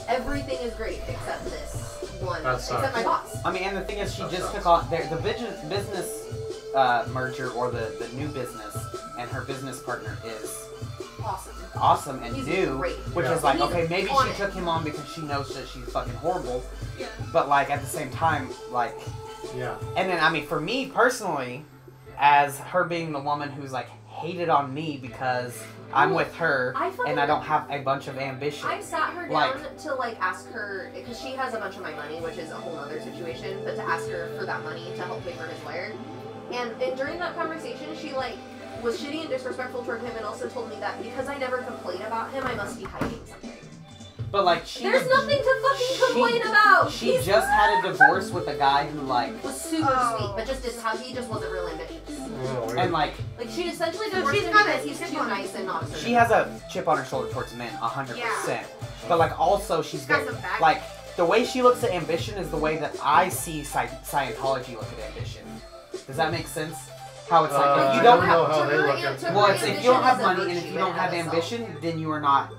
everything is great except this one. That sucks. Except my boss. I mean, and the thing is, she just took on the business merger or the new business, and her business partner is awesome and he's new, great. which Yeah. is like, He's okay, maybe on she it. took him on because she knows that she's fucking horrible, Yeah. but like at the same time, like, Yeah. and then I mean, for me personally, as her being the woman who's like hated on me because I'm with her and I don't have a bunch of ambition. I sat her down Like- to like ask her, because she has a bunch of my money, which is a whole other situation, but to ask her for that money to help pay for his lawyer. And during that conversation, she like was shitty and disrespectful toward him, and also told me that because I never complain about him, I must be hiding something. But like There's nothing to fucking complain about. She He's just had a divorce with a guy who like was super sweet, but just how he just wasn't real ambitious. Oh, and like Like she essentially So divorced she's him got because a he's chip too on her. nice and not assertive. she has a chip on her shoulder towards men, 100%. But like also she's She's got very some baggage. like the way she looks at ambition is the way that I see Scientology look at ambition. Does that make sense? How it's like if you I don't don't have know how they look at well, it's if you don't have ambition is a money and if virtue you don't in have and of ambition, then you're not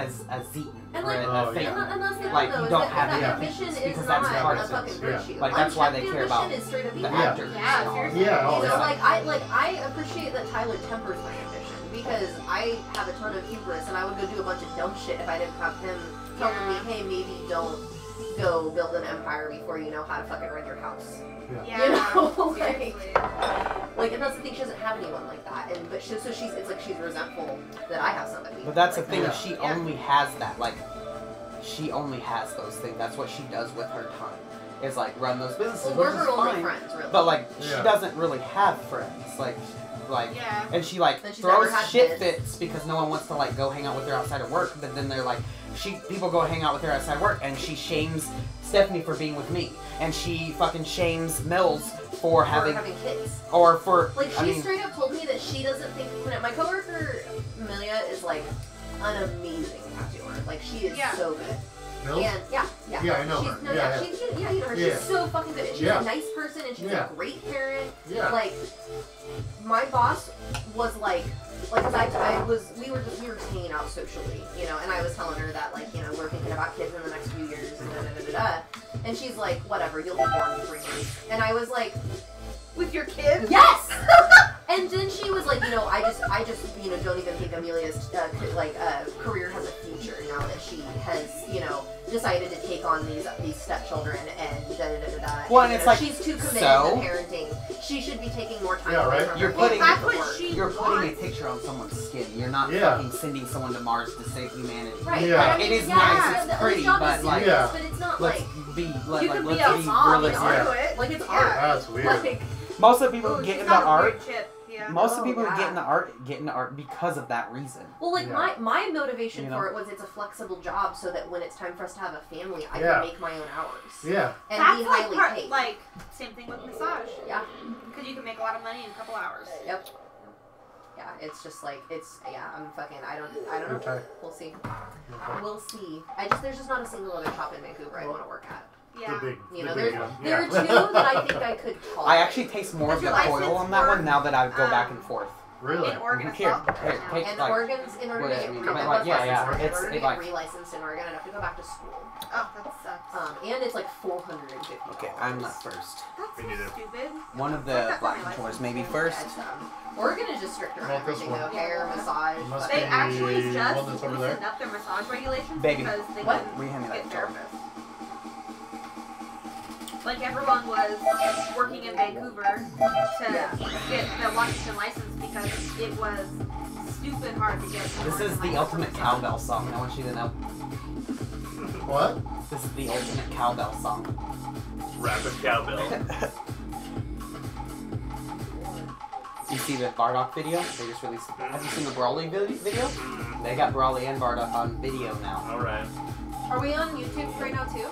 as Zetan And or like, a Oh, thing. yeah. and that's the thing Like, though, you is don't that, have that it ambition is because not that's a part of fucking it. virtue. Yeah. Like that's why they Unchecked care about ambition is straight up the evil. actors. Yeah, and all seriously. that. Yeah, oh, You know, yeah. I appreciate that Tyler tempers my ambition because I have a ton of hubris and I would go do a bunch of dumb shit if I didn't have him telling me, hey, maybe don't go build an empire before you know how to fucking run your house. Yeah. You know, Seriously. like, and that's the thing, she doesn't have anyone like that, and but so she's it's like she's resentful that I have somebody. But that's the like thing, that. is she only has that, like, she only has those things. That's what she does with her time, is like run those businesses, Well, we're which her is only fine. friends, really. But like, Yeah. she doesn't really have friends, like, Yeah. and she like And she's throws never had shit kids. fits because no one wants to like go hang out with her outside of work. But then they're like, people go hang out with her outside of work, and she shames Stephanie for being with me, and she fucking shames Mills for having kids. or for Like, I she mean, straight up told me that she doesn't think, my coworker, Amelia, is like an amazing tattooer. Like, she is Yeah. so good. Mills? And, yeah. Yeah, I know she's, her. No, Yeah, yeah, yeah. you know her. Yeah. She's so fucking good. And she's Yeah. a nice person, and she's Yeah. a great parent. Yeah. Like, my boss was like, cause we were hanging out socially, you know, and I was telling her that, like, you know, we're thinking about kids in the next few years, and da-da-da-da-da. And she's like, whatever, you'll be born in 3 years. And I was like, With your kids? yes! And then she was like, you know, I just, you know, don't even think Amelia's, career has a future now that she has, you know, decided to take on these stepchildren and da-da-da-da-da. Well, and you it's know, like, she's too committed so? to parenting. She should be taking more time Yeah, away right? from You're her putting- family That's what for work. she you're putting a wants. picture on someone's skin. You're not Yeah. fucking sending someone to Mars to save humanity. Right. Yeah. But I It mean, is yeah, nice, it's the pretty, job but is like, serious, Yeah. but it's not let's like, be You let's can be be a mom and realistic. do it. like it's Yeah. art. That's weird. Like, Most of the people Ooh, who get she's into got a art, weird chip. Yeah. most of the Oh, people who yeah. get into art because of that reason. well, like Yeah. my motivation You know? for it was it's a flexible job so that when it's time for us to have a family, I Yeah. can make my own hours. Yeah. And That's be like highly part, paid. like same thing with massage. Yeah. Because you can make a lot of money in a couple hours. Yep. Yeah, it's just like, I'm fucking, I don't know. Okay. We'll see. We'll see. There's just not a single other shop in Vancouver I want to work at. Yeah. The big, You the know, big there gun. are Yeah. two that I think I could tolerate. I actually taste more of Does the your oil license on that work, one now that I go back and forth. Really? In Oregon as Here, well. here, take And like, Oregon's, in order to well, get I mean, re-licensed, like, yeah, in order it's to get like- re-licensed in Oregon, I'd have to go back to school. Oh, that sucks. And it's like $450. okay, I'm not first. That's Me so neither. stupid. One of the black controllers, maybe first. Oregon is just stricter on Not this everything, one. though. Hair, massage. Must They be actually one just that's over there. loosened up their massage regulations Baby. because they What? couldn't Will you hand me that get controller? therapists. Like everyone was working in Vancouver to get the Washington license because it was stupid hard to get. This is the ultimate cowbell song. I want you to know. What? This is the ultimate cowbell song. Rapid cowbell. You see the Bardock video? They just released. Have you seen the Brawley video? They got Brawley and Bardock on video now. Alright. Are we on YouTube right now, too?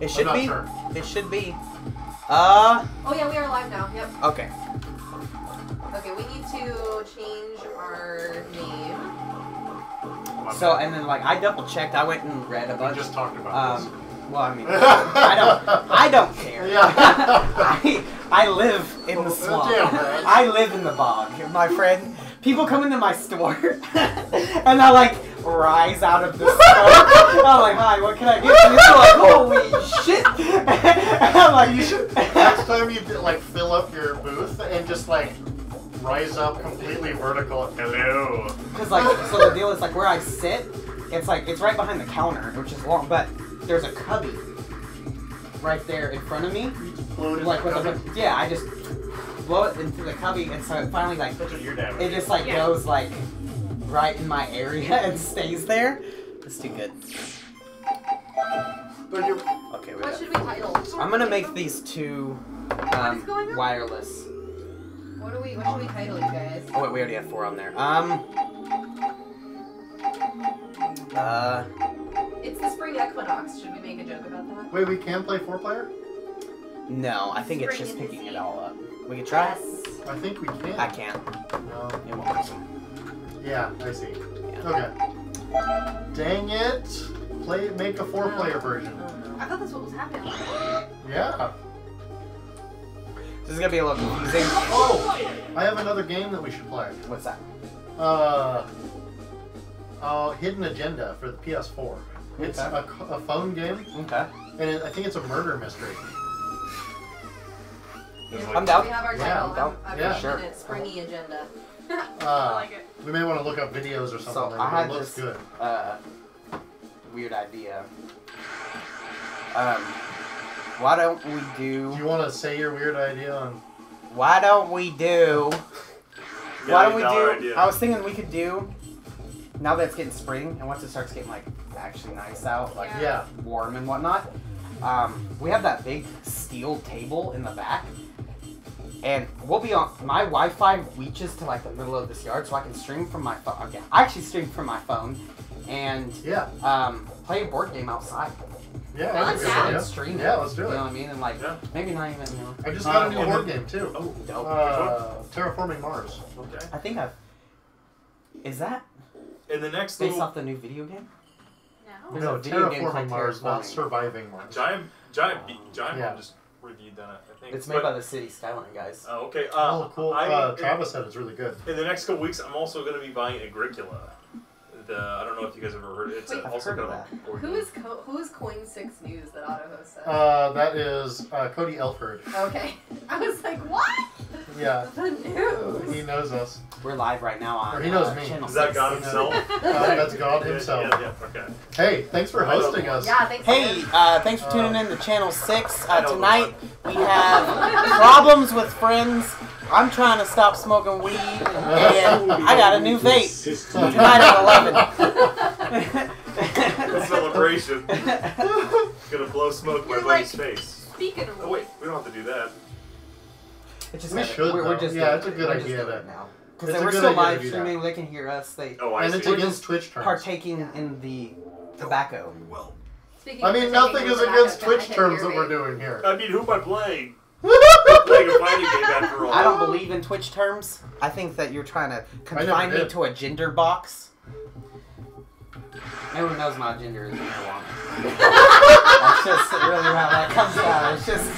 It should not be. sure. It should be. Oh, yeah, we are live now. Yep. Okay. Okay, we need to change our name. So, and then, like, I double checked. I went and read a We bunch. just talked about this. Well, I mean, I don't care. Yeah. I live in the swamp. Damn, man. I live in the bog, my friend. People come into my store, and they're like, rise out of the smoke. I'm like, hi, what can I get you? You're like, holy shit. I'm like, You should next time you like fill up your booth and just like rise up completely vertical. Hello. because like, so the deal is like where I sit, it's like, it's right behind the counter, which is long, but there's a cubby right there in front of me. Like with a, yeah, I just blow it into the cubby, and so it finally like, That's what your dad would it do. just like Yeah. goes like right in my area and stays there. It's too good. But you're, Okay, we What got. should we title? I'm gonna make these two is going on? wireless. What should we title you guys? Oh wait, we already had 4 on there. It's the spring equinox. Should we make a joke about that? wait, we can play 4-player? No, I think it's Spring just in the picking sea. it all up. We can try it. I think we can. I can't. No. It won't work. Yeah, I see. Yeah. Okay. Dang it! Make a 4-player version. I thought that's what was happening. Yeah. This is gonna be a little confusing. Oh, I have another game that we should play. What's that? Hidden Agenda for the PS4. It's Okay. a phone game, Okay. and I think it's a murder mystery. There's I'm like, down. We have our Yeah, title. I'm down. I'm Yeah. sure. It. Springy Agenda. I like it. We may want to look up videos or something. So like I that. had It looks this good. Weird idea. Why don't we Do you want to say your weird idea on? Why don't we do? yeah, Why don't we dollar do? idea. I was thinking we could do. Now that it's getting spring, and once it starts getting like actually nice out, like Yeah. warm and whatnot, we have that big steel table in the back, and we'll be on. My Wi-Fi reaches to like the middle of this yard, so I can stream from my phone. Okay, I actually stream from my phone, and Yeah. play a board game outside. Yeah. I like that's a good that. idea. And stream it. Yeah, let's do You know it. what I mean? And like Yeah. maybe not even. You know, I just got a new and board then- game too. Oh, dope. Terraforming Mars. okay. I think I've. Is that In the next based little off the new video game? No. There's No, a video game Terraforming called Mars, not Terraforming. Surviving Mars. Giant Yeah. Bomb just reviewed that, I think. It's made But- by the City Skyline guys. Oh, okay. Oh, cool. I, Travis said it's really good. in the next couple weeks, I'm also going to be buying Agricola. I don't know if you guys have ever heard it. It's Wait, I've also heard of kind of a board Who game. is Coin 6 News that Auto Host said? That is Cody Elford. Okay. I was like, what? Yeah, The news. he knows us. We're live right now on Or he knows me. Channel Is that 6. God himself? That's God himself. Yeah, okay. Hey, thanks for hosting us. Yeah, thanks. Hey, man. thanks for tuning in to Channel 6. I know Tonight we have problems with friends. I'm trying to stop smoking weed, and I got a new vape. Tonight at 11. Celebration. Gonna blow smoke in my You're buddy's like- face. Speaking of Oh wait, we don't have to do that. It's just We that- should, We're though. just Yeah, doing it's a it. good We're just idea doing that- it now. Because It's a we're good still idea to live do that. streaming, they can hear us. They Oh, I And see. it's against Twitch terms. partaking in the tobacco. Speaking I of mean, protecting nothing your is tobacco, against can I Twitch hit terms your that we're vape? doing here. I mean, who am I playing? I'm playing a fighting game after all. I don't believe in Twitch terms. I think that you're trying to confine me did. to a gender box. Everyone knows my gender is marijuana. That's just really how that comes out. It's just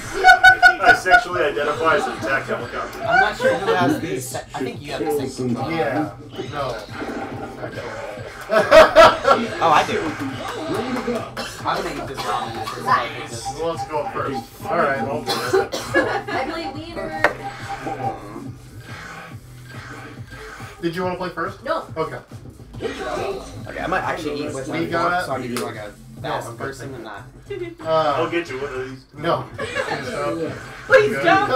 I sexually identify as a tech helicopter. I'm not sure who has the. I think you have the same. Yeah. No. Oh, I do. I'm gonna eat this ramen. This is like this. Who wants to go up first? Alright, I'll do it. I play Wiener. Did you want to play first? No. Okay. Okay, I might actually eat with We my got- fork so I can be like a fast I'm good, person and not. I'll get you one of these. No. Please Good. don't.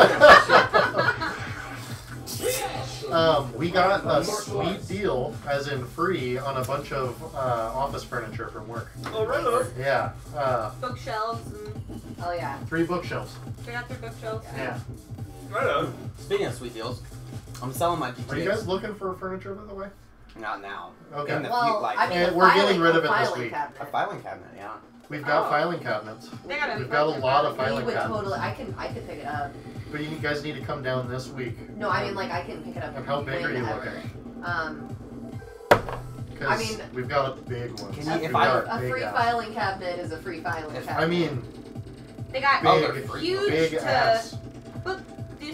We got a sweet deal, as in free, on a bunch of office furniture from work. Oh, right on. Yeah. Bookshelves and Oh yeah. 3 bookshelves. check out their bookshelves. Yeah. Right on. Speaking of sweet deals, I'm selling my Are GTA. you guys looking for furniture, by the way? Not now. Okay. In the Well, like I mean, And the we're filing- getting rid of the it this filing week. a cabinet. filing cabinet, yeah. We've got Oh. filing cabinets. They gotta be We've got a lot of We filing would cabinets. totally. I can pick it up. But you guys need to come down this week. No, I mean like I can pick it up. And how big are you whenever. looking? Because I mean- we've got a big one. Can you- We've if got A big free ass. filing cabinet is a free filing If- cabinet. I mean, They got Oh, they're big, free. huge big to ass. put the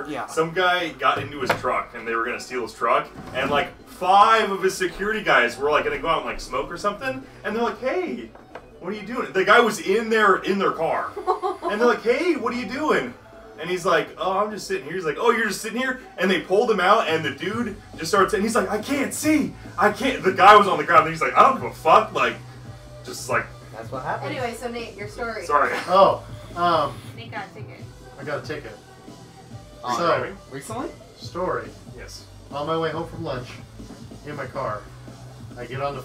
whatever. Yeah. Some guy got into his truck and they were gonna steal his truck, and like 5 of his security guys were like gonna go out and like smoke or something, and they're like, "Hey, what are you doing? The guy was in their car. And they're like, hey, what are you doing? And he's like, oh, I'm just sitting here. He's like, oh, you're just sitting here? And they pulled him out, and the dude just starts, and he's like, I can't see. I can't. The guy was on the ground, and he's like, I don't give a fuck. Like, just like. That's what happened. Anyway, so Nate, your story. Sorry. Oh, Nate got a ticket. I got a ticket. So, Driving? recently? Story. Yes. On my way home from lunch, in my car, I get on the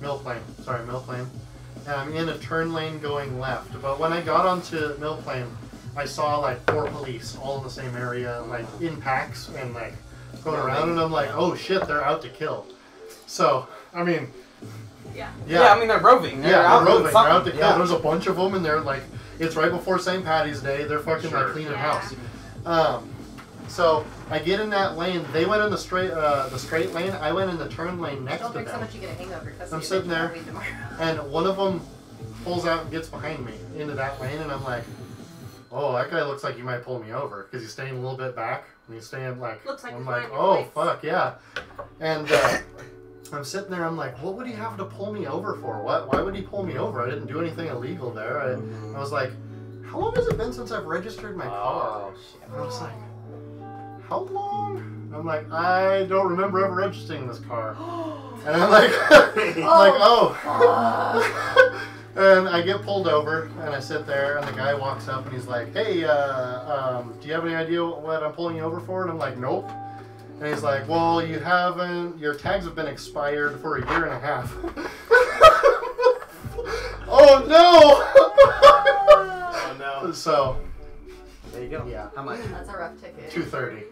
mill plane, and I'm in a turn lane going left. But when I got onto mill plane, I saw like 4 police all in the same area, like in packs and like going around, and I'm like, oh shit, they're out to kill. So, I mean, Yeah. Yeah, I mean, they're roving. They're they're out roving. They're out to kill. Yeah. There's a bunch of them, and they're like, it's right before St. Patty's Day. They're fucking like cleaning Yeah. house. So I get in that lane. They went in the straight lane. I went in the turn lane next Don't to drink so them. much you get a hangover. I'm sitting there, and one of them pulls out and gets behind me into that lane, and I'm like, oh, that guy looks like he might pull me over because he's staying a little bit back. And he's staying like, Looks like I'm he's like, wearing your oh lights. fuck yeah, and I'm sitting there. I'm like, what would he have to pull me over for? Why would he pull me over? I didn't do anything illegal there. I was like, how long has it been since I've registered my car? Oh, shit. And I was like, how long? I'm like, I don't remember ever registering this car. And I'm like, and I get pulled over, and I sit there, and the guy walks up, and he's like, hey, do you have any idea what I'm pulling you over for? And I'm like, nope. And he's like, well, you haven't, your tags have been expired for 1.5 years. Oh, no! Oh, no. So, There you go. yeah, How much? That's a rough ticket. 230.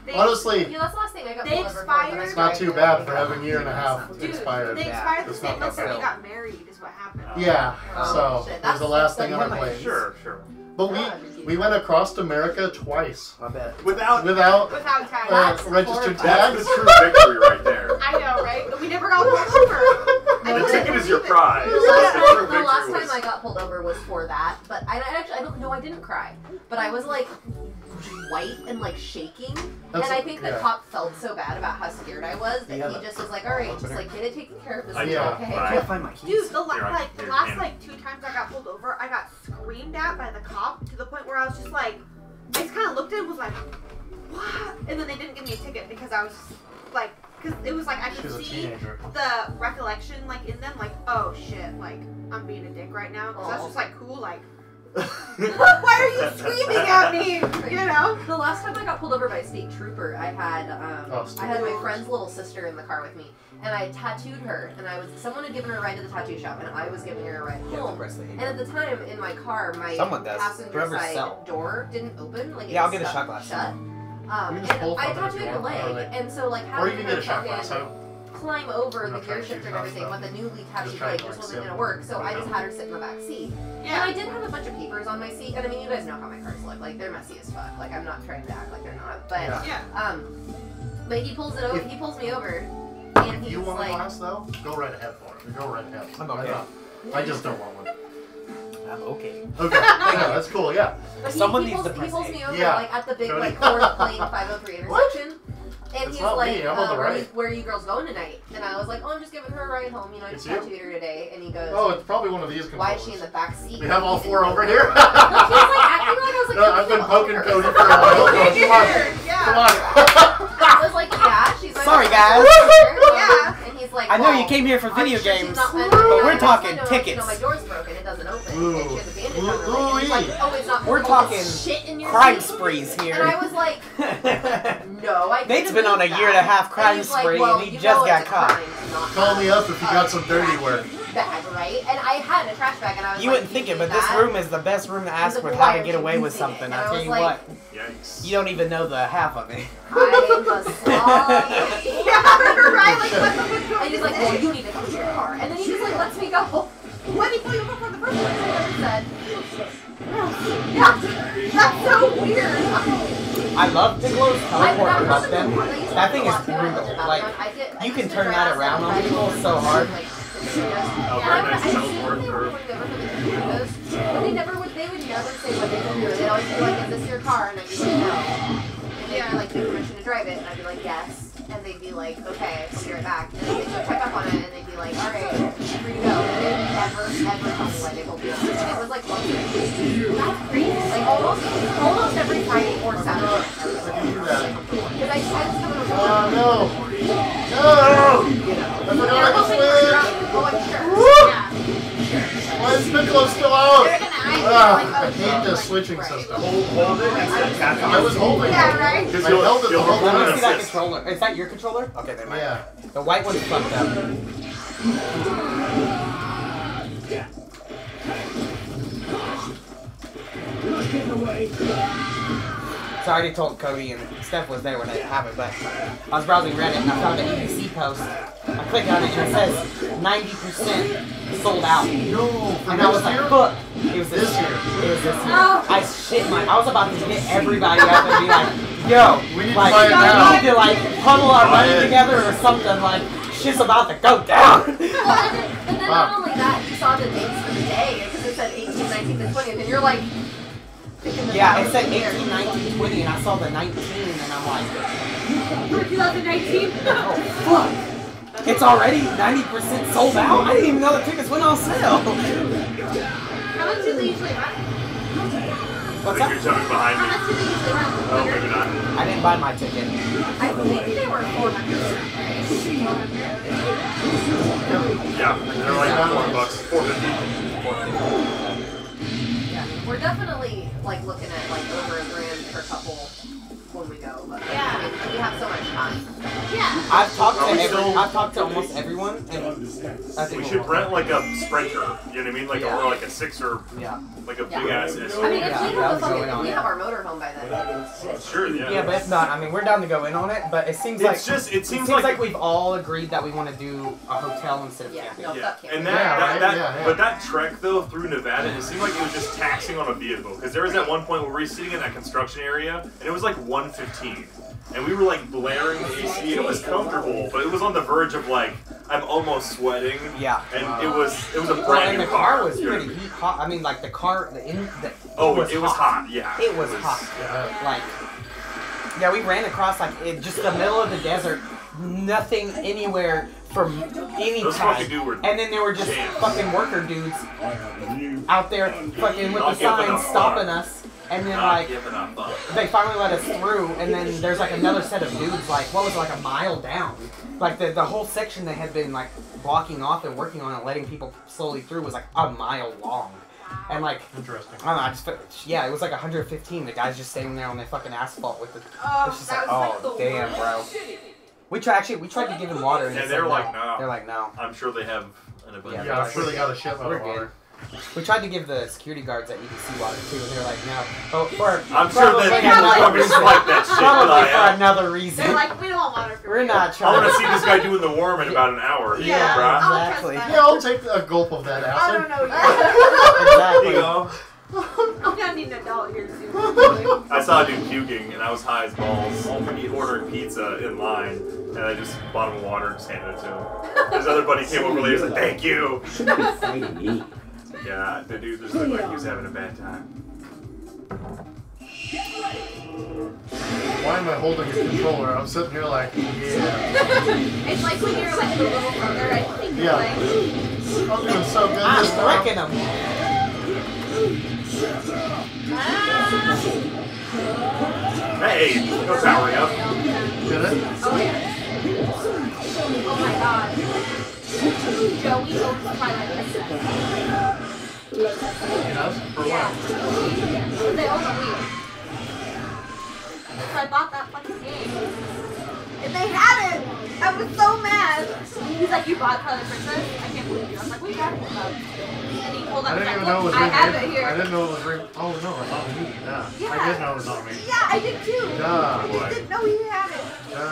They, Honestly, Yeah, that's the last thing I got They pulled over for, expired. but I it's not too tried bad it. for having 1.5 Dude, expired. they Yeah, expired the it's same not month that that we bad. got married, is what happened. Yeah, Oh, so shit. it was the That's- last thing on that's my like- plate. Sure, sure. But we went across America twice I bet. Without. without Without tags. That's registered horrifying. That's tags. the true victory right there. I know, right? But we never got pulled over. The ticket is your prize. The That's last, the true the last victory time I got pulled over was for that, but I don't know. I didn't cry, but I was like white and like shaking, and I think the yeah. cop felt so bad about how scared I was that Yeah. he just was like, "All right, just like get it taken care of. This I is know. okay." I can't find my keys. Dude, the Here, I- the here, last hand. like 2 times I got pulled over, I got screamed at by the cop to the point where I was just like, I just kind of looked at him and was like, what? And then they didn't give me a ticket because I was like, because it was like I could She's a see teenager. the recollection like in them, like, oh shit, like I'm being a dick right now. Because I was just like, cool, like, why are you screaming at me? You know? The last time I got pulled over by a state trooper, I had state I had my troopers. friend's little sister in the car with me, and I tattooed her, and someone had given her a ride to the tattoo shop, and I was giving her a ride Yeah, home. press the And at the time in my car, my Someone does. passenger Forever side sell. door didn't open. Like it Yeah, I'll was get a stuck shot glass. shut. You can just pull And I from it if tattooed you her want, or leg, like- and so like Or having you can her get a shot fucking glass. climb over I'm the not gear trying to shifter and shoot everything shots, with the newly Just tattooed trying leg to, just like, wasn't sim. gonna work. So I just had her sit in the back seat. And I did have a bunch of papers on my seat, and I mean, you guys know how my cars look. Like they're messy as fuck. Like I'm not trying to act like they're not, but Yeah. but he pulls it over. If- He pulls me over, and If he's you want a like, glass though, go right ahead for it. Go right ahead. I'm okay. I just don't want one. I'm okay. Okay. Yeah, that's cool. Yeah. but Someone he needs pulls, to he press pulls A. me over Yeah. like at the big Cody. like Ford Plane 503 intersection. And It's he's not like, me, I'm on the right. where are you girls going tonight? And I was like, oh, I'm just giving her a ride home. You know, I just It's you? tattooed her today. And he goes, Oh, it's probably one of these controllers. why is she in the back seat? We have all He 4 didn't over know. here. He was like acting like I was like, No, I've been poking Cody for a while. Come on. I was like, yeah, she's my Sorry, best guys. friend. Yeah. And he's like, I know well, you came here for are you video sure she's games, not- but I we're know, talking you know, tickets. my door's broken. It doesn't open. Ooh. And she has a bandage on her leg. And he's like, oh, it's not We're putting all talking this shit in your crime seat? sprees And I here. was like, no, I Nate's didn't been on a believe year and a half that. crime And he's like, spree, well, and he you just know got it's a caught. crime to not Call have me up if you got some dirty trash work. Bag, right? And I had a trash bag, and I was You like, wouldn't think you it, but need this that? room is the best room to ask He's with like, how why to aren't get you away with using it? something. And I'll I tell was you like, what, Yikes. you don't even know the half of it. I'm a slob. Yeah, right? Like, what the fuck? And he's like, well, you need to come to your car. And then he just like lets me go. Why did he pull you over for the first place? I said, Yeah, that's so weird. I love Piccolo's teleport. I love them. I used to That thing is watch it on brutal. the Like, background. I you can used to turn drive that around on outside people and so like, hard. like, Oh, yeah, very nice I teleport assumed they were curve. pulling over for the windows, but they would never say what they would do. They'd always be like, is this your car? And I'd be like, no. And they'd be like, do you have permission to drive it? And I'd be like, yes. and they'd be like, okay, I'll be right back. And then they'd go check up on it, and they'd be like, all right, free to go. And they would never, ever tell me why they pulled me over. And it was like once a week. That's crazy. Like almost every Friday or Saturday. Because I just come in a Oh no! No! I forgot I could switch! Oh, I'm sure. Woo! Yeah. Why is Piccolo still out? They're gonna I hate the switching system. Hold it and then tap it. I was holding Yeah, it. right? Because I held it the whole Let me time. see that controller. Is that your controller? Okay, never mind. Yeah. The white one's fucked up. So I already told Cody and Steph was there when they have it, but I was browsing Reddit and I found an EDC post. I clicked on it and it says 90% sold out. No, for And I was next year? like, fuck. It was This year. It was this year. Oh. I shit my. I was about to get everybody out there and be like, yo, We need to like, buy it now. we need to like pummel our Buy money it. together or something. Like, shit's about to go down. Well, and then not only that, you saw the dates for the day because it said 18, 19, and 20th, and you're like, thinking Yeah, it that said was 18, weird. 19, 20, and I saw the 19, and I'm like, For 2019. oh, fuck. It's already 90% sold out? I didn't even know the tickets went on sale. How much do they usually run? What's I think you're up? jumping behind How me. much do they usually run? Oh, maybe not. I didn't buy my ticket. I think they were 400, right? Yeah, they're like $4. $4.50. Yeah, we're definitely like looking at like over $1,000 per couple when we go. But Yeah. I mean, we have so much time. Yeah. I've talked Are we to still- I've talked to almost everyone, and I think We should rent like a Sprinter, you know what I mean? Like Yeah. or like a 6 or Yeah. like a Yeah. big ass I mean, if Yeah, we that have was a fucking, going if on. we have our motorhome by then. Sure, yeah. Yeah, but if not, I mean, we're down to go in on it. But it seems It's like just it seems like, like we've all agreed that we want to do a hotel instead of Yeah, camping. no, yeah. fuck camping. And Yeah, right? that Yeah, yeah. but that trek though through Nevada, it seemed like it was just taxing on a vehicle. Because there was that one point where we were sitting in that construction area and it was like 1:15. And we were like blaring the AC. It was comfortable, but it was on the verge of like I'm almost sweating. Yeah. And it was a Well, brand and new the car was you know what I pretty mean? heat hot. I mean, like the car, Oh, it was hot. Yeah. It was hot. Like, yeah, we ran across like just the middle of the desert, nothing anywhere from any Those kind. fucking dudes were And then there were just jammed. fucking worker dudes out there fucking with Not the giving a signs fuck. stopping us. And then Not like giving a fuck. they finally let us through, and then there's like another set of dudes, like what was it, like a mile down. Like the whole section they had been like blocking off and working on and letting people slowly through was like a mile long. And like Interesting. I don't know, I just felt, yeah, it was like 115. The guys just standing there on the fucking asphalt with the. Oh, It's just that like, was oh like the damn, worst. bro. We tried to give them water, and Yeah, they they're said like, no. no. They're like no. I'm sure they have an abundance. Yeah, I'm sure they got a shitload We're of water. We tried to give the security guards at EDC water too, and they're like no. Oh, for I'm sure probably that another people probably reason. like that shit. Probably but I for am. another reason. They're like, we don't want water for We're you. not I trying. want to see this guy doing the worm in about an hour. Yeah. bruh. I'll Exactly. trust that. Yeah, I'll take a gulp of that I acid. don't know you. There Exactly. you go. I'm gonna need an adult here soon. I saw a dude puking, and I was high as balls. He ordered pizza in line, and I just bought him water and just handed it to him. His other buddy came over later and said, "Thank you." Shouldn't be fighting me. Yeah, the dude just looked like he was having a bad time. Why am I holding a controller? I'm sitting here like, yeah. It's like when you're like a little brother, I think. Yeah. Like, I'm doing so good this I'm time. wrecking them. Hey, no powering up. Did it? oh yeah. Oh my god. Joey owns Twilight Princess. Yes? For Yeah. what? They own the Wii. So I bought that fucking game. And they had it! I was so mad! He's like, you bought Twilight Princess? I can't believe you. I was like, what are you talking about? And he told us, I didn't like, even know it was look, I have it remade. here. I didn't know it was remade. Oh no, it's on me. Yeah. Yeah. I did know it was on me. Yeah, I did too. Duh. I just didn't know he had it. Oh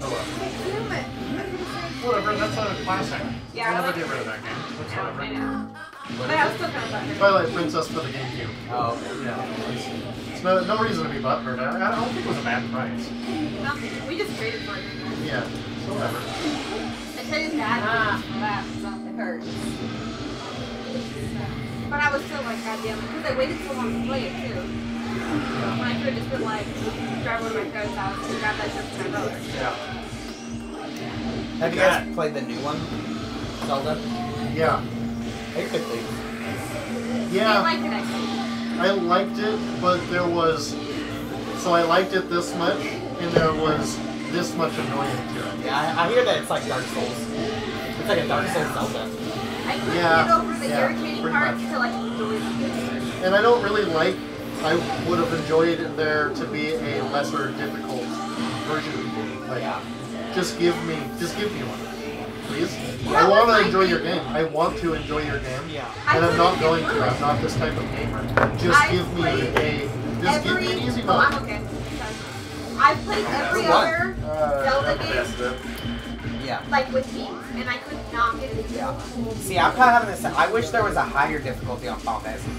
well. Damn it. I could've said- Whatever, that's a classic. Yeah, I We'll never like get it. rid of that game. That's Yeah, I whatever. know. But I was still kind of butthurt. Twilight Princess for the GameCube. Oh, okay. Yeah. It's no reason to be butthurt. I don't think it was a bad price. Nothing. We just traded for it. Yeah. So whatever. I traded that for that, so it hurt. But I was still like, goddamn it, because I waited so long to play it too. When I could have just been like, drive over to my parents' house and grab that shirt for my brother. Yeah. Have you guys played the new one, Zelda? Yeah. Basically. Yeah. I liked it, I think. I liked it, but there was... So I liked it this much, and there was this much annoying to it. Yeah, I hear that it's like Dark Souls. It's like a Dark Souls Zelda. I couldn't Yeah, get over the yeah, irritating pretty parts much. to like enjoy the And I don't really like... I would have enjoyed there to be a lesser difficult version of the game. Like, just give me one, please. Yeah, I want to that's enjoy my your thing. game. I want to enjoy your game. Yeah. And I'm not couldn't going get to. through I'm it. not this type of gamer. Just I've give me played just give me an easy Oh, mode. I'm okay. I've played every What? other Zelda That's game, it. Yeah. like with me, and I could not get it. Yeah. See, I'm kind of having this. I wish there was a higher difficulty on Final Fantasy.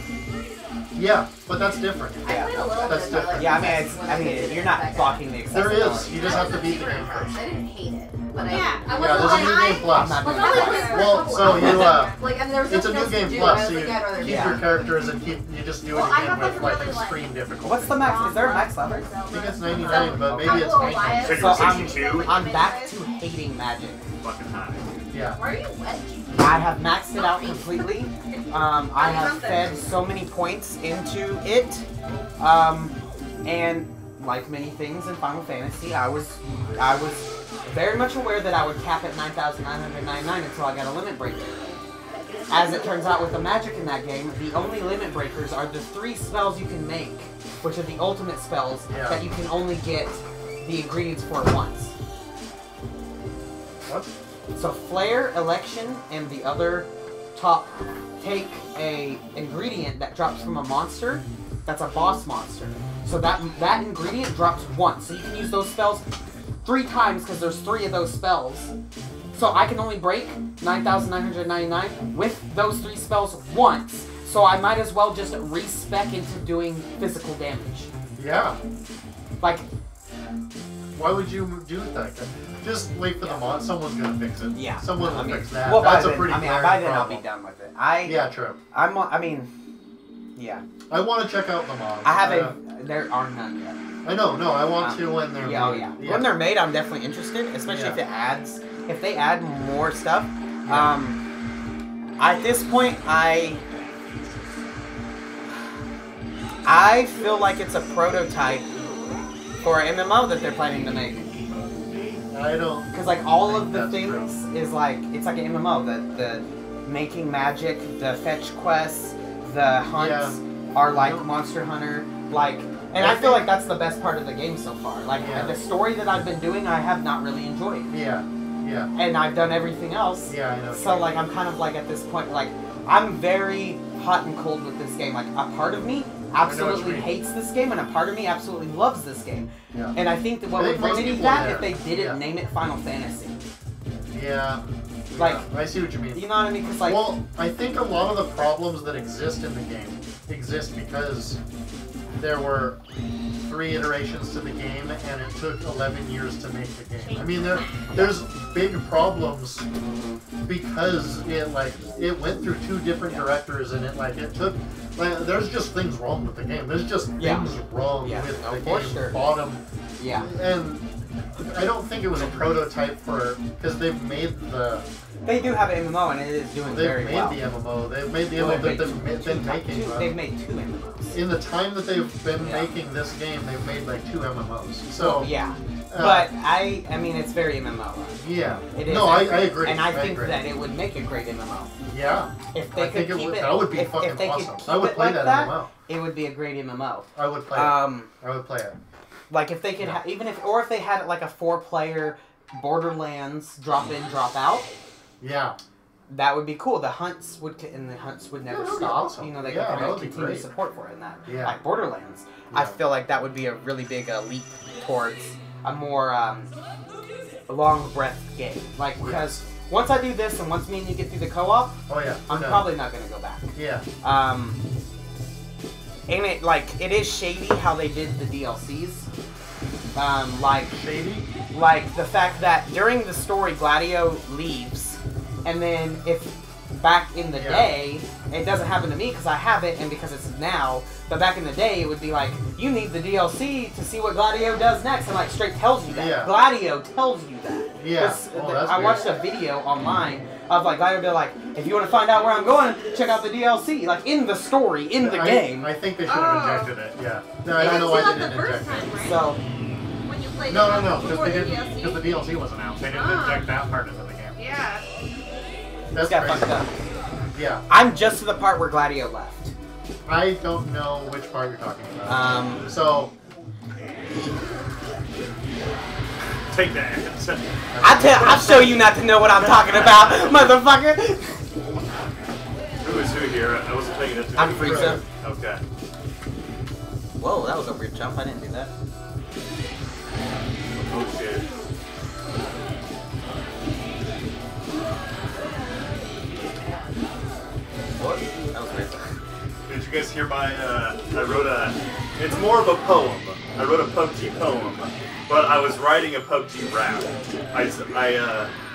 Yeah, but that's different. I played a little That's bit. but, different. like, Yeah, I mean, this it's, is when I mean, did you're not that blocking the There accessibility. is. You just have to beat the game first. I didn't hate it, but Yeah. I Yeah, wasn't there's a like, new game plus. I'm not Well, doing no, that. like, Well, so you like, I mean, there was it's a nothing new else to game do. plus, I was so you like, I'd rather keep Yeah. your characters and you just do it Well, I again thought with that like really, like- extreme difficulty. What's the max? Is there a max level? I think it's 99, but maybe it's I will buy 99. it. So So you're 62? I'm back to hating magic. Fucking high. Yeah. Why are you wet? I have maxed it out completely. I have fed so many points into it. And like many things in Final Fantasy, I was very much aware that I would cap at 9,999 until I got a limit breaker. As it turns out with the magic in that game, the only limit breakers are the 3 spells you can make, which are the ultimate spells that you can only get the ingredients for once. What? So Flare, Election, and the other top take a ingredient that drops from a monster that's a boss monster. So that ingredient drops once. So you can use those spells 3 times because there's 3 of those spells. So I can only break 9,999 with those 3 spells once. So I might as well just respec into doing physical damage. Yeah. Like, Why would you do it like that? Just wait for the mod. Someone's gonna fix it. yeah. Someone will I mean, fix that. Well, That's by a then, pretty I mean, glaring by then I'll problem. be done with it. Yeah, true. I mean, yeah. I want to check out the mods. I haven't. There are none yet. I know. No, I want to when they're Yeah, oh made. yeah. When they're made, I'm definitely interested, especially if it adds, if they add more stuff. At this point, I feel like it's a prototype for an MMO that they're planning to make. I don't. Because like all of the That's things is like it's like an MMO. The making magic, the fetch quests, the hunts are like Monster Hunter, like. And I feel like that's the best part of the game so far. Like the story that I've been doing, I have not really enjoyed. Yeah. Yeah. And I've done everything else. Yeah, I know. So like I'm kind of like at this point, like I'm very hot and cold with this game. Like a part of me absolutely hates this game, and a part of me absolutely loves this game. Yeah. And I think that what I would think most remedy people that there. if they didn't Yeah. name it Final Fantasy. Yeah. Like, Yeah, I see what you mean. You know what I mean? Because like, Well, I think a lot of the problems that exist in the game exist because there were 3 iterations to the game, and it took 11 years to make the game. I mean, there's big problems because it went through 2 different directors, and it took. There's just things wrong with the game. There's just things wrong with the for game. sure. Bottom. yeah. And I don't think it was a prototype for because they've made the. They do have an MMO, and it is doing They've very made well. the MMO. They've made the Well, MMO that they've they've made been making. They've made 2 MMOs. In the time that they've been making this game, they've made like 2 MMOs. So yeah. But I mean, it's very MMO. yeah. It is. No, I agree. And I think agree. that it would make a great MMO. Yeah. If they I could think keep it, that would be if fucking they awesome. could keep I would it play like that that, MMO. it would be a great MMO. I would play it. I would play it. Like if they could, even if they had like a 4-player Borderlands drop in, drop out. Yeah. That would be cool. The hunts would never that would be stop. awesome. You know, they Yeah, could that would be continue great. support for it in that. Yeah. Like Borderlands, Yeah. I feel like that would be a really big leap towards a more long breath game. Like because once I do this and once me and you get through the co-op, Oh yeah. I'm No. probably not gonna go back. Yeah. And it is shady how they did the DLCs. Shady. Like the fact that during the story Gladio leaves, and then if back in the day it doesn't happen to me because I have it and because it's now. But back in the day, it would be like, you need the DLC to see what Gladio does next, and like straight tells you that. Yeah. Gladio tells you that. Yeah. That's weird. watched a video online of like Gladio be like, if you want to find out where I'm going, check out the DLC. Like in the story, in the game. I think they should have injected it. Yeah. No, I don't know why they didn't inject it. So. When you played No, it because before they the didn't. Because the DLC wasn't out. They didn't inject that part into the game. Yeah. That's got crazy. fucked up. Yeah. I'm just to the part where Gladio left. I don't know which part you're talking about. So. Take that. I'll show you not to know what I'm talking about, motherfucker. Who is who here? I wasn't paying attention. I'm Frieza. Okay. Whoa, that was a weird jump. I didn't do that. Oh shit. What? That was weird. Did you guys hear my, I wrote it's more of a poem. I wrote a PUBG poem, but I was writing a PUBG rap. I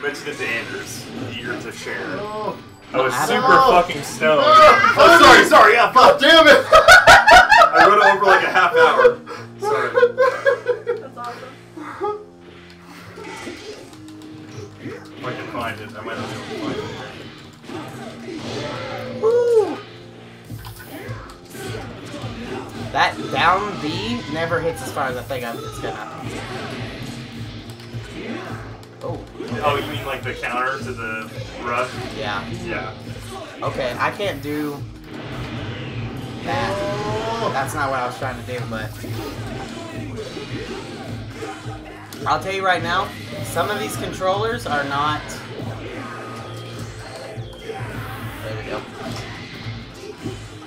mentioned it to Anders, eager to share. Oh. I was super Oh. fucking stoned. Oh. Oh, sorry, yeah, fuck. Damn it! I wrote it over like a half hour. Sorry. That's awesome. If I can find it, I might not be able to find it. Woo! That down B never hits as far as I think it's gonna. Oh. Oh, you mean like the counter to the rush? Yeah. Yeah. Okay, I can't do that. Oh. That's not what I was trying to do, but I'll tell you right now, some of these controllers are not. There we go.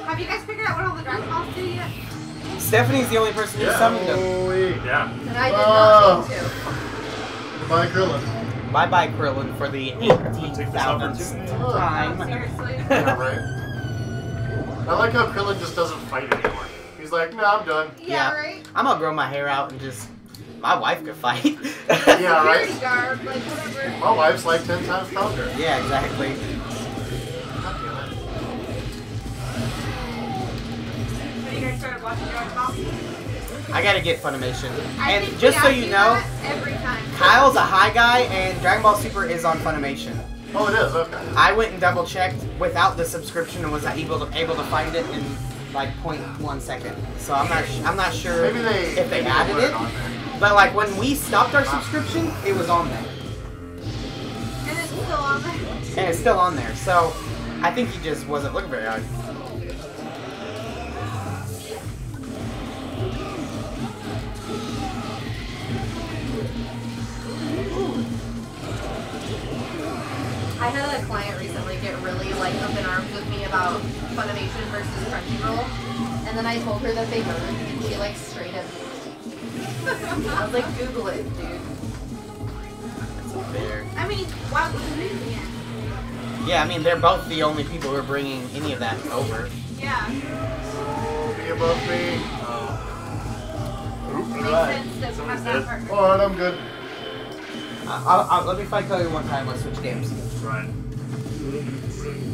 Have you guys figured out what all the Dragon Balls do yet? Stephanie's the only person who summoned them. Holy. Yeah. And I did not think to. Goodbye, Krillin. Bye bye, Krillin, for the Take this 18,000th opportunity. time. Seriously? Yeah, right? I like how Krillin just doesn't fight anymore. He's like, no, I'm done. Yeah, right? I'm gonna grow my hair out and just. My wife could fight. Yeah, right? Security guard, like whatever. My wife's like 10 times stronger. Yeah, exactly. God damn it. Have you guys started watching Dragon Ball? I gotta get Funimation. I And think just we so ask you know, that every time. Kyle's a high guy and Dragon Ball Super is on Funimation. Oh, it is? Okay. I went and double checked without the subscription and was able to find it in like 0.1 second. So I'm not sure Maybe if they added put it. on there. But like when we stopped our subscription, it was on there. And it's still on there. And it's still on there. So I think he just wasn't looking very hard. I had a client recently get really like up in arms with me about Funimation versus Crunchyroll, and then I told her that they merged, and she like straight up. I was like, Google it, dude. That's fair. I mean, why would you do it? Yeah, I mean they're both the only people who are bringing any of that over. Yeah. Be above me. Makes sense to have that partner. Alright, I'm good. Let me fight Cody one time. Let's switch games. Right.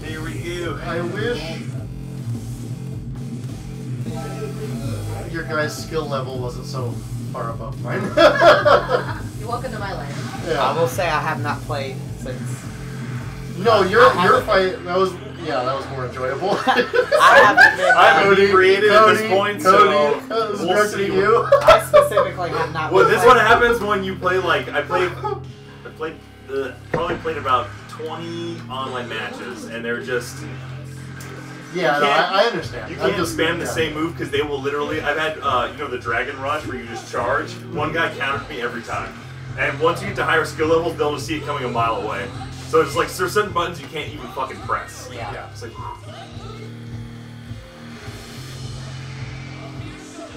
Here we go. I wish your guys' skill level wasn't so far above mine. You're welcome to my land. I Yeah. will say I have not played since. No, your haven't- fight, that was more enjoyable. I haven't been. I'm Cody, inebriated at this Cody, point, Cody, so that was we'll directed see. at you. I specifically have not. Well, been this is what playing. happens when you play like I probably played about 20 online matches, and they're just Yeah, You no, can't- I understand. you I'm can't just spam the yeah. same move because they will literally. I've had the Dragon Rush where you just charge. One guy countered me every time, and once you get to higher skill levels, they'll just see it coming a mile away. So it's like there's certain buttons you can't even fucking press. Yeah. It's like.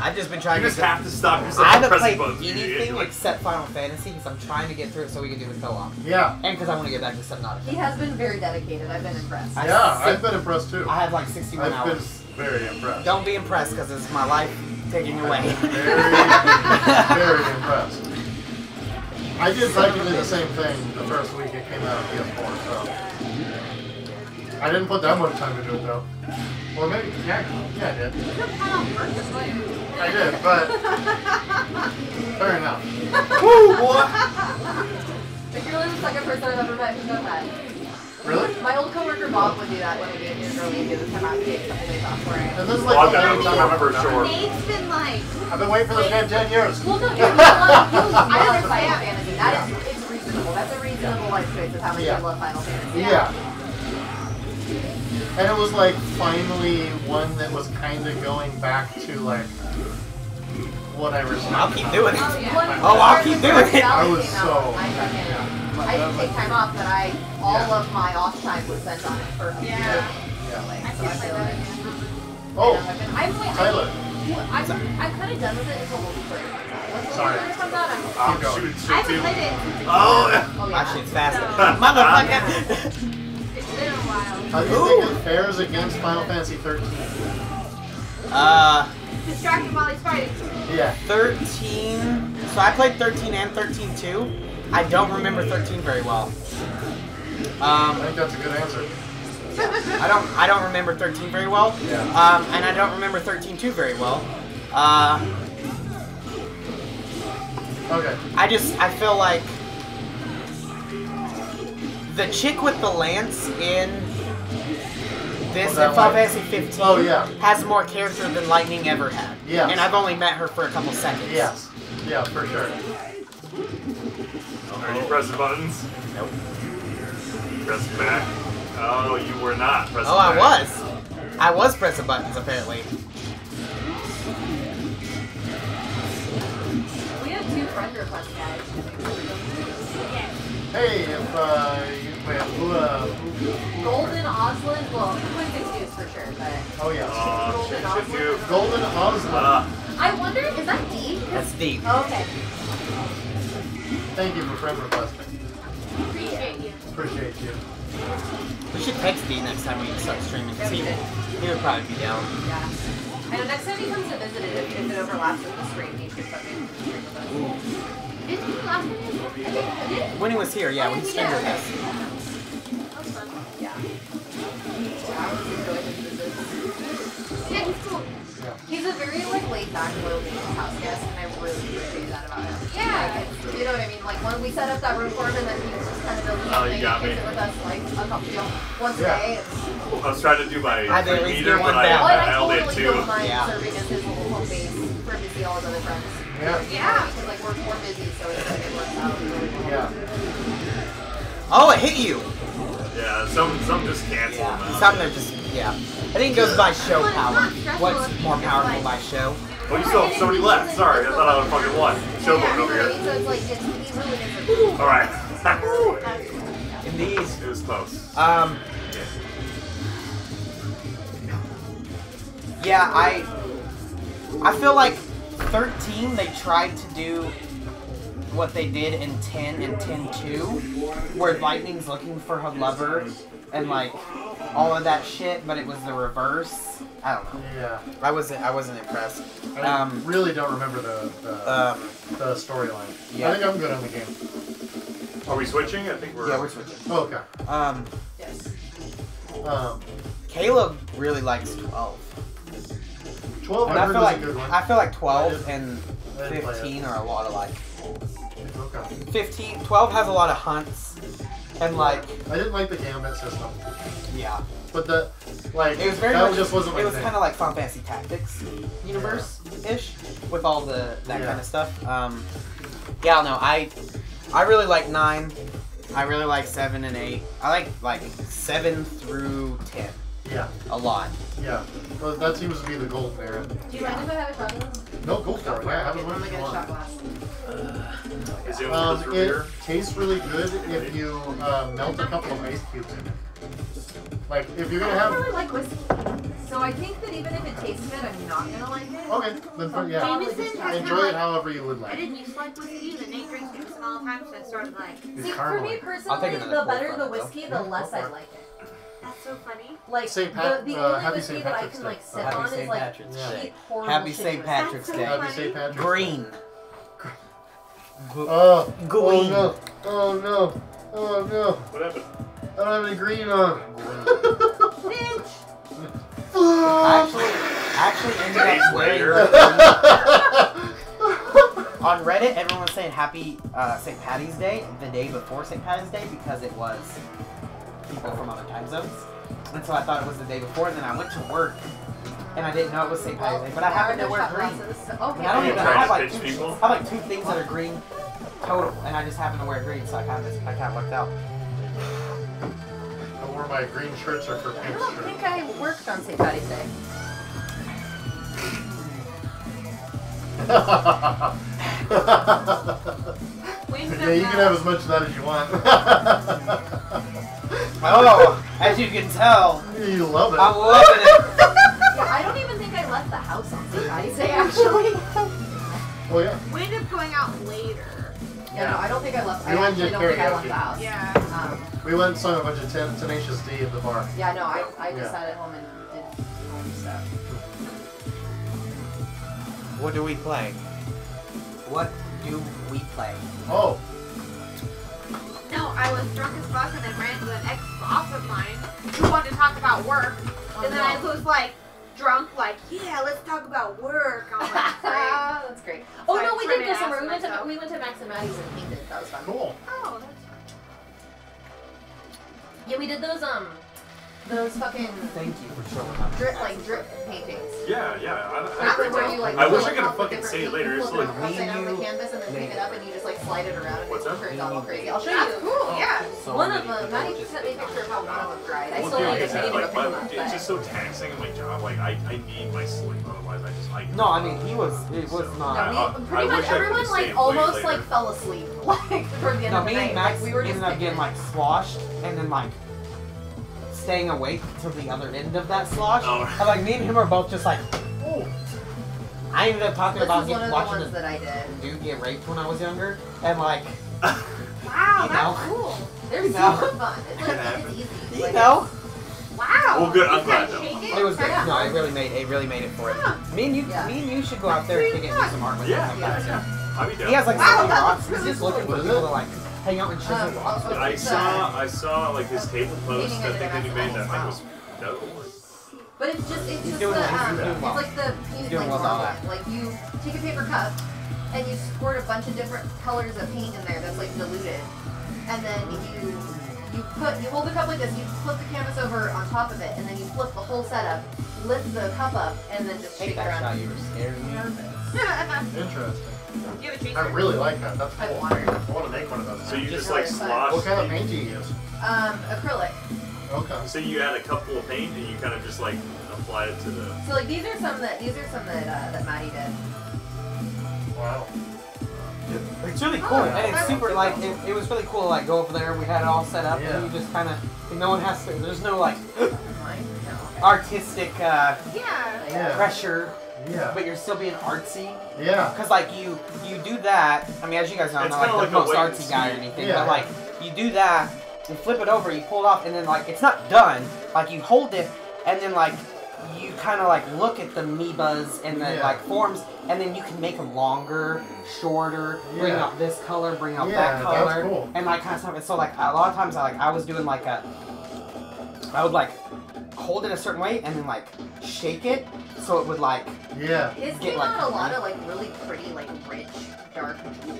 I've just been You trying just to. have to stop I yourself from haven't pressing played buttons. anything Like, except Final Fantasy because I'm trying to get through it so we can do the co-op, Yeah. and because I want to get back to Subnautica. He has been very dedicated. I've been impressed. I- Yeah, I've been impressed too. I have like 61 I've been hours. very impressed. Don't be impressed because it's my life taken away. Very impressed. I did practically the same thing the first week it came out on PS4, so. I didn't put that much time into it though. Or maybe, yeah, I did. You could plan on work this way. I did, but fair enough. Woo, boy! Like, you're really the second person I've ever met who's done that. Really? My old coworker Bob would do that when we get here early and do this time out and take a couple days off for it. And this is Well, I've like got the no only time time I remember sure. Nate's been like, I've been waiting for this game 10 years. Well, no, you love Final Fantasy. That is, it's reasonable. That's a reasonable life choice of how much you love Final Fantasy. Yeah. And it was like finally one that was kind of going back to like what I respect. I'll keep doing it. Oh, yeah. Oh, I'll keep doing it. I was so. I didn't take time off, but all of my off time was spent on it for a Yeah. year. Yeah. Like, I so I can't play feel that like again. Oh, Tyler. Tyler. I'm kind of done with it until multiplayer comes out. Once Sorry. multiplayer comes out, I'm Keep going. Shoot I haven't too. played it since it's Oh, yeah. Oh, My yeah. shit's faster. So- Motherfucker! It's been a while. How do you think it fares against Final Fantasy 13? Distracted while he's fighting. Yeah. 13. So I played 13 and 13 too. I don't remember 13 very well. I think that's a good answer. I don't remember 13 very well. Yeah. And I don't remember 13-2 very well. Okay. I feel like the chick with the lance in this Oh, that and Final one? Fantasy 15 Oh, yeah. has more character than Lightning ever had. Yes. And I've only met her for a couple seconds. Yes. Yeah, for sure. Are you pressing buttons? Nope. Press back. Oh, you were not pressing Oh, back. I was. I was pressing buttons apparently. We have 2 friend requests, guys. Hey, if who Golden Oslin, well, Twin News for sure, but oh yes, Oh, shit, shit, you. Golden Oslo. I wonder, is that D? That's deep. Okay. Thank you for friend requesting. Appreciate you. Appreciate you. We should text D next time we start streaming because he would probably be down. Yeah. I know next time he comes to visit it, if it overlaps with the stream, he should come in and stream with us. Didn't he last time he was here? I think he did. When he was here, yeah, when he streamed with us. That was fun. Yeah. I always enjoy his visits. Yeah, he's cool. Yeah. He's a very like laid back, low maintenance house guest, and I really appreciate that about him. Yeah. Like, it's, you know what I mean? Like when we set up that room for him, and then he was just kind of building Oh, you something got and me. visit with us like a couple, once a Yeah. day. It's, I was trying to do my I did at least meter, get one but down. oh, and I I held it totally too. don't mind Yeah. serving as his little home base for him to see all his other friends. Yeah. Yeah. Because like we're busy, so it's like it works out really well. Yeah. Oh, it hit you! Yeah, some just cancel them out. Some are just, yeah. I think it goes by show power. What's more powerful by show? Oh, you still have somebody left. Sorry, I thought I would fucking won. Showboat over So here. it's like he really is a Alright. Indeed. It was close. Yeah, I feel like 13 they tried to do what they did in 10 and 10-2, where Lightning's looking for her lover and like all of that shit, but it was the reverse. I don't know. Yeah. I wasn't impressed. I really don't remember the storyline. yeah. I think I'm good on the game. Are we switching? I think we're. Yeah, we're switching. Oh, okay. Yes. Caleb really likes 12. 12 And I I heard feel was like a good one. I feel like 12 and I didn't play it. 15 are a lot of like Okay. 12 has a lot of hunts and like I didn't like the gambit system, yeah. but It was very that much just wasn't my it was thing. kind of like Final Fantasy Tactics universe ish with all that Yeah. kind of stuff. Yeah, I don't know. I really like 9. I really like 7 and 8. I like 7 through 10 Yeah, a lot. yeah. Well, that seems to be the golden era. Do you mind if I have a shot glass? No, go for it. Yeah, have as I'm much gonna as you get a shot want. glass. Is it one of those It beer? tastes really good if you melt a couple of ice cubes in it. Like, if you're I gonna don't have... really like whiskey, so I think that even if it tastes good, I'm not gonna like it. Okay, then yeah. Jameson has Enjoy it however you would I like. didn't used to like whiskey, and Nate drinks Jameson all the time, so I started like, It's See, for me caramely. personally, another the pour better from the it, though. whiskey, the less I like it. that's so funny. Like St. the Pat- only Happy whiskey St. that I Patrick's can like Day. sip Happy on St. is like Patrick's Day. cheap, horrible Happy shit St. whiskey. Patrick's That's so Day. Happy funny. St. Patrick's Day. Green. Oh, Green. oh no. Oh no. Oh no. What happened? I don't have any green on. Bitch. Actually ended Days up wearing later. on Reddit, everyone was saying happy St. Patty's Day the day before St. Patty's Day because it was people from other time zones. And so I thought it was the day before, and then I went to work and I didn't know it was St. Patty's Day, but I happen to wear green. Okay. I don't You even trying have to like pitch two, people? I have like 2 things that are green total, and I just happen to wear green, so I kind of lucked out. I wore my green shirts or for I pink don't shirts. think I worked on St. Patty's Day. Yeah, you can have as much of that as you want. Oh, as you can tell, You love it. I'm loving it. Yeah, I don't even think I left the house on St. Patty's Day, actually. Well, yeah. We ended up going out later. Yeah, no, I don't think I left. We I went and actually did don't think I karaoke. left the house. Yeah. We went and sung a bunch of Tenacious D at the bar. Yeah, no, I just Yeah. sat at home and did home stuff. What do we play? What do we play? Oh, No, I was drunk as fuck and then ran into an ex-boss of mine who wanted to talk about work. Oh, and then I was like, drunk, like, yeah, let's talk about work. I was like, great. That's great. Oh So no, I we tried did to go somewhere. ask myself. We went to Max and Maddie's and painted. That was fun. cool. Oh, that's Yeah, we did those fucking Thank you for showing up. drip paintings. Yeah. Like where you like. I wish I flip could have off the fucking different say it paint, later. you It's flip it like upside down on the me, canvas and then pick it up and you just like slide it around and What's it up? turns out all crazy. I'll show That's you. cool, yeah. So One many of them, people Maddie just- sent me a picture of how one of them dried. I Well, still dude, need like I to said, go like, pick them up. it's just so taxing in my job. Like, I need my sleep, otherwise I just like. No, I mean it was not. Yeah, I pretty wish much I could've everyone stayed like way almost later. like fell asleep like toward the end No, of the me night. and Max Like, we were just ended up getting like sloshed and then like staying awake till the other end of that slosh. Oh. And like me and him are both just like, Oh, I ended up talking This about is one of the watching ones that I did. dude get raped when I was younger, and like, wow, You that's know. cool. They're You know. super fun. It's like happen. it's easy. you Like, know, Wow. Well, good, I'm You glad, guys though. shake it was good. Yeah. No, it really made it for it. Huh. Me and you, Yeah. should go out there and kick it and do some art with him. Yeah. I'll be down. He has like Wow, so many that rocks. looks He's just really looking for cool. people to like hang out and chisel rocks. also- I saw like his table post that thing that he made that like was dope. But it's just He's the doing well. He's it's doing well. like the He's paint doing like well with all marble. Like you take a paper cup and you squirt a bunch of different colors of paint in there that's like diluted, and then you hold the cup like this. You flip the canvas over on top of it, and then you flip the whole setup, lift the cup up, and then just Take shake it that around. shot. You were scaring me. interesting. You have a chaser? I really like that. That's I cool. want it. I want to make one of those. So you Just just like really fun. slosh. What kind of paint do you use? Acrylic. Okay. So you add a cup full of paint and you kind of just like apply it to the. So like these are some that Maddie did. Wow. It's really cool, Oh, and it's I super like like it was really cool to like go over there. We had it all set up, Yeah. and you just kind of no one has to. There's no like Mine? No. artistic Yeah. Yeah. pressure, Yeah. but you're still being artsy. Yeah. Cause like you do that. I mean, as you guys know, I'm It's not kinda like the like a most wait and artsy guy or see. anything, Yeah. but like you do that, you flip it over, you pull it off, and then like it's not done. Like you hold it, and then like you kind of like look at the amoebas and the Yeah. like forms, and then you can make them longer, shorter, bring Yeah. out this color, bring out Yeah, that that's color, cool. and like kind of stuff. And so like a lot of times I was doing like I would like hold it a certain way and then like shake it so it would like Yeah. His Get, came like, out a lot green. of like really pretty, like rich, dark jewels.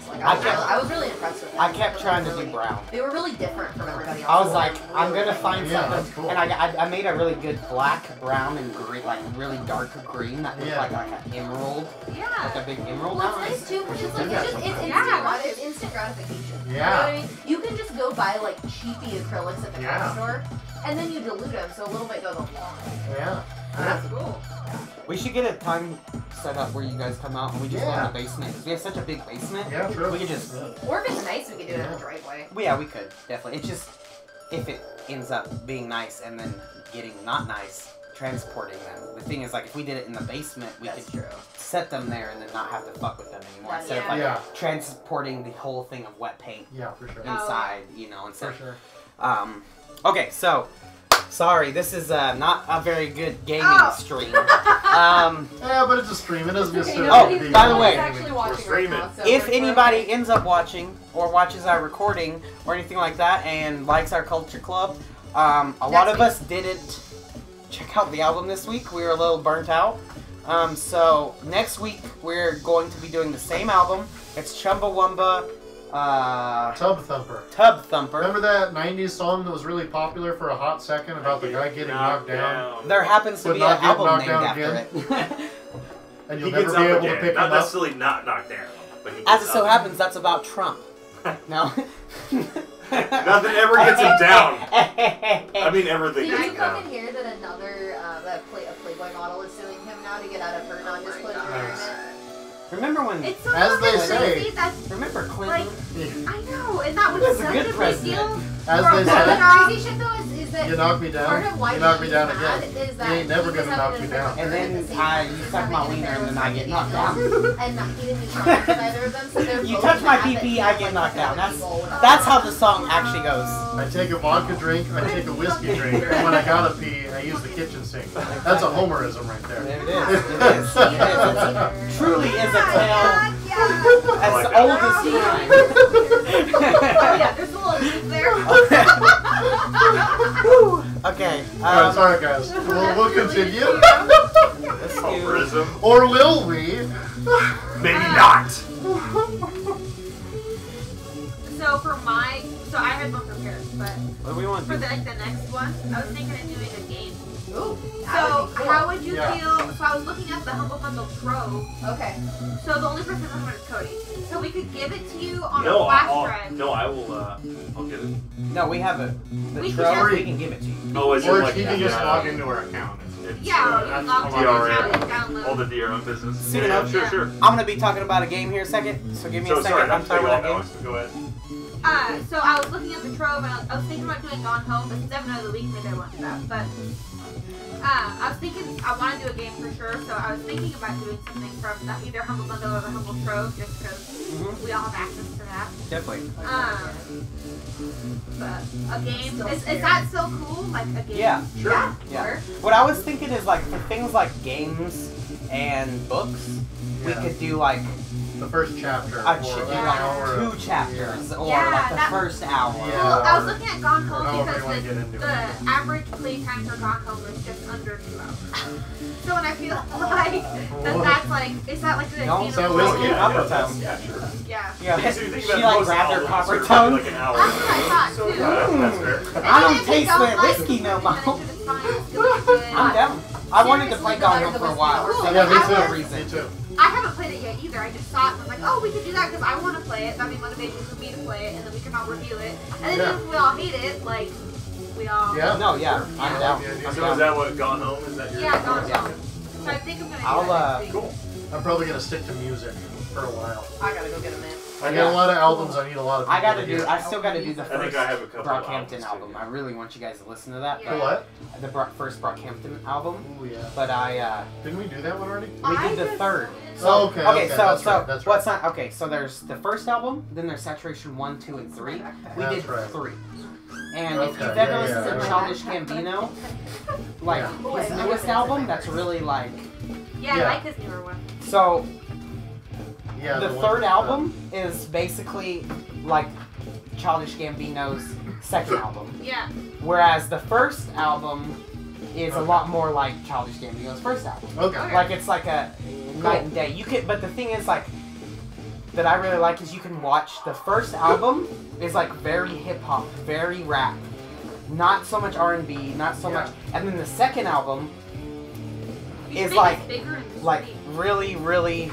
Like I kept- I was really impressed with them. I kept trying to Really- do brown. They were really different from everybody else. I was They like, were I'm really, gonna find Yeah, something, that's cool. and I made a really good black, brown, and green, like really dark green that looked Yeah. like an emerald, like a Yeah. big emerald. Well, it's nice too because it's like it's instant, Yeah. it's instant gratification. You know Yeah. what I mean? You can just go buy like cheapy acrylics at the Yeah. craft store, and then you dilute them so a little bit goes a long way. Yeah. That's cool. We should get a time set up where you guys come out and we just go in Yeah. the basement. 'Cause we have such a big basement. Yeah, true. We could just, Or if it's nice, we could do it in the driveway. well, yeah, we could definitely. It's just if it ends up being nice and then getting not nice, transporting them. The thing is, like, if we did it in the basement, we That's could true. set them there and then not have to fuck with them anymore. That's- Instead of like Yeah. transporting the whole thing of wet paint Yeah, for sure. Yeah. inside, you know, instead For sure. Okay, so Sorry, this is not a very good gaming stream. Yeah, but it's a stream. It doesn't necessarily Oh, have to be. by the way, actually watching right now, so if we're anybody ends up watching or watches our recording or anything like that and likes our culture club, a lot of us didn't check out the album this week. We were a little burnt out. So next week we're going to be doing the same album. It's Chumbawamba Tub Thumper. Tub Thumper. Remember that 90s song that was really popular for a hot second about the guy getting knocked down? There happens to Would be not an get album knocked named down after again? it. And He you'll never gets be up able again. to pick Not him up. necessarily not knocked down. But he As gets it so up. happens, that's about Trump. No. Nothing ever gets him down. I mean, everything Did gets you him down. fucking hear that another a Playboy model is suing him now to get out of her non-disclosure agreement? Remember when? It's so As they fucking say. crazy that, Remember like, Clinton? I know, and that He was was a such good a big president. deal. As for they a say. The job. crazy shit though is that You knock me down, part of why you knock me he's down mad again. is that You ain't never he was gonna knock having me a down. different And then at the same you time. suck my Something wiener and then that I get was knocked fucking down. And not, he didn't do something with either of them, so they're You both touch my mad that PP, he I was, get like, knocked down. fucking people. That's how the song actually goes. I take a vodka drink, I take a whiskey drink, and when I gotta pee, I use the kitchen sink. That's a homerism right there. There it is. It is. It is. It truly is a tale Yeah. as like old that. as time. Oh yeah, there's a little leaf there. Okay. Alright, sorry guys. We'll continue. Let's do. Homerism. Or will we? Maybe not. So I had one prepared, but What do we want for to do? the next one, I was thinking of doing a game. Ooh, So that would be cool. how would you Yeah. feel? So I was looking at the Humble Bundle Pro. Okay. So the only person who knows is Cody. So we could give it to you on No, a flash I'll, drive. no, I will. I'll get it. No, we have it. The We can Trove, just- we can give it to you. Oh, is it Or like he can just yeah, log into our account. It's, Yeah, you that's can log into DRM. your account and download. all the DRM business. Soon Yeah, enough. sure, Yeah. sure. I'm gonna be talking about a game here a second, so give me So a second. sorry, I'm I'm talking sorry, about that game. Alex. Go ahead. So I was looking at the Trove and I was thinking about doing Gone Home, but since I haven't had the week, maybe I won't do that. But I was thinking I want to do a game for sure, so I was thinking about doing something from either Humble Bundle or the Humble Trove, just because we all have access to that. Definitely. But a game, Still is scary. that so cool? Like a game? Yeah. Sure. Yeah. What I was thinking is like for things like games and books, we Yeah. could do like The first chapter. a or ch- an like hour. 2 chapters or Yeah, like the that- first hour. Yeah. Well, I was looking at Gone Or Home however because you wanna get into the it. average playtime for Gone Home is just under 2 hours. So when I feel like that's like, is that like the Don't game say of whiskey. life? Copper that's- tone. Yeah, sure. Yeah. Yeah, So you think she about like most grabbed her albums copper are tone. Like an hour. That's what I thought So too. that's fair. I don't And if you taste don't the like whiskey it, no then more. it's fine, it's still good. I'm down. I wanted to play Seriously, Gone the Home for a better while. the whiskey. For Yeah, me I too. no was- reason. Me too. I haven't played it yet either. I just saw it and was like, oh, we could do that because I want to play it. That'd be motivation for me to play it, and then we can all review it. And then Yeah. if we all hate it, like, we all... Yeah. No, yeah, I'm down. Yeah, I'm So is down. that what Gone Home? Is that your? Yeah, Gone Yeah. Home. So I think I'm going to do I'll, that next week. Cool. I'm probably gonna stick to music for a while. I gotta go get a man. I get a lot of albums. I need a lot of. I people gotta to do. hear. I still gotta do the I think first I have a couple of Brockhampton albums, album. too. I really want you guys to listen to that. The what? The first Brockhampton album. Oh yeah. But I Didn't we do that one already? we did the just- third. Oh, okay, okay, so that's so right, that's what's not okay? So there's the first album, then there's Saturation 1, 2, and 3. We That's did right. 3. And if Okay, you've yeah, ever listened yeah. to Childish Gambino, like Yeah. his newest album, that's really like Yeah, Yeah. I like his newer one. so. Yeah. The one third that- album is basically like Childish Gambino's second album, Yeah. whereas the first album is a lot more like Childish Gambino's first album. Okay. Like it's like a night and day. You can, but the thing is like that I really like is you can watch the first album is like very hip hop, very rap, not so much R&B, not so Yeah. much, and then the second album You is think like it's bigger and like sweet. really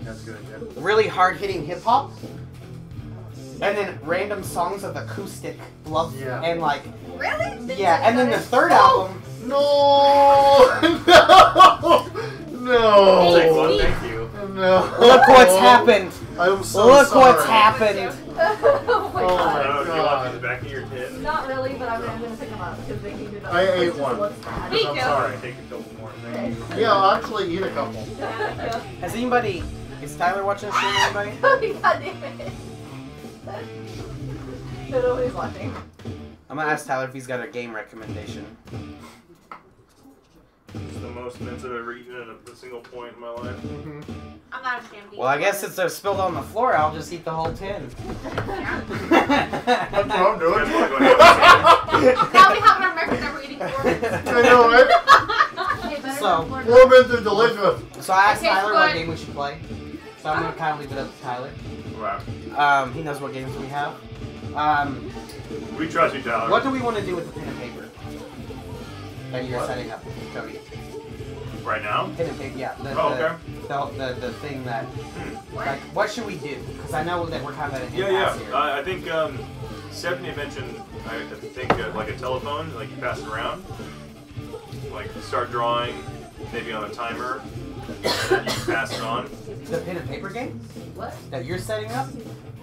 That's good. Yeah. really hard hitting hip hop, and then random songs of acoustic love Yeah. and like Really? yeah, and then the third Oh! album. No! No! I'll take No! one, thank you. No! Look what's happened! I'm so Look sorry. what's happened! Oh my Oh god. I don't know if you want God. these back in your tin. Not really, but I'm gonna pick them up because they needed them. I ate It just one. looks bad. Me I'm too. sorry. Take a couple more, thank you. Yeah, I'll actually eat a couple. Yeah. Has anybody? Is Tyler watching this stream? Anybody? God damn it. Nobody's watching. I'm gonna ask Tyler if he's got a game recommendation. It's the most mints I've ever eaten at a single point in my life. Mm-hmm. I'm not ashamed to eat Well, I guess it. since they're spilled on the floor, I'll just eat the whole tin. Yeah. That's what I'm You guys doing. wanna go ahead and Now we have our record that we're eating for. I know, right? Okay, better So- than Florida. Warm mints are delicious. So I asked Okay, Tyler so what good. game we should play. So I'm gonna kind of leave it up to Tyler. Wow. He knows what games we have. We trust you, Tyler. What do we want to do with the pen and paper that you're What? setting up, Cody? Right now? Pen and paper, yeah. Oh, okay. The thing that, like, what should we do? Because I know that we're kind of at an Yeah, impasse yeah. here. I think Stephanie mentioned, I think, like a telephone, like you pass it around. Like, start drawing, maybe on a timer, and then you pass it on. The pen and paper game What? that you're setting up,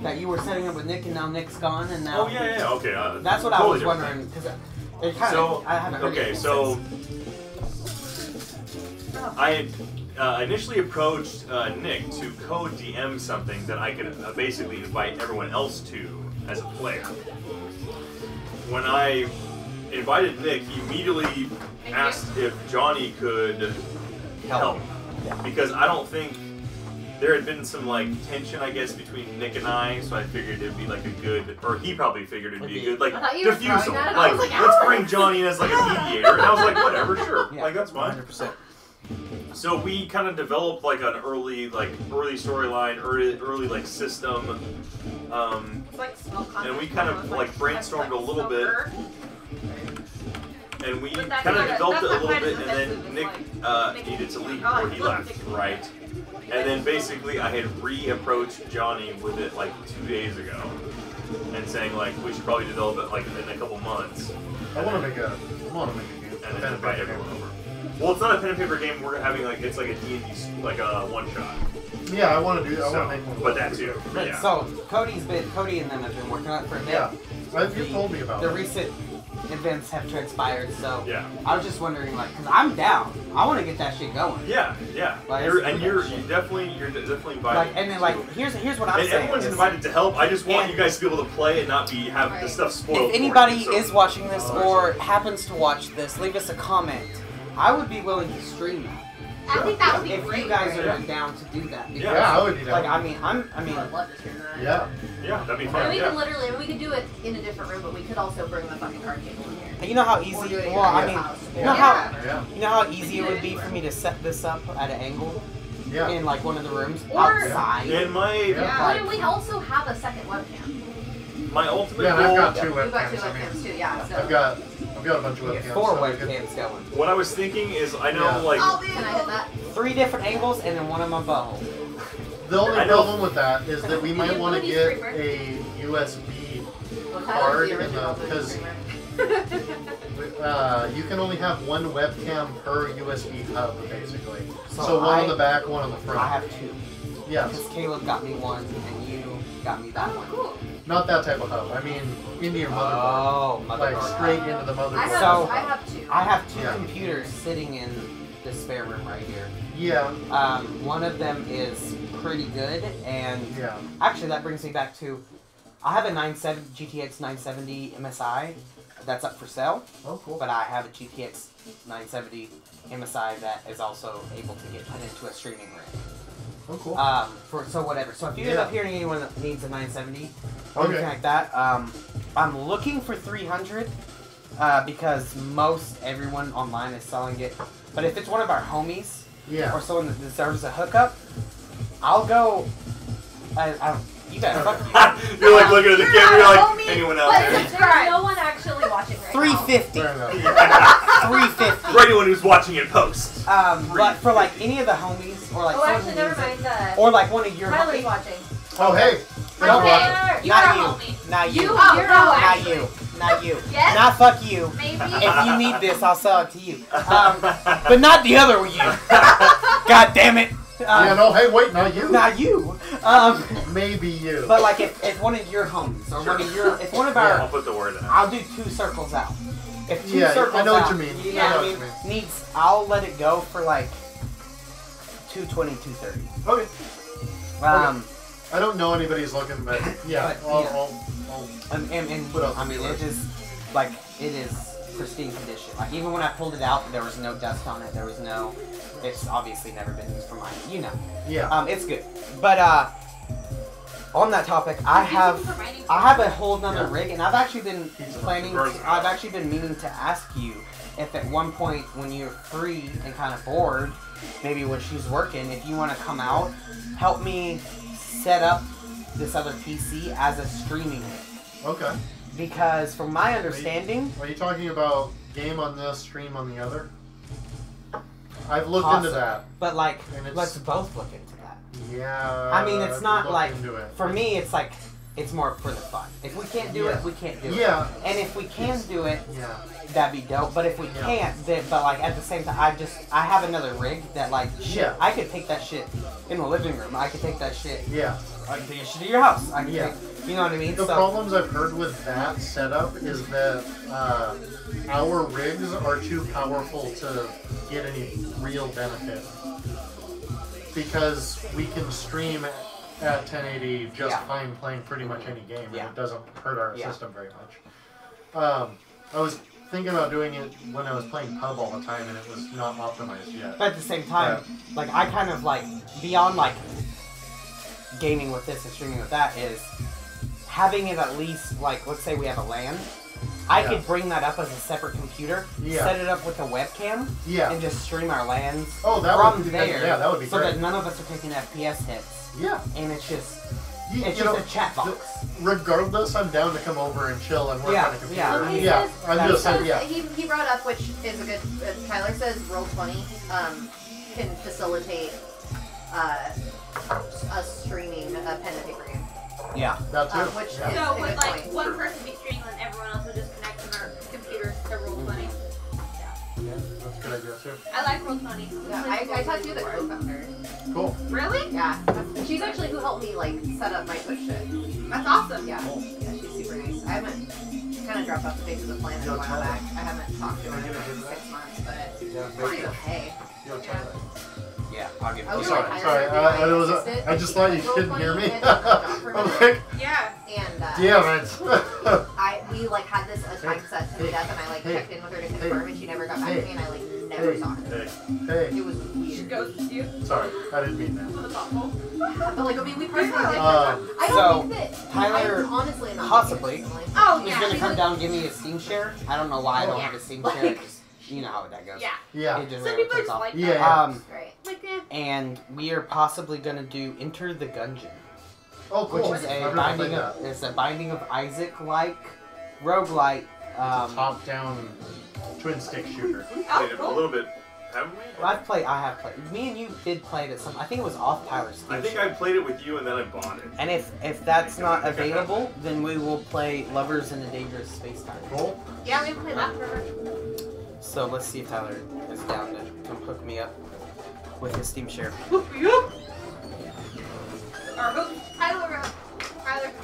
that you were setting up with Nick, and now Nick's gone, and now. Oh, yeah, okay. That's what totally I was different wondering because it kind So, of. I haven't heard okay, anything so since. I initially approached Nick to code DM something that I could basically invite everyone else to as a player. When I invited Nick, he immediately asked if Johnny could help. Because I don't think there had been some like tension, I guess, between Nick and I, so I figured it'd be like a good, or he probably figured it'd be a good, like, I thought you were diffusal. throwing that, and I Like, was like, let's "Alex!" bring Johnny in as like a mediator. And I was like, whatever, sure. Yeah, Like, that's fine. 100%. So we kind of developed like an early storyline, early like system, It's like small and we kind of like brainstormed a little bit, and we But that's kind of not a- developed it that's a little not bit, quite and as then offensive Nick as, like, needed to leave Oh, before he look, left, Nick- right? And then basically I had re-approached Johnny with it like 2 days ago, and saying like we should probably develop it like in a couple months, I want to make a game. and A then pen and invite paper everyone game. over. Well, it's not a pen and paper game. We're having like it's like a D&D like a one shot. Yeah, I want to do. I So, want to make one. but that's you. But Yeah. so Cody and them have been working on it for a bit. Yeah, you told me about The it. recent events have transpired, so Yeah. I was just wondering, like, because I'm down. I want to get that shit going. Yeah. Like, You're let's do that shit. definitely invited. Like, and then like, to- here's what I'm and saying. everyone's is, invited to help. I just want And- you guys to be able to play and not be have the Right. stuff spoiled. if for you, anybody so- is watching this Oh, or happens to watch this, leave us a comment. I would be willing to stream that I think that would be if great. you guys are Yeah. down to do that. Because, Yeah, I would do that. Like, I mean, I'd love to stream that. Yeah. yeah, that'd be And fun. we Yeah. could literally, we could do it in a different room, but we could also bring the fucking card table in here. And you know how Or easy. do it at Well, I your mean, house. you know Yeah. how Yeah. you know how easy it would be for me to set this up at an angle Yeah. in like one of the rooms Or- outside. And my Yeah. But we also have a second webcam. ultimate Yeah, and I've goal. got two We've got two webcams. I webcams mean, too, yeah. So I've got a bunch of You webcams. get 4 so I could- webcams going. What I was thinking is, I know Yeah. like Can I hit that? 3 different angles and then one of my butthole. The only I know- problem with that is that we might you want to really get streamer? a USB Well, card Tyler's the in original the because streamer. you can only have one webcam per USB hub basically. So So one I- on the back, one on the front. I have 2. Yes, Because Caleb got me one and you got me that Oh, one. cool. not that type of hub. I mean into your motherboard, Oh, like motherboard. straight into the motherboard. I have, So- I have two. I have 2 Yeah. computers sitting in the spare room right here. Yeah, One of them is pretty good, and yeah. actually that brings me back to I have a GTX 970 MSI that's up for sale, Oh, cool. but I have a GTX 970 MSI that is also able to get put into a streaming rig. Oh, cool. So whatever. So if you end Yeah. up hearing anyone that needs a 970 or anything Okay. like that, I'm looking for 300 because most everyone online is selling it. But if it's one of our homies Yeah. or someone that deserves a hookup, I'll go. You guys, fuck you. you're like looking at the camera, you're like homie, anyone out but there. there's no one actually watching right 350. Fair enough. 350. For anyone who's watching it post. But for like any of the homies or like now. Oh, someone actually, who never needs it, mind. or like one of your Tyler's homies. watching. Oh, hey. Tyler, Watch. you're Not a you. homie. Not you. You, Oh, you're no, a Not actually. you. Not you. Yes? Not fuck you. Maybe. If you need this, I'll sell it to you. But not the other you. God damn it. Yeah, no, hey, wait, not you. Not you. Maybe you. But like if one of your homies or one of your, if one of our, I'll put the word in. I'll do 2 circles out. If 2 Yeah, circles I know what out, you mean. You I know know what what I you mean? Needs, I'll let it go for like 220, 230. Okay. I don't know anybody's looking, but yeah, But, yeah. I'll And Put up I mean, the it just, like it is pristine condition. Like even when I pulled it out, there was no dust on it. There was no. It's obviously never been used for mining. You know. Yeah. It's good. But on that topic, I have a whole nother rig, and I've actually been planning. I've actually been meaning to ask you if at one point when you're free and kind of bored, maybe when she's working, if you want to come out, help me set up this other PC as a streaming rig. Okay. Because from my understanding, Are you talking about game on this, stream on the other? I've looked into Possible. that. but like, And it's- let's both look into that. Yeah. I mean, it's not look like into it. for me, it's like it's more for the fun. If we can't do it, we can't do it. Yeah. And if we can do it, Yeah. that'd be dope. But if we Yeah. can't, then but like at the same time, I have another rig that like shit. Yeah. I could take that shit in the living room. I could take that shit. Yeah. I can take that shit to your house. I can Yeah. take, you know what I mean? The problems I've heard with that setup is that our rigs are too powerful to get any real benefit. Because we can stream at 1080 just Yeah. fine playing pretty much any game, and Yeah. it doesn't hurt our Yeah. system very much. I was thinking about doing it when I was playing pub all the time, and it was not optimized yet. But at the same time, like I kind of like beyond like gaming with this and streaming with that is having it at least like let's say we have a LAN. I Yeah. could bring that up as a separate computer, Yeah. set it up with a webcam, Yeah. and just stream our LANs Oh, that from would be there. Yeah, that would be so great. that none of us are taking FPS hits, Yeah. and it's just You it's know, just a chat box. regardless, I'm down to come over and chill and work Yeah, on a computer. yeah. He Yeah, says, I'm That's- just saying, yeah. he brought up, which is a good. Tyler says Roll20 can facilitate us streaming a pen and paper game, Yeah. That too. which yeah. is So a would good like point. one person be streaming and everyone else would just connect to their computers to Roll20? Yeah, that's a good idea too. I like Roll20. Yeah, I talked to the co-founder. Cool. Really? Yeah, she's actually who helped me like set up my Twitch shit. That's awesome. Yeah, yeah, she's super nice. I haven't kind of dropped off the face of the planet a while back. I haven't talked to her in like 6 months, but she's okay. Yo, try that. Yeah, I'll give I it was to you. like, Sorry, I just thought you couldn't hear me. I was like, Yeah. And damn it. we like had this a time set to meet up, and I like checked in with her to confirm, and she never got back to me, and I like never saw her. Hey, It was She weird. ghosted you. sorry, I didn't mean that. That's awful. But like, I mean, we personally did. Uh, I so, don't think that Tyler, I honestly am not possibly, personally. Oh He's yeah. gonna she's come like- down and give me a Steam share. I don't know why I don't Yeah. have a Steam Like- share. You know how that goes. Yeah. Yeah. It just Some never people turns just off. like Yeah, that. yeah. Right. Like And we are possibly gonna do Enter the Gungeon, Oh, cool. which is I've a never binding played of that. it's a Binding of Isaac like roguelite. Top-down twin stick shooter. We Oh, played it a cool. little bit, haven't we? I have played. Me and you did play it at some. I think it was off Tyler's Steam I think share. I played it with you and then I bought it. And if that's not available, then we will play Lovers in a Dangerous Space Time. Cool. Yeah, we haven't played that forever. So let's see if Tyler is down to come hook me up with his Steam share. Hook you up. Or hook Tyler up.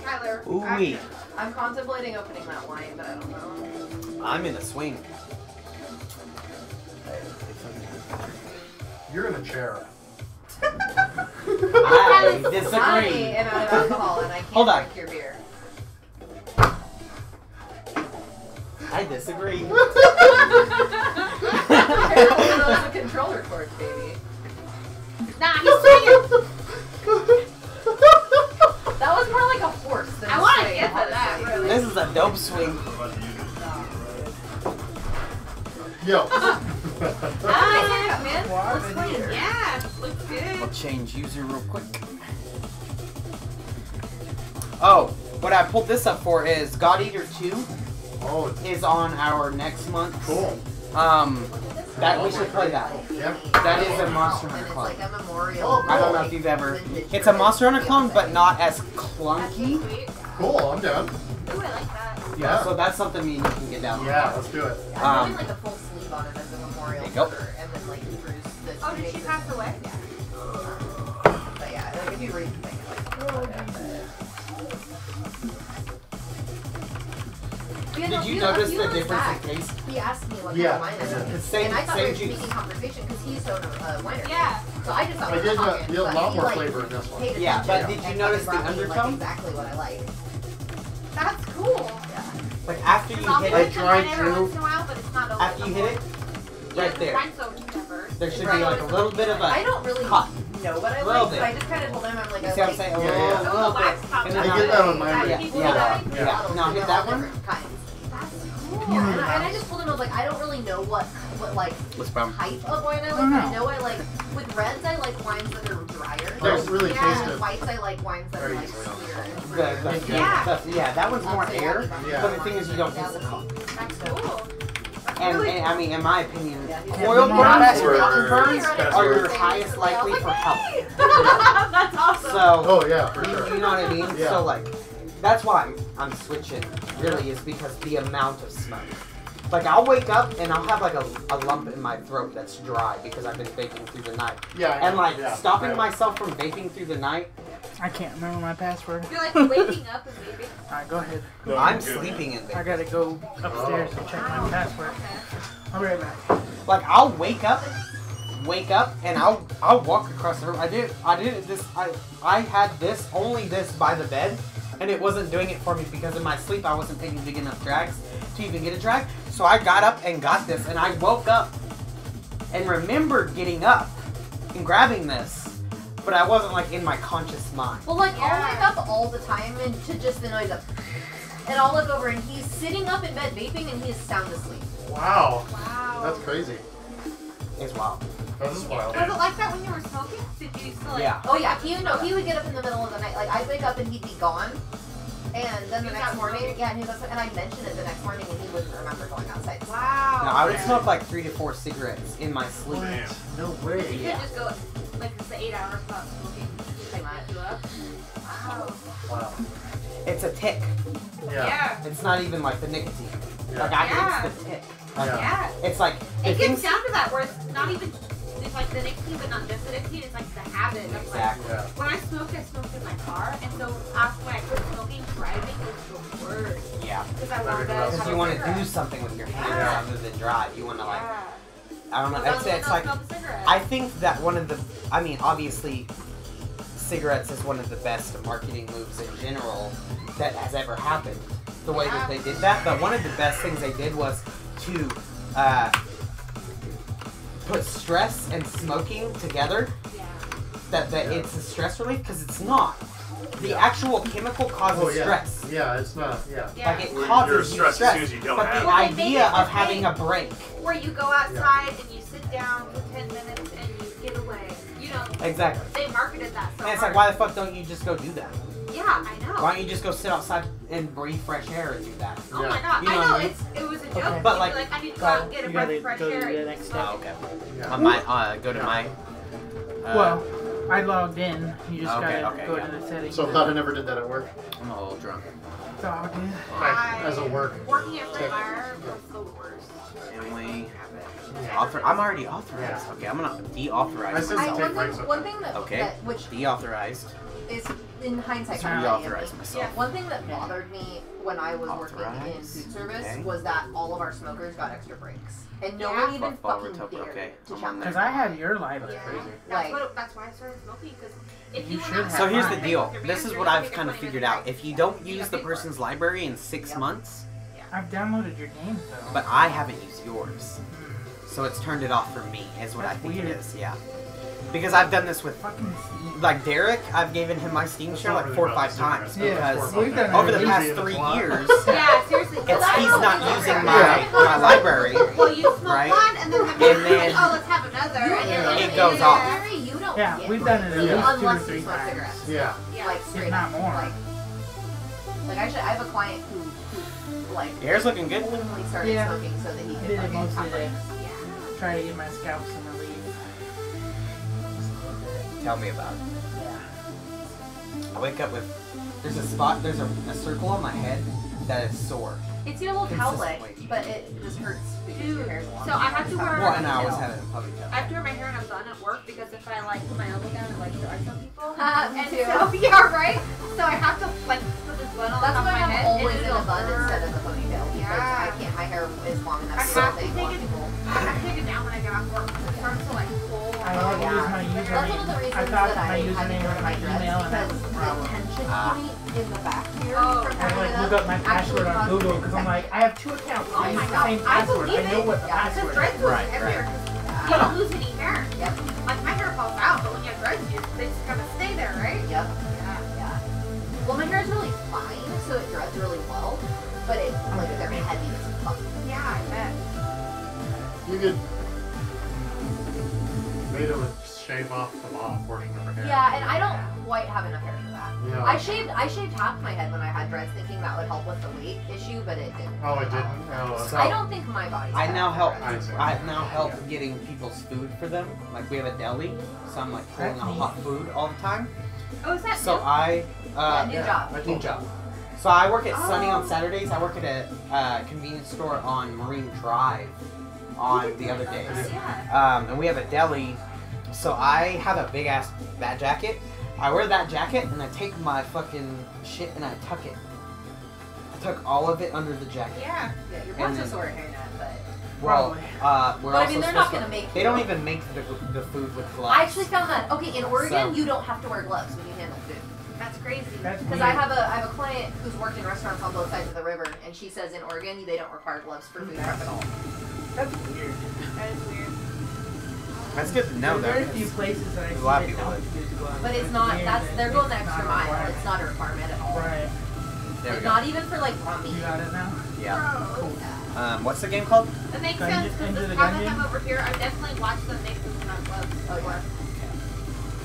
Tyler. Ooh-wee. I'm contemplating opening that wine, but I don't know. I'm in a swing. You're in a chair. I I disagree. am out of alcohol, and I can't Hold on. drink your beer. I disagree. Those are controller cords, baby. Nah, he's swinging. That was more like a horse than I a wanna swing, get to that, honestly. really. This is a dope swing. Yo. Nice haircut, man. Looks clean. Yeah, looks good. I'll change user real quick. Oh, what I pulled this up for is God Eater 2 Oh, is on our next month. cool. That we should play that. Yep. That is a Monster And Hunter it's clone. like a memorial. Oh, I don't know like, if you've ever. vintage It's a Monster Hunter feel clone, thing. but not as That's clunky. sweet. Cool, I'm down. Ooh, I like that. Yeah. So that's something me and you can get down. Yeah, let's do it. I'm doing like a full sleeve on it as a memorial There you go. for her, and then like Bruce. The Oh, did she pass away? Yeah. But yeah, like if you read the thing, it's like. Did you notice the difference in taste? He asked me what Yeah. kind of wine it The is. same- And I thought same we were juice. speaking conversation because he's so winery. Yeah. So I just thought I we did were talking. a but lot he, more like, flavor in this one. paid Yeah, attention but did you and notice fucking the brought me, undertone? Like, exactly what I like. That's cool. Yeah. Like after you I'll hit put it, some drive in every through. once in a while, but it's not open after you hit it, Yeah, right the there, rhinestones never. there should be like a little bit of I a don't really cut. know what I Little like, bit. but I just kind of told him I'm like, You I see what I'm like. saying? A Yeah, little, yeah. little Oh, the bit. wax top. And I then get that on my Yeah, rig. People yeah, that yeah. bottles, Now they're hit all that one. different kinds. That's cool. Yeah, and I just told him I was like, I don't really know what like What's brown? type of wine I like. Oh, no. I know I like with reds I like wines that are drier. There's really And taste with it. whites I like wines that are Very like easily. sweeter and The, fruitier. Yeah. that one's more air. Yeah. But the thing is, you don't taste the Yeah. coffee. That's cool. And I mean, in my opinion, Yeah. oil Yeah. burns Passwords. are your highest likely for health. That's awesome. So, Oh yeah, for you sure. know what I mean? Yeah. So like, that's why I'm switching. Really, is because the amount of smoke. Like I'll wake up and I'll have like a lump in my throat that's dry because I've been vaping through the night. Yeah. And like yeah. stopping Yeah. myself from vaping through the night, I can't remember my password. You're like waking up and maybe. Alright, go ahead. No, I'm good. sleeping in I bed. gotta go upstairs and check my password. I'll be right back. Like I'll wake up, and I'll walk across the room. I had only this by the bed, and it wasn't doing it for me because in my sleep I wasn't taking big enough drags to even get a drag. So I got up and got this, and I woke up and remembered getting up and grabbing this, but I wasn't like in my conscious mind. Well, like, Yeah. I'll wake up all the time and to just the noise of, and I'll look over and he's sitting up in bed vaping and he is sound asleep. Wow. Wow. That's crazy. It's wild. That is wild. Was it like that when you were smoking? Did you still like? Yeah. Oh yeah, he would get up in the middle of the night. Like, I'd wake up and he'd be gone. And then the He was next out morning, smoking? yeah, and I mentioned it the next morning and he wouldn't remember going outside. Wow. No, I would smoke like 3 to 4 cigarettes in my sleep. Damn. No You way. could Yeah. just go like it's the 8 hours without smoking. Just like wake you up. Wow. Wow. It's a tick. Yeah. It's not even like the nicotine. Yeah. Like it's the tick. Like, Yeah. it's like the It gets things. down to that where it's not even. It's like the nicotine, but not just the nicotine. It's like the habit of like. Exactly. Yeah. When I smoked in my car, and so after when I quit smoking, driving was the worst. Yeah. Because I wanted to. Everything else. Because have you a want to cigarette. do something with your hands Yeah. other than drive. You want to like. Yeah. I don't know. So It's like. smoke a cigarette. I think that one of the. I mean, obviously, cigarettes is one of the best marketing moves in general that has ever happened. The way that they did that, but one of the best things they did was to put stress and smoking together. Yeah. That it's a stress relief because it's not. The actual chemical causes Oh yeah. stress. Yeah, it's not. Yeah. Yeah. Like it You're causes you stressed stress. as soon as you don't but have the it. Well, they made idea it of the having thing. a break. Where you go outside and you sit down for 10 minutes and you get away. You know, Exactly. they marketed that so And it's hard. like, why the fuck don't you just go do that? Yeah, I know. Why don't you just go sit outside and breathe fresh air and do that? Oh Yeah. my god, You know I what know, I mean? it was a joke. Okay. But, You'd like- be I need to go out and get a You breath gotta of fresh go to air. the and next smoke Oh, it. okay. Yeah. On my go to my. Well, I logged in. You just Okay, gotta okay, go yeah. to the settings. So glad I never did that at work. I'm a little drunk. It's all good. Like, as a work. Working at Fred Meyer was the worst. And we. Habit. I'm already authorized. Yeah. Okay, I'm gonna I deauthorize said myself. take breaks. One thing that, Okay. that which Deauthorized. is in hindsight Sorry. kind of Deauthorize myself. Yeah. one thing that bothered me when I was working in Authorize. food service Okay. was that all of our smokers got extra breaks, and no Yeah. one even Buffalo fucking Rotopa, dared okay. to I'm check on their Because I had your life. Yeah. Crazy. That's why I started smoking. Because if You you, should went have So here's the mine. deal. This is what I've kind of figured out. If you don't You use got the paid for it. person's library in 6 months, I've downloaded your games though. but I haven't used yours, so it's turned it off for me. Is what I That's think weird. it is. Yeah. Because I've done this with Fucking Steam. like Derek. I've given him my Steam It's share not like really 4 or about 5 the times cigarettes, Yeah, it's because more we've about done that. over the Usually past in the 3 plot. years, Yeah, seriously. he's not using my Yeah. library. Well, you smoke Right? one, and then the next And then- oh, let's have another. And you're like, It goes off. Larry, you don't Yeah, get we've done it at breaks least 2 or unless 3 you smoke times. cigarettes. Yeah. Yeah. Like straight If not up. more. Like actually, I have a client who like Your hair's looking good. only started Yeah. smoking so that he I could did it fucking mostly have to breaks. Yeah. try to get my scalp some relief. Tell me about it. Yeah. I wake up with there's a spot, there's a circle on my head that is sore. It's your little cowlick, Consistently. but it just hurts because your Dude, hair's long. so I have to wear. Well, and I always have it in public. I have to wear my hair in a bun at work because if I like put my elbow down, it like drives some people. Me And too. so yeah, right. So I have to like put this bun on That's top of why my head. I'm always and in it'll a bun hurt. instead of the ponytail because Yeah. I can't. My hair is long enough. I so have to they take want it. people. I have to take it down when I get off work. It starts to like pull. I had to use my That's one of the username. reasons I thought that my I had to username go was to my my dreads email and that because was the the problem. tension Ah. point in the back here. Oh. from I having like it look up my password on caused Google an because I'm like, infection. I have 2 accounts. Oh I my use the God. same I password. believe I know it. what the Yeah. Because password dreads is. lose Right, everywhere. Yeah. You don't lose any hair. Yep. Like my hair falls out, but when you have dreads, they just kind of stay there, right? Yep. Yeah. Yeah. Well, my hair is really fine, so it dreads really well. But it, like, they're heavy as fuck. Yeah, I bet. You could made it would shave off the bottom portion of her hair. Yeah, and I don't quite have enough hair for that. Yeah. I shaved half my head when I had dreads, thinking that would help with the weight issue, but it didn't. Oh, it didn't. Oh, So- I don't think my body's. I cut now out for help. dreads. I now help getting people's food for them. Like we have a deli, so I'm like pulling out hot food all the time. Oh, is that So new? I New job. new job. So I work at Sunny Oh. on Saturdays. I work at a convenience store on Marine Drive on the other days. Yeah. And we have a deli. So I have a big ass bat jacket. I wear that jacket and I take my fucking shit and I tuck it. I tuck all of it under the jacket. Yeah. Yeah, you're And supposed to then- sort of hairnet, but. Well, we're But I also mean, they're not supposed gonna make. They don't even make the food with gloves. I actually found that. Okay, in Oregon, So- you don't have to wear gloves when you handle food. That's crazy. That's Because weird. I have a client who's worked in restaurants on both sides of the river, and she says in Oregon they don't require gloves for food prep at all. That's weird. That is weird. That's good to know There's though. very few places that I see a lot of that people don't use gloves. But it's It's not. weird That's that they're going the it's extra not mile. required. It's not a requirement at all. Right. There we Like, go. not even for like raw meat. You got it now? Yeah. Bro. What's the game called? That makes Dungeon- sense because Enter the the time that Dungeon? I'm over here, I've definitely watched them make food without gloves. Oh yeah.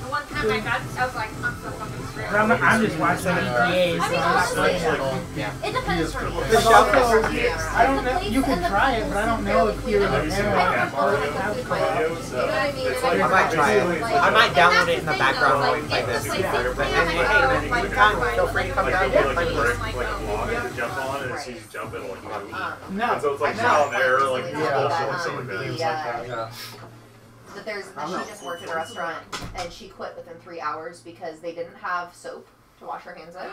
The one time I was like, I'm so fucking straight. But I'm just watching EPA, so I mean, I'm not honestly, playing Like, it. Yeah. It depends for me. The shop is- I don't know. You can try it, but I don't know if you're Have you seen ever that have Mario have video? You know what I mean? It's And like- I might try it. Like- I might And download that's it in the thing, background though, while we play it's this. the place Yeah. they But play, then, I'm hey, like, man, oh, anytime, like, feel free to come Like down. if Yeah, you like fine. break Like, like a oh, log yeah. and jump on it, and so you jump, it'll like move. No. And so it's like I know. trial and error, like Yeah. bullshit and Yeah. stuff like that. Games Yeah. like that, yeah. But she just worked at a restaurant and she quit within 3 hours because they didn't have soap to wash her hands with.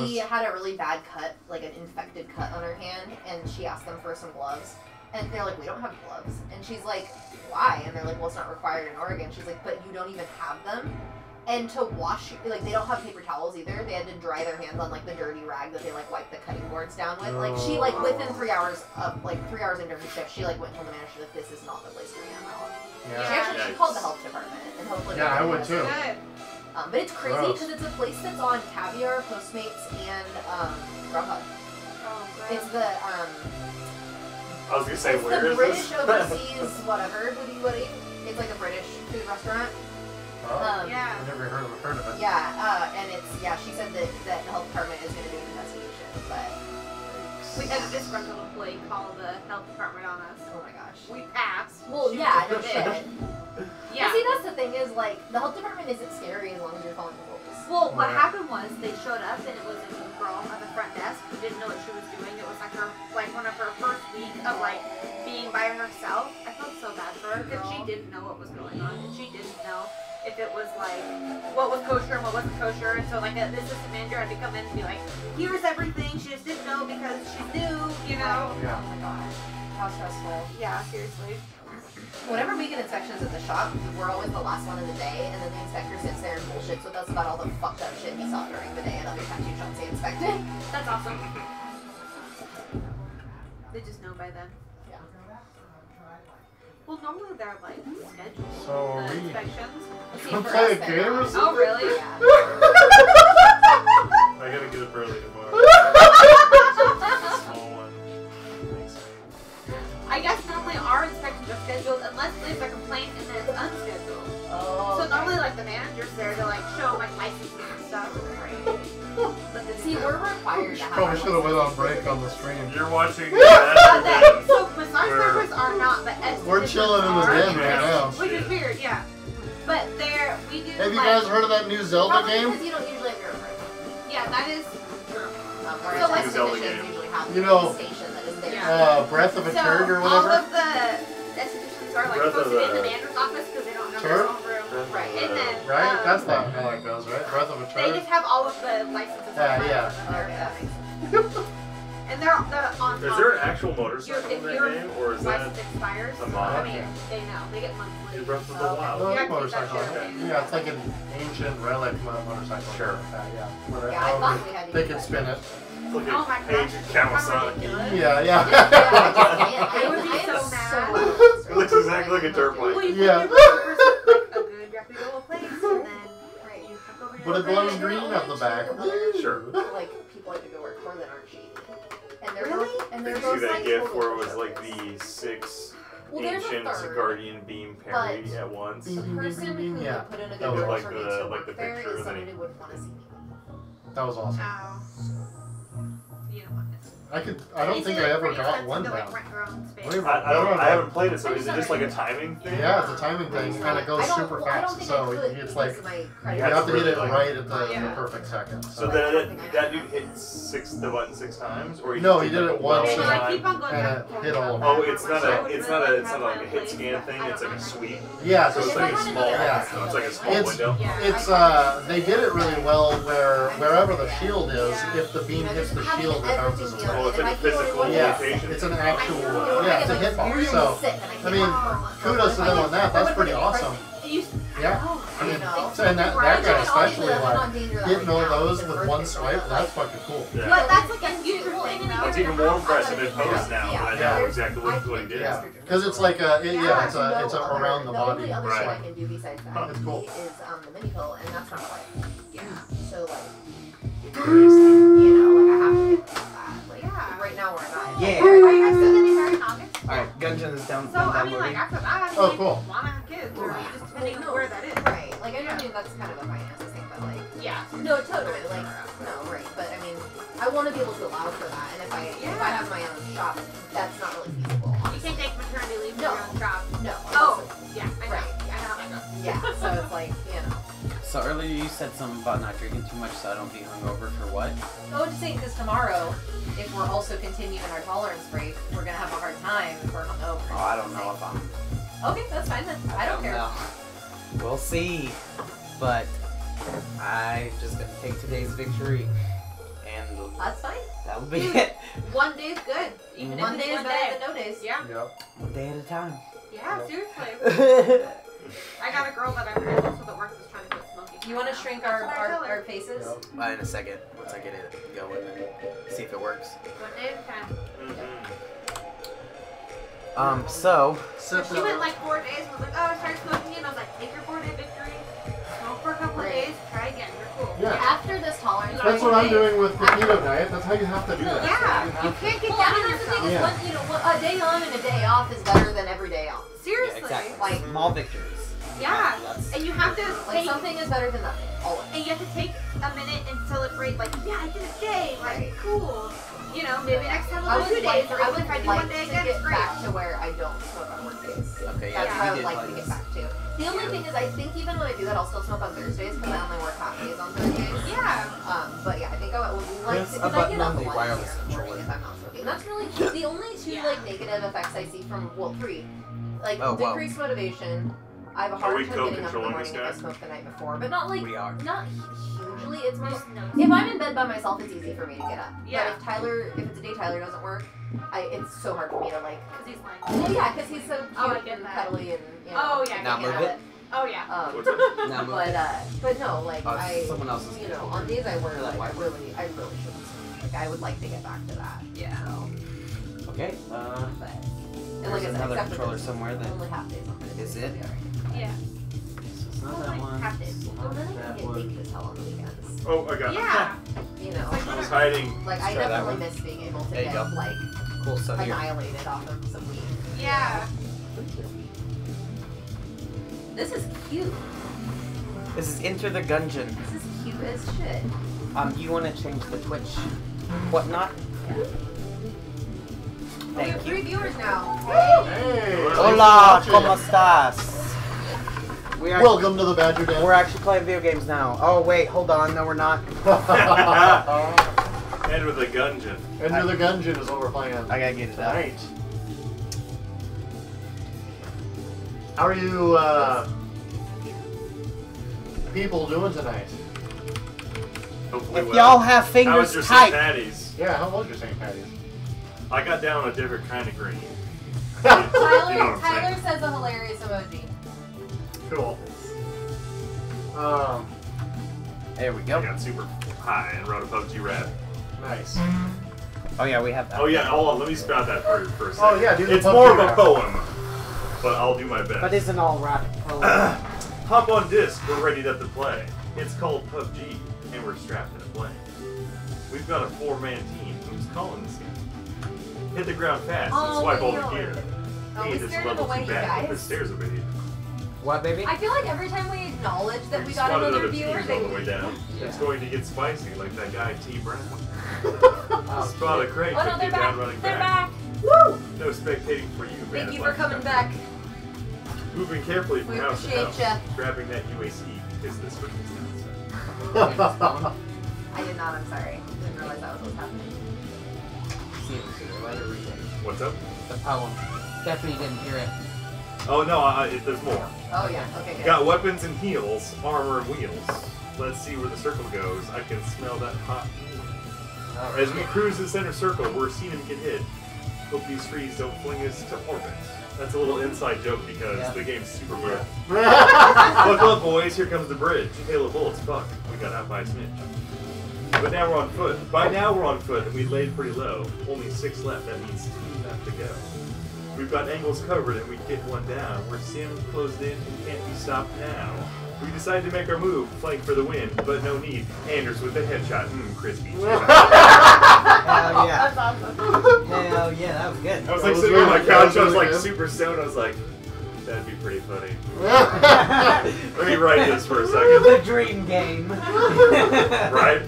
She had a really bad cut, like an infected cut on her hand, and she asked them for some gloves. And they're like, we don't have gloves. And she's like, why? And they're like, well, it's not required in Oregon. She's like, but you don't even have them. And to wash, like, they don't have paper towels either. They had to dry their hands on, like, the dirty rag that they, like, wipe the cutting boards down with. Like, she, like, within 3 hours of, like, 3 hours into her shift, she, like, went and told the manager that this is not the place for me, I'm out. Yeah. She called the health department and hopefully. Yeah, I would too. Good. But it's crazy Gross. because it's a place that's on Caviar, Postmates, and Grubhub. Oh, It's gross. the I was gonna say, it's where the is British this? overseas whatever. It's like a British food restaurant. Oh, Yeah. I never heard of it. Yeah, and it's she said that the health department is going to do an investigation, but We had a disgruntled employee call the health department on us. oh my gosh. We passed. Well, She yeah, was no a shit. bitch. But Yeah. see, that's the thing is like the health department isn't scary as long as you're following the rules. Well, what Yeah. happened was they showed up and it was a new girl at the front desk who didn't know what she was doing. It was like one of her first week of like being by herself. I felt so bad for her because she didn't know what was going on and she didn't know if it was like what was kosher and what wasn't kosher. And so like the assistant manager had to come in and be like, here's everything. She just didn't know because she's new, you know? Yeah. Oh my gosh, how stressful. Yeah, seriously. Whenever we get inspections at the shop, we're always the last one of the day, and then the inspector sits there and bullshits with us about all the fucked up shit he saw during the day and other tattoo shops he inspected. That's awesome. They just know by then. Yeah. Well, normally they're like scheduled. So are the we inspections. See, gonna for play us, a they're game or not. something? Oh, really? Yeah. I gotta get up early tomorrow. Small one. Thanks. I guess normally our inspections are scheduled unless there's a complaint and then it's unscheduled. Oh. So normally like the manager's there to like show like licenses and stuff. But this See, we're required to have. Probably our should have went on licenses. break on the stream. You're watching so massage We're- servers are not, but We're chilling in the are, den right now. which is weird, yeah. But there we do. Have you like, guys heard of that new Zelda Probably game? because you don't usually have your own room. Yeah, that is. Whereas So, like, like, Zelda technicians game. usually have You know, a station that is there. Yeah. Breath of a So Turd or all whatever? of the estheticians are like Breath supposed of to be in the the- manager's office because they don't have Turd? their own room. Right. And then Right? That's not how it goes, right? Breath of a they Turd? just have all of the licenses. Yeah, and yeah. files in Oh, there, okay, that makes sense. And they're on top Is there of actual motorcycle If in that your game, or is that license expires, a mod? I mean, they know. They get monthly. in Breath of the Okay. Wild? No, Yeah, it's motorcycle. keep that shit. Yeah, it's like an ancient relic motorcycle. Sure. Like that, yeah. Where Yeah, I thought we had to they do can that. spin it. It's like Oh my an gosh. ancient How Kawasaki. ridiculous. Yeah, Yeah, I yeah. would be am so mad. It looks exactly like a dirt Well, bike. you Yeah. put your first, like, a good reputable place, and then Right. you hook over your But it little glows bridge. green up the back. Sure. Like people like to go work for that aren't shady. And they're Really? both, and Did they're you both see that like gif total where it was like pushovers. the 6 Well, there's a ancient third. guardian beam parry but- at once? The person who Yeah. would put in a That good was role like for the- me to like work the there picture is that somebody he- who would want to see me. That was awesome. Ow. You don't want this. I don't Is think it, I like, ever pretty got expensive one to, down. like, rent your own space? Wait, I haven't played it, so is it just like a timing thing? Yeah, it's a timing thing, and it goes I don't- super well, I don't fast. think So I could it's because like my you credit have to card- hit it Really? right at the Yeah. perfect second. So So that dude hit the button 6 times, or No, just he did like it a once Okay, one but I time, keep on going and back it and hit forth all of about Oh, that it's one, not which I a would it's really not a like it's to not have like a my hit own scan place, thing. but It's I like a don't sweep. yeah, So so it's If like I a wanted small. to get yeah. So it's like a small It's- window. Yeah. it's they did it really well where wherever the shield is, Yeah. if the beam You know, hits just the having shield, it bounces everything away. Oh, it's If like I feel physical like- Yeah, location. it's an I actual, know, yeah, it's a I get, like, hitbox. really So, sick and I I can't mean, go. kudos to them on that. That's pretty But awesome. It used to, Yeah. oh, I mean, You know. so and that I guy can especially, live like, on danger that hitting right all now those because with we're one fixing swipe, it, that's like- fucking cool. Yeah. But that's like a huge thing. It's even more impressive in pose now, but I know Yeah. exactly what he did. Yeah, because it's like Yeah, it's around the the body. only other Right. shit I can do besides that It's cool. is the mini pill, and that's not life. Yeah. So like, Crazy. you know, like I have to get that. Like Yeah. right now we're not. Yeah. Are you guys still getting married in August? Alright, Gungeon is down. So, I mean, like, after that, I mean, Oh, like, cool. wanna have kids, or just depending on where that is. Right. Like I mean that's kind of a finances thing, but like. Yeah. No, totally. Like no, right. But I mean, I want to be able to allow for that, and if I have my own shop, that's not really feasible. You Honestly. can't take maternity leave for No. your own job. No. Oh, yeah, I know. Right. I know how that goes. Yeah. So it's like So earlier you said something about not drinking too much so I don't be hungover for what? I was just saying because tomorrow, if we're also continuing our tolerance break, we're gonna have a hard time if we're hungover. Oh, I don't know if I'm. Okay, that's fine then. I don't care. know. We'll see. But I just gonna take today's victory, and That's fine. that'll be it. One day's good. Even One if day it's is one better day. than no days. Yeah. Yep. One day at a time. Yeah, Yep. seriously. I got a girl that I'm really close with at work that's trying to quit smoking. You want to right now. shrink That's what I tell her. our faces? Yep. In a second, once I get it going and see if it works. One day at a time. So Sit She went like 4 days and was like, oh, I started smoking again. I was like, take your 4-day victory. Smoke for a couple of days. Try again. You're cool. Yeah. after this tolerance. That's what I'm doing with the keto diet. That's how you have to do that. Yeah. You You have to- can't get Well, I down mean, on that's the thing yourself. is, Yeah. one, you know, a day on and a day off is better than every day off. Seriously. yeah, exactly. Like- Small victories. Yeah. That's- And you have to Like take, something is better than nothing. Always. and you have to take a minute and celebrate. Like, yeah, I did a day. Like, Right. cool. You know, maybe next time I we'll would do 2 like, days, or I even would if I do like one day to again, it's get great. back to where I don't smoke on work days. Okay, That's yeah, where I you would did like play to get this. back to. The only thing is, I think even when I do that, I'll still smoke on Thursdays because I only work half days on Thursdays. Yeah. But yeah, I think I would like Press to, a because I button get up on a the lot wireless easier in the morning controller. if I'm not smoking. That's really the only two Yeah. like negative effects I see from three. Like Oh, wow. decreased motivation. I have a Are hard we time getting up in the co-controlling morning this if I guy? smoked the night before, but not like We are. not hugely. It's most Just no. if I'm in bed by myself, it's easy for me to get up. Yeah. But if it's a day Tyler doesn't work, it's so hard for me to like. Because he's like, Well, yeah, because he's so cute Oh, I get and that. cuddly and you know. Oh, yeah, Now I can't move have it. oh, yeah. What's that? Now move but it. but no, like Oh, it's I, someone else's. you know, on days I work, Or that like white I really shouldn't. Like I would like to get back to that. Yeah. So, Okay. but and like I There's said, another except for controller this, somewhere that only half days on Thursdays, Is so it? it'll be alright. Yeah. it's not that Like one. half days. It's Well, not then I that can get one. baked as hell on the weekends. Oh, I got it. Yeah. You know, I was hiding. like I Try that definitely one. miss being able to There you get go. like Cool stuff here. annihilated off of some weed. Yeah. This is cute. This is Enter the Gungeon. This is cute as shit. You want to change the Twitch whatnot? We have Thank 3 you. viewers now. Hey. Hola, thanks for ¿cómo watching. estás? Welcome to the Badger Den. We're actually playing video games now. Oh wait, hold on. No, we're not. And with a gungeon. Enter the Gungeon is what we're playing I gotta get it out. tonight. How are you, people doing tonight? Hopefully If well. y'all have How was fingers your St. tight. Patty's? Yeah, how was your St. Patty's? I got down a different kind of green. You know what I'm Tyler saying? says a hilarious emoji. Cool. There we I go. got super high and wrote a PUBG rap. Nice. Oh yeah, we have that. Oh yeah, hold on, let me spout that for a second. Oh, yeah, do the it's PUBG more of a rap. poem, but I'll do my best. But isn't all rap? Hop on disc, we're ready to play. It's called PUBG, and we're strapped in a plane. We've got a 4-man team. Who's calling this game? Hit the ground fast and Oh, swipe all my the God. gear. Oh, Hey, we this scared him level away, too you bad. guys. The stairs over here. What, baby? I feel like every time we acknowledge that we got spotted another other viewer, teams they on the way down. It's going to get spicy, like that guy T. Brown. Oh, Spot a crate, Oh no, took they're you down back! running They're back. back! Woo! No spectating for you, man. Thank you for coming back. Moving carefully from We house to appreciate house, ya. grabbing that UAC because this one is not. I did not, I'm sorry. Didn't realize that was what was happening. See it, let her read it. What's up? The poem. Stephanie didn't hear it. Oh no, there's more. Oh yeah, okay, good. Got weapons and heals, armor and wheels. Let's see where the circle goes. I can smell that hot. As we cruise the center circle, we're seeing him get hit. Hope these trees don't fling us to orbit. That's a little inside joke because the game's super broke. Buckle up, boys. Here comes the bridge. Hail of bullets. Fuck. We got out by a snitch. But now we're on foot. By now we're on foot, and we laid pretty low. Only 6 left. That means 2 left to go. We've got angles covered, and we get one down. We're Sim closed in and can't be stopped now. We decided to make our move, flank for the win, but no need. Anders with the headshot. Crispy. Hell yeah. That's awesome. Hell yeah, that was good. I was That like was sitting on my really- couch, that I was was like really good. super stoned. I was like, that'd be pretty funny. Let me write this for a second. The dream game. Right?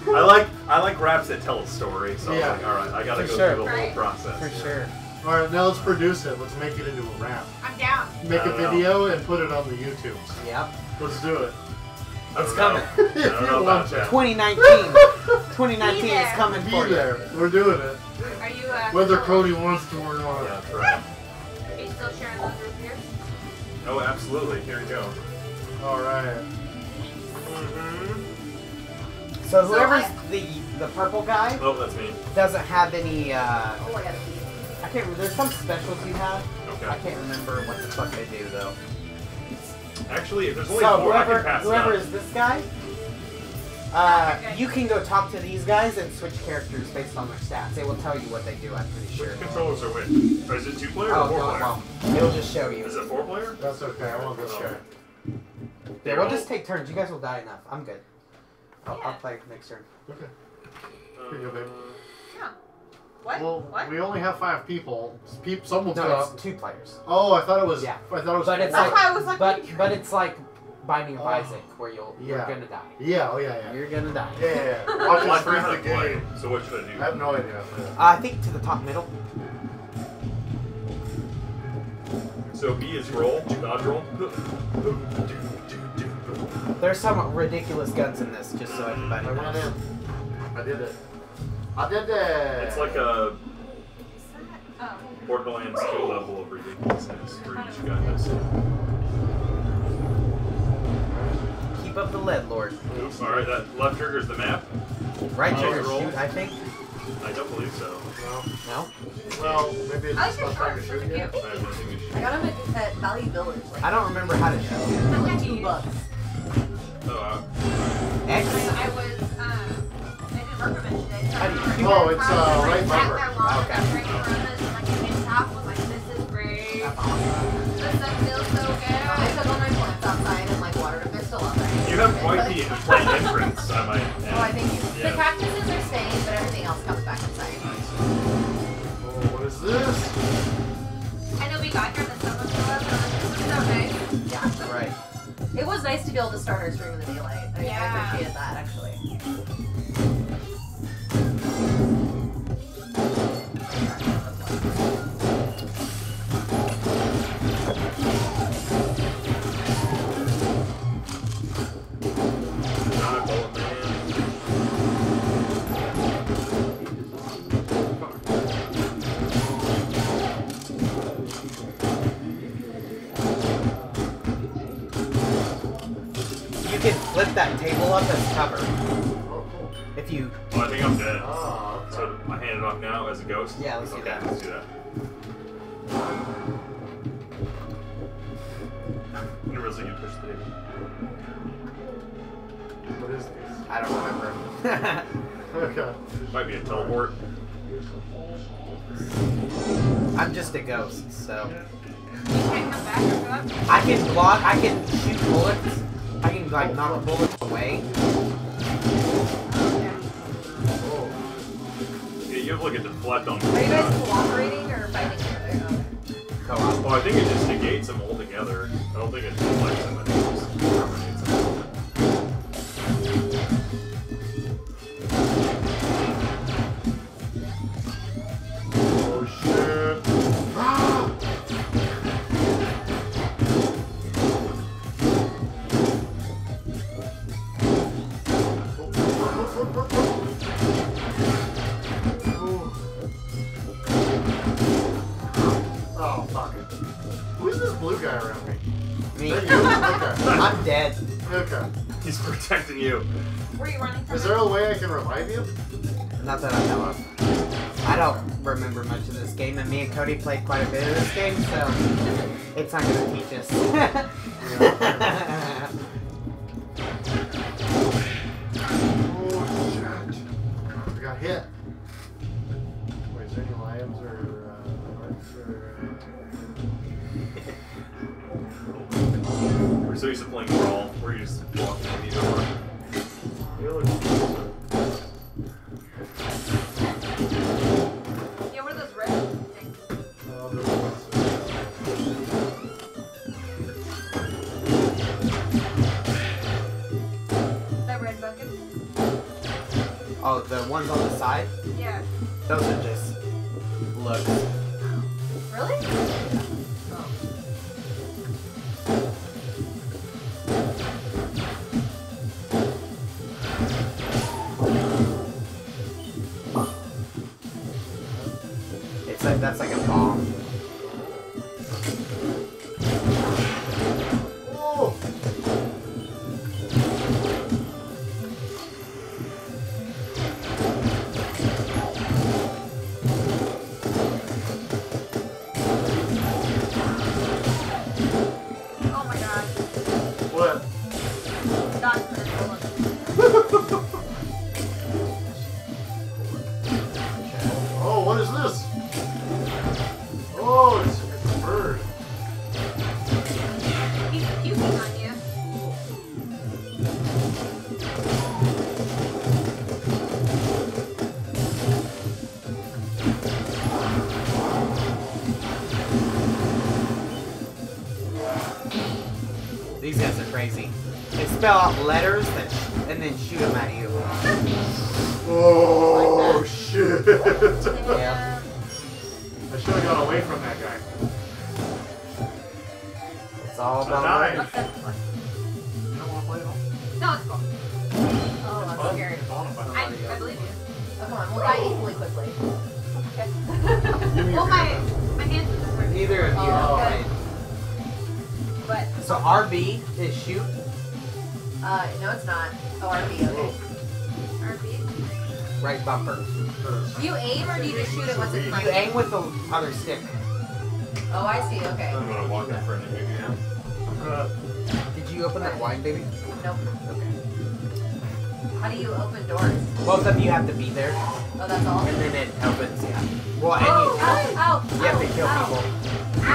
I like raps that tell a story, so Yeah. I was like, alright, I gotta For go sure. through the whole Right. process. For sure. Alright, now let's produce it. Let's make it into a rap. I'm down. Make I a don't know. video and put it on the YouTubes. Yep. Let's do it. I It's don't know. coming. I don't know about that. 2019. 2019 is there. coming Be for you. there. We're doing it. Are you, Whether still, Cody wants to or not. Yeah, that's right. are you still sharing those with yours? Oh, absolutely. Here we go. Alright. So whoever's the purple guy Oh, that's me. doesn't have any. Oh, I gotta pee. I can't remember. There's some specials you have. I Okay. can't remember what the fuck they do though. Actually, if there's only So 4, I whoever can pass whoever it up. is this guy, you can go talk to these guys and switch characters based on their stats. It will tell you what they do. I'm pretty sure. Which controllers are which? Or is it 2-player Oh, or 4-player? well, it'll just show you. Is it 4-player? That's okay. I want this guy. Yeah, we'll just take turns. You guys will die enough. I'm good. I'll Yeah. play next turn. Okay. Here you go, babe. Yeah. What? Well, What? we only have 5 people. Someone's No, got. it's 2 players. Oh, I thought it was. Yeah. I thought it was. But it's That's like, why I was like, but it's like Binding of Oh. Isaac, where you're Yeah. gonna die. Yeah. Oh yeah. Yeah. You're gonna die. Yeah. Yeah. Well, Watch I us forgot how freeze to the play. game. So what should I do? I have no idea. I think to the top middle. So B is roll, dodge roll. There's some ridiculous guns in this, just so everybody I went knows. in. I did it. I did it. It's like a Oh. Borderlands 2 level of ridiculousness for each gun has. Keep up the lead, Lord. Oops, alright, that left trigger is the map. Right Oh, trigger roll. shoot, I think. I don't believe so. No? Well, maybe it's I just like not your trying to shorts, shoot those are yet. I have nothing to shoot. I got him at Valley Village. Like, I don't remember how to shoot. for like $2. Oh, X? I was, I did work mention it. So How do you- I remember Oh, it's, like, right sat bumper. there long, Okay. like, right in front of us, and like the main top was like, this is great. That's awesome. This stuff feels so I good. took all my plants outside and like watered them. They're still out there. you have quite the planned entrance, I might add. Oh, I think you. Yeah. The cactuses are staying, but everything else comes back inside. Oh, what is this? I know we got here and the sun was still up, and I was like, this is so nice. Yeah. Right. It was nice to be able to start our stream in the daylight. I Yeah. appreciated that actually. Not a bullet man. You can flip that table up as cover. Oh, cool. If you... Oh, I think I'm dead. Oh, okay. So my hand it off now as a ghost? Yeah, let's do okay, that. let's do that. I didn't realize you could push the table. What is this? I don't remember. Okay. Might be a teleport. I'm just a ghost, so. You can't come back or go up. I can block, I can shoot bullets. I can, like, knock bullets away. Okay. Oh. Yeah, you have like a deflect on. Are you guys cooperating or fighting each other? Go on. Oh, I think it just negates them altogether. I don't think it deflects them. I think it just terminates them. Oh shit. Ah! Oh fuck it. Who's this blue guy around me? Me. Is that you? Okay. I'm dead. Okay. He's protecting you. Were you running from Is there a way I can revive you? Not that I know of. I don't remember much of this game, and me and Cody played quite a bit of this game, so it's not gonna teach us. Oh shit. I got hit. Wait, is there any lions or hearts or We're so used to playing Brawl. We're used to walking in either one. Yeah, what are those red things? That red bucket? Oh, the ones on the side? Yeah. Those are just looks. Really? It's like, that's like a bomb. Oh! Oh my god. What? Oh, what is this? Oh, it's a bird. He's puking on you. These guys are crazy. They spell out letters that and then shoot them at you. Oh, Like that. shit. Yeah. I should have got away from that guy. It's all I about died. letters. You don't want to play at all? No, it's cool. Oh, I'm Fun. scared. It's fun if I know how to I go. believe you. Oh, come on, we'll die equally quickly. Give me your Well, my camera. hands are hurt. Neither of you Oh, have okay. played. But So RB is shoot. No, it's not. Oh, RB, okay. RP. Right bumper. Do you aim or do you just shoot it once it's in front You of you? aim with the other stick. Oh, I see, okay. I'm gonna walk in front of you now. Did you open that wine, baby? Nope. Okay. How do you open doors? Both of you have to be there, Oh, that's all? and then it opens. Yeah. Well, and Oh, you, ow, ow, you have to kill ow, people. Ow, ow,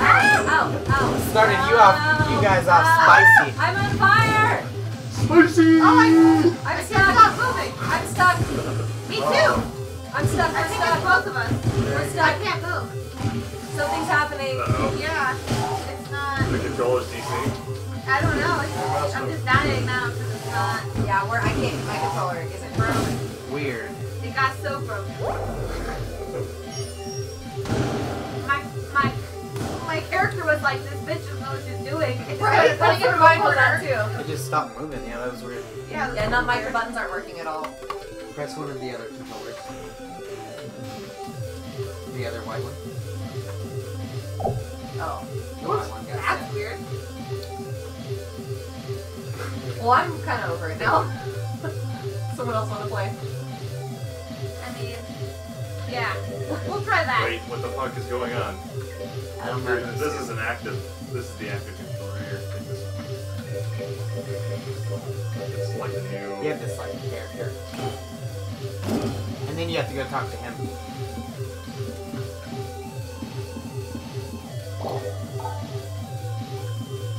ow, ow, ow. Started you off. You guys off spicy. I'm on fire! Spicy! Oh, I'm I stuck. can't stop moving. I'm stuck. Me too. I'm stuck. I We're think it's stuck. both of us. We're I stuck. can't move. Something's happening. Uh-oh. Yeah. It's not. The controller's DC. I don't know. I'm just dying now because it's not. Yeah, I can't. My controller isn't broken. Weird. It got so broken. My character was like, this bitch doesn't know what she's doing. It just Right, started that's putting it what in mine the was corner. at too. It just stopped moving. Yeah, that was weird. Yeah, Yeah, not my buttons aren't working at all. Press one of the other controllers. The other white one. Oh. The white one, guys. That's weird. Well, I'm kind of over it now. Someone else want to play? I mean, Yeah. We'll try that. Wait, what the fuck is going on? I don't know. This is an active. This is the active controller here. Take this one. It's like a new. You have this like here. And then you have to go talk to him.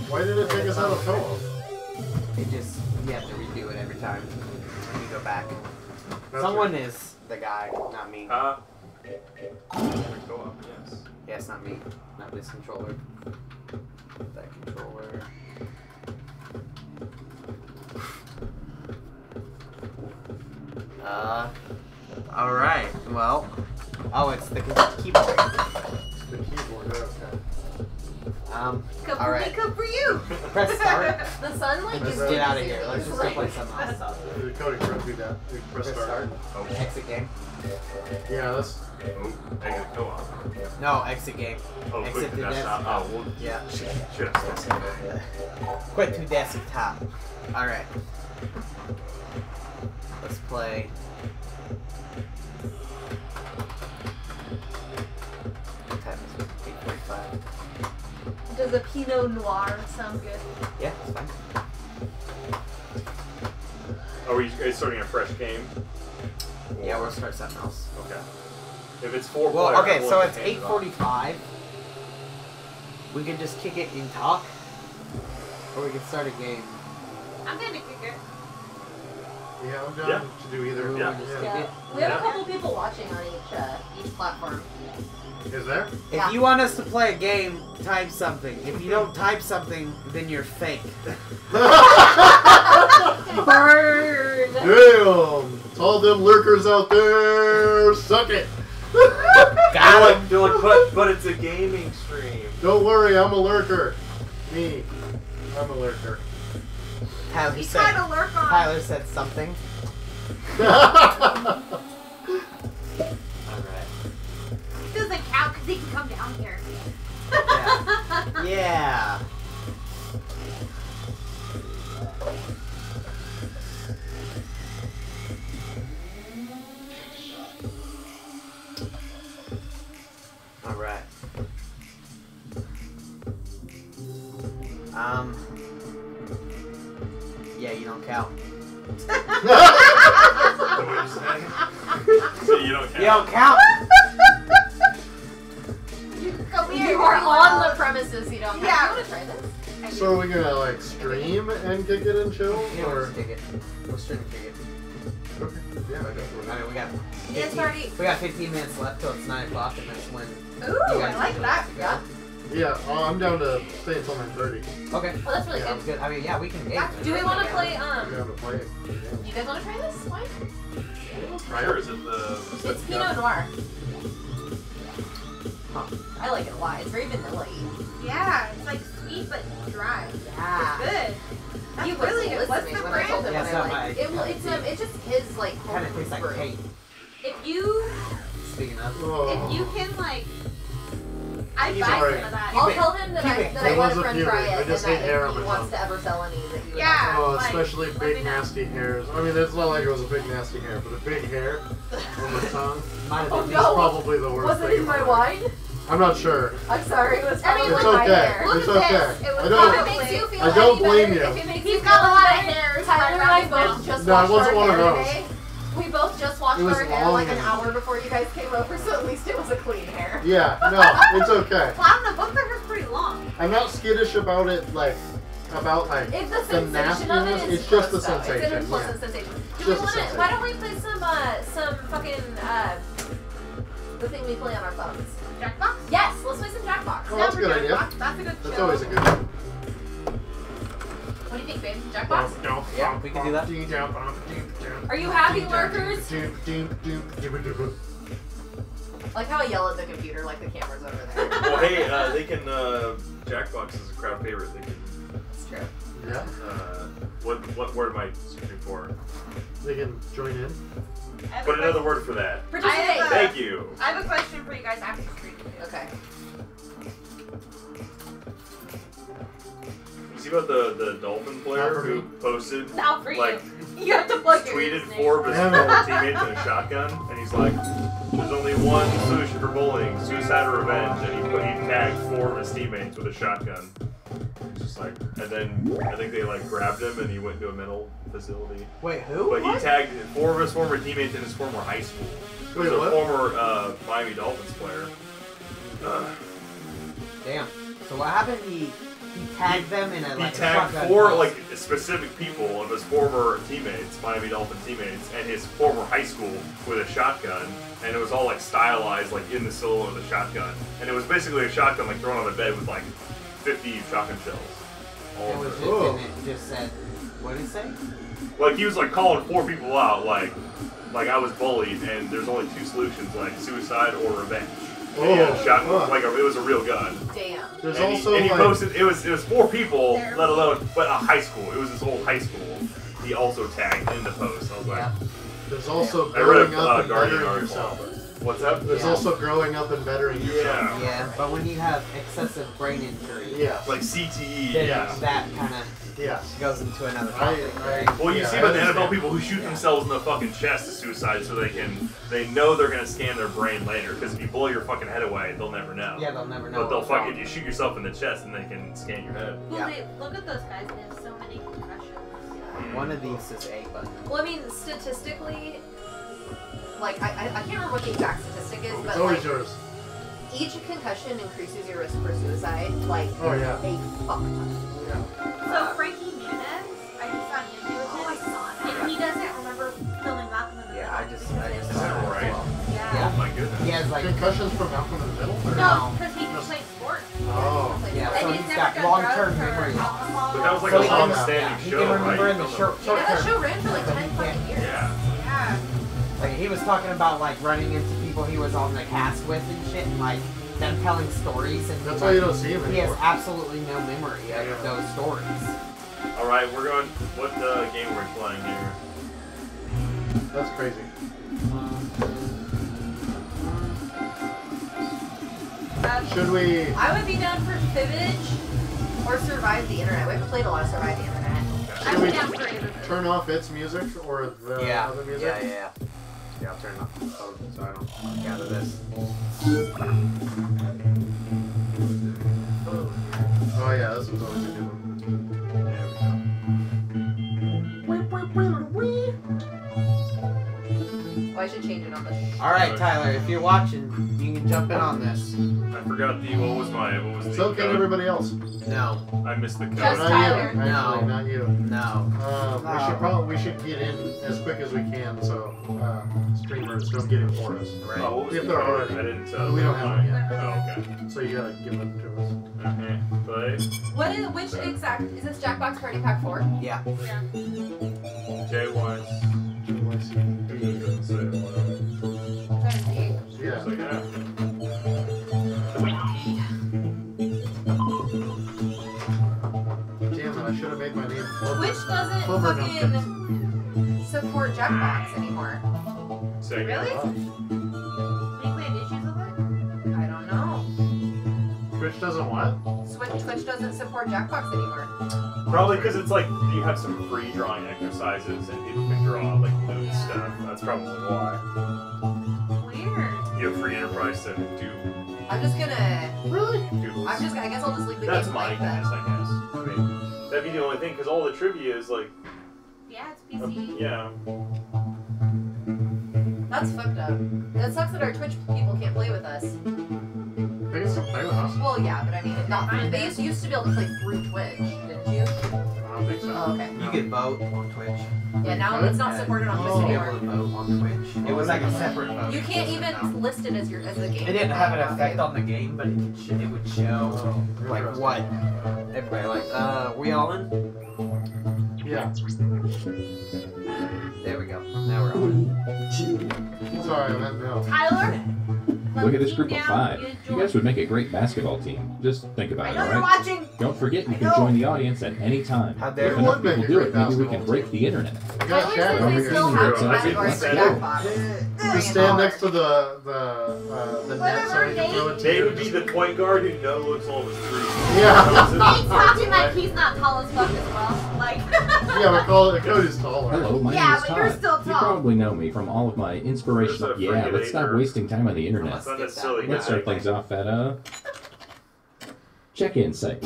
Why did it take us out of co-op? It just you have to redo it every time when you go back. That's Someone right. is the guy, not me. Co-op, yes. Yeah, it's not me. Not this controller. That controller. Alright, well. Oh, it's the keyboard. The keyboard. Okay. Good for alright. me, good for you. Press start. The sun like And is just get out of busy. here. Let's just go play something else. Cody, do that. Press start. Oh, Exit game. Yeah, that's. oh, I got co-op. No, exit game. Oh, Exit quick, the that's desktop. not. Oh, well, Yeah. shit, that's Quit to desktop. Alright. Let's play. What time is it? 8:45. Does a Pinot Noir sound good? Yeah, it's fine. Are we starting a fresh game? Yeah, we'll start something else. Okay. If it's 4 Well, player, okay, we'll so it's hand it off. 8:45. We can just kick it and talk, or we can start a game. I'm gonna kick it. Yeah, I'm down Yeah. to do either. Or we Yeah. just Yeah. kick it. We have a Yeah. couple people watching on each platform. Is there? Yeah. If you want us to play a game, type something. If you don't type something, then you're fake. Burn! Damn! It's all them lurkers out there. Suck it. Got him. They're like, but it's a gaming stream. Don't worry, I'm a lurker. Me. I'm a lurker. Tyler He said. tried to lurk on. Tyler said something. Yeah. Alright. It doesn't count because he can come down here. Yeah. Yeah. Alright. Yeah, you don't count. Is that what you're saying? So you don't count. You don't count! Come here. You are on the premises, you don't have. Yeah. You want to try this? So are we gonna like stream and kick it and chill? Yeah, we'll Or just kick it. We'll stream kick it. okay. Yeah, I guess we're I mean, we got It's already. we got 15 minutes left till it's 9 o'clock, and that's when Ooh, you I guys like usually that. have to go. Yeah. Yeah, I'm down to stay until 9:30. Okay. Oh, that's really Yeah. Sounds good. I mean, yeah, we can game. good. Do we want to play? I'm down to play it. You guys want to try this? Why? Try Or it. is it the? It's Pinot Noir. Huh. I like it a lot. It's very vanilla-y. Yeah, it's like sweet but dry. Yeah. It's good. That's He was really good. What's the listening when I told brand? him Yeah, what it's I not like. my- It, well, it's just his like Kind of home tastes like brew. cake. If you Speaking of. Oh. can like, I'd He's buy alright. some of that. I'll Pubic- tell him that I pubic that I tail. let a It was a friend try pubic. I it, and just hate that hair if on he my wants tongue. to ever sell any, that you would Yeah. have. Oh, like, especially let big me know. nasty hairs. I mean, it's not like it was a big nasty hair, but a big hair on the tongue Might have Oh, been is no. probably the worst Was thing it in my life. wine? I'm not sure. I'm sorry. It was I mean, probably It's look my okay. hair. Look It's at okay. this. It I was If don't. it makes you feel I don't any blame better, you. If it makes He's you got feel a lot of better, hairs Tyler right and around I his both mouth. just No, it washed wasn't our one of hair those. today. We both just washed It was our hair long like an and- hour before you guys came over, so at least it was a clean hair. Yeah, no, it's okay. Well, I don't know. Both their hair's pretty long. I'm not skittish about it, like, If the sensation of nastiness, it is it's just the gross, though. It's sensation, an unpleasant sensation. Do we Just the want to? sensation. Why don't we play some fucking the thing we play on our phones? Jackbox? Yes, let's play some Jackbox. Oh, that's a good idea. That's a good That's show. always a good one. What do you think, babe? Jackbox? Yeah, we can do that. Are you happy, lurkers? Like how I yell at the computer, like the camera's over there. Well, hey, they can. Jackbox is a crowd favorite. They can. It's true. Yeah, What word am I searching for? they can join in. I have a Put another question- word for that. Participate. I have Thank you. I have a question for you guys after stream. Okay. You see about the dolphin player Not for who me. posted Not for like you. You have to plug your tweeted username. 4 of his former teammates in a shotgun, and he's like, "There's only one solution for bullying: suicide or revenge." And he tagged 4 of his teammates with a shotgun. It's just like, and then I think they like grabbed him, and he went to a mental facility. Wait, who? But What? he tagged 4 of his former teammates in his former high school. He was Wait, a what? former Miami Dolphins player. Damn. So what happened? He tagged them in a He like a tagged shotgun 4 post. like specific people of his former teammates, Miami Dolphin teammates, and his former high school with a shotgun, and it was all like stylized like in the silhouette of the shotgun, and it was basically a shotgun like thrown on the bed with like 50 shotgun shells. All It was over. just, and it just said, what did it say? Like he was like calling 4 people out, like I was bullied, and there's only 2 solutions, like suicide or revenge. And he had a shotgun, fuck. like it was a real gun. Damn. There's And also he like, posted it was 4 people, let alone but a high school. It was his whole high school. He also tagged in the post. I was like, Yeah. there's also I read growing a up and Guardian bettering article. yourself. What's that? There's Yeah. also growing up and bettering yourself. Yeah. Yeah, but when you have excessive brain injury, Yeah. Like CTE. then Yeah. that kind of Yes. goes into another topic. Well, you yeah, see I about the NFL understand. people who shoot themselves in the fucking chest to suicide so they know they're gonna scan their brain later. Because if you blow your fucking head away, they'll never know. Yeah, they'll never know. But they'll what's fucking wrong. you shoot yourself in the chest and they can scan your head. Well, Yeah. look at those guys. They have so many concussions. One of these is A button. Well, I mean, statistically, like, I can't remember what the exact statistic is, It's but always like, yours. each concussion increases your risk for suicide, like, Oh, yeah. a fuck ton. Yeah. So Frankie Muniz, I just saw an interview with him, I saw and he doesn't remember filming Malcolm in the Middle. Yeah, I just Is that right? Yeah. Oh my goodness. He has like Concussions from Malcolm in the Middle? Or No, because he played sports. Oh. yeah, so And he's he's never got done long-term drugs or memory loss. alcohol. But that was like So a he can- long-standing he show, can remember right? in the short Yeah, that term. show ran for like But 10 he can't- fucking years. Yeah. Yeah. Like he was talking about like running into people he was on the cast with and shit, and like them telling stories, and That's like, why you don't see him he has anymore. absolutely no memory of Yeah. those stories. All right, we're going. What game we're playing here? That's crazy. Should we? I would be down for Fibbage or Survive the Internet. We haven't played a lot of Survive the Internet. I'm Should we down for either. turn off its music or the other music? Yeah, I'll turn it off so I don't gather this. Oh yeah, this was always a good one. Oh, I should change it on the. All right, Tyler, if you're watching, you can jump in on this. I forgot the what was It's the okay, code? everybody else. No, I missed the code. Just not Tyler. you. Actually, No. not you. no. We should get in as quick as we can, so streamers don't get in for us. Oh, what was If the they're code? already- I didn't We don't have one yet. Oh, okay. So you gotta give it to us. Okay. Play. What is which exact? Is this Jackbox Party Pack 4? Yeah. J Wise. It doesn't say what. 78. Yeah. It's like, yeah. Damn it! I should have made my name. Twitch doesn't Fulmer fucking support Jackbox anymore. Say Really? They played issues with it? I don't know. Twitch doesn't what? Twitch doesn't support Jackbox anymore. Probably because it's like you have some free drawing exercises and people can draw like mood stuff. That's probably why. Weird. You have free enterprise to do. I'm just gonna. Really? Doodles. I guess I'll just leave the That's game my like guess, that. I guess. I mean, that'd be the only thing because all the trivia is like, Yeah, it's PC. yeah. That's fucked up. It sucks that our Twitch people can't play with us. They can still play with us. Well, yeah, but I mean, not. They used to be able to play through Twitch, didn't you? I don't think so. Oh, okay. You can vote on Twitch. Yeah, now it's not supported on You Twitch used to be able anymore. to vote on Twitch. It was like a separate vote. You can't even list it as a game. It didn't have an effect on the game, but it would show Oh, like interesting. what everybody like. We all in? Yeah. There we go. Now we're on. Sorry, I meant no. Tyler? Look at this group of 5. You guys would make a great basketball team. Just think about I it, know you're alright? watching. Don't forget you I can know. join the audience at any time. How dare If you. enough Would make people a do great it, maybe we basketball can break team. the internet. You got Tyler chat says over they here. still True. have I categories for think Jackbox. Just stand next to the net so we can throw it to Dave you. would be the point guard who knows all his threes. Yeah. He's talking like he's not tall as fuck as well. Like, Yeah, but Cody's taller. Hello, my Yeah, name is but Todd. you're still You tall. probably know me from all of my inspirational. There's a Yeah, let's stop freaking wasting time on the internet. It's not necessarily Let's start things off at check-in site.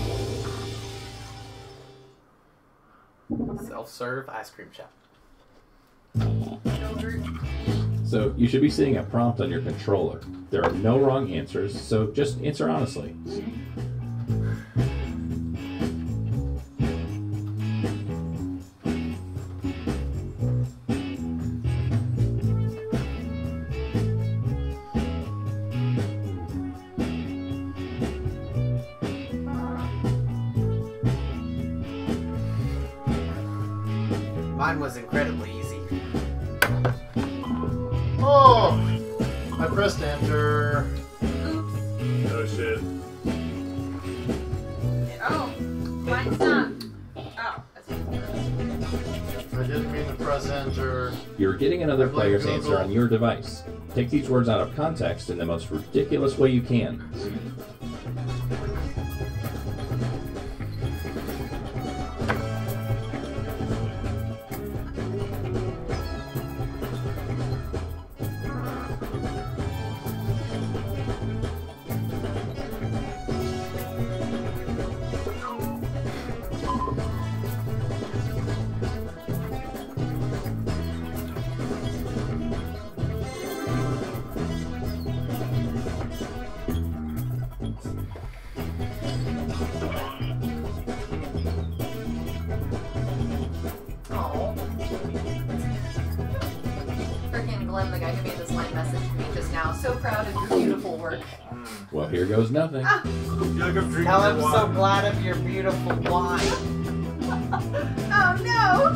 Self-serve ice cream shop. So you should be seeing a prompt on your controller. There are no wrong answers, so just answer honestly. Mine was incredibly easy. Oh! I pressed enter. Oh shit. Oh, mine's not. Oh, that's I didn't mean to press enter. You're getting another Like player's Google. answer on your device. Take these words out of context in the most ridiculous way you can. Oh. Freaking Glenn, the guy who made this line messaged me just now. So proud of your beautiful work. Well, here goes nothing. I feel like I'm drinking Tell your him water. so glad of your beautiful wine. Oh no!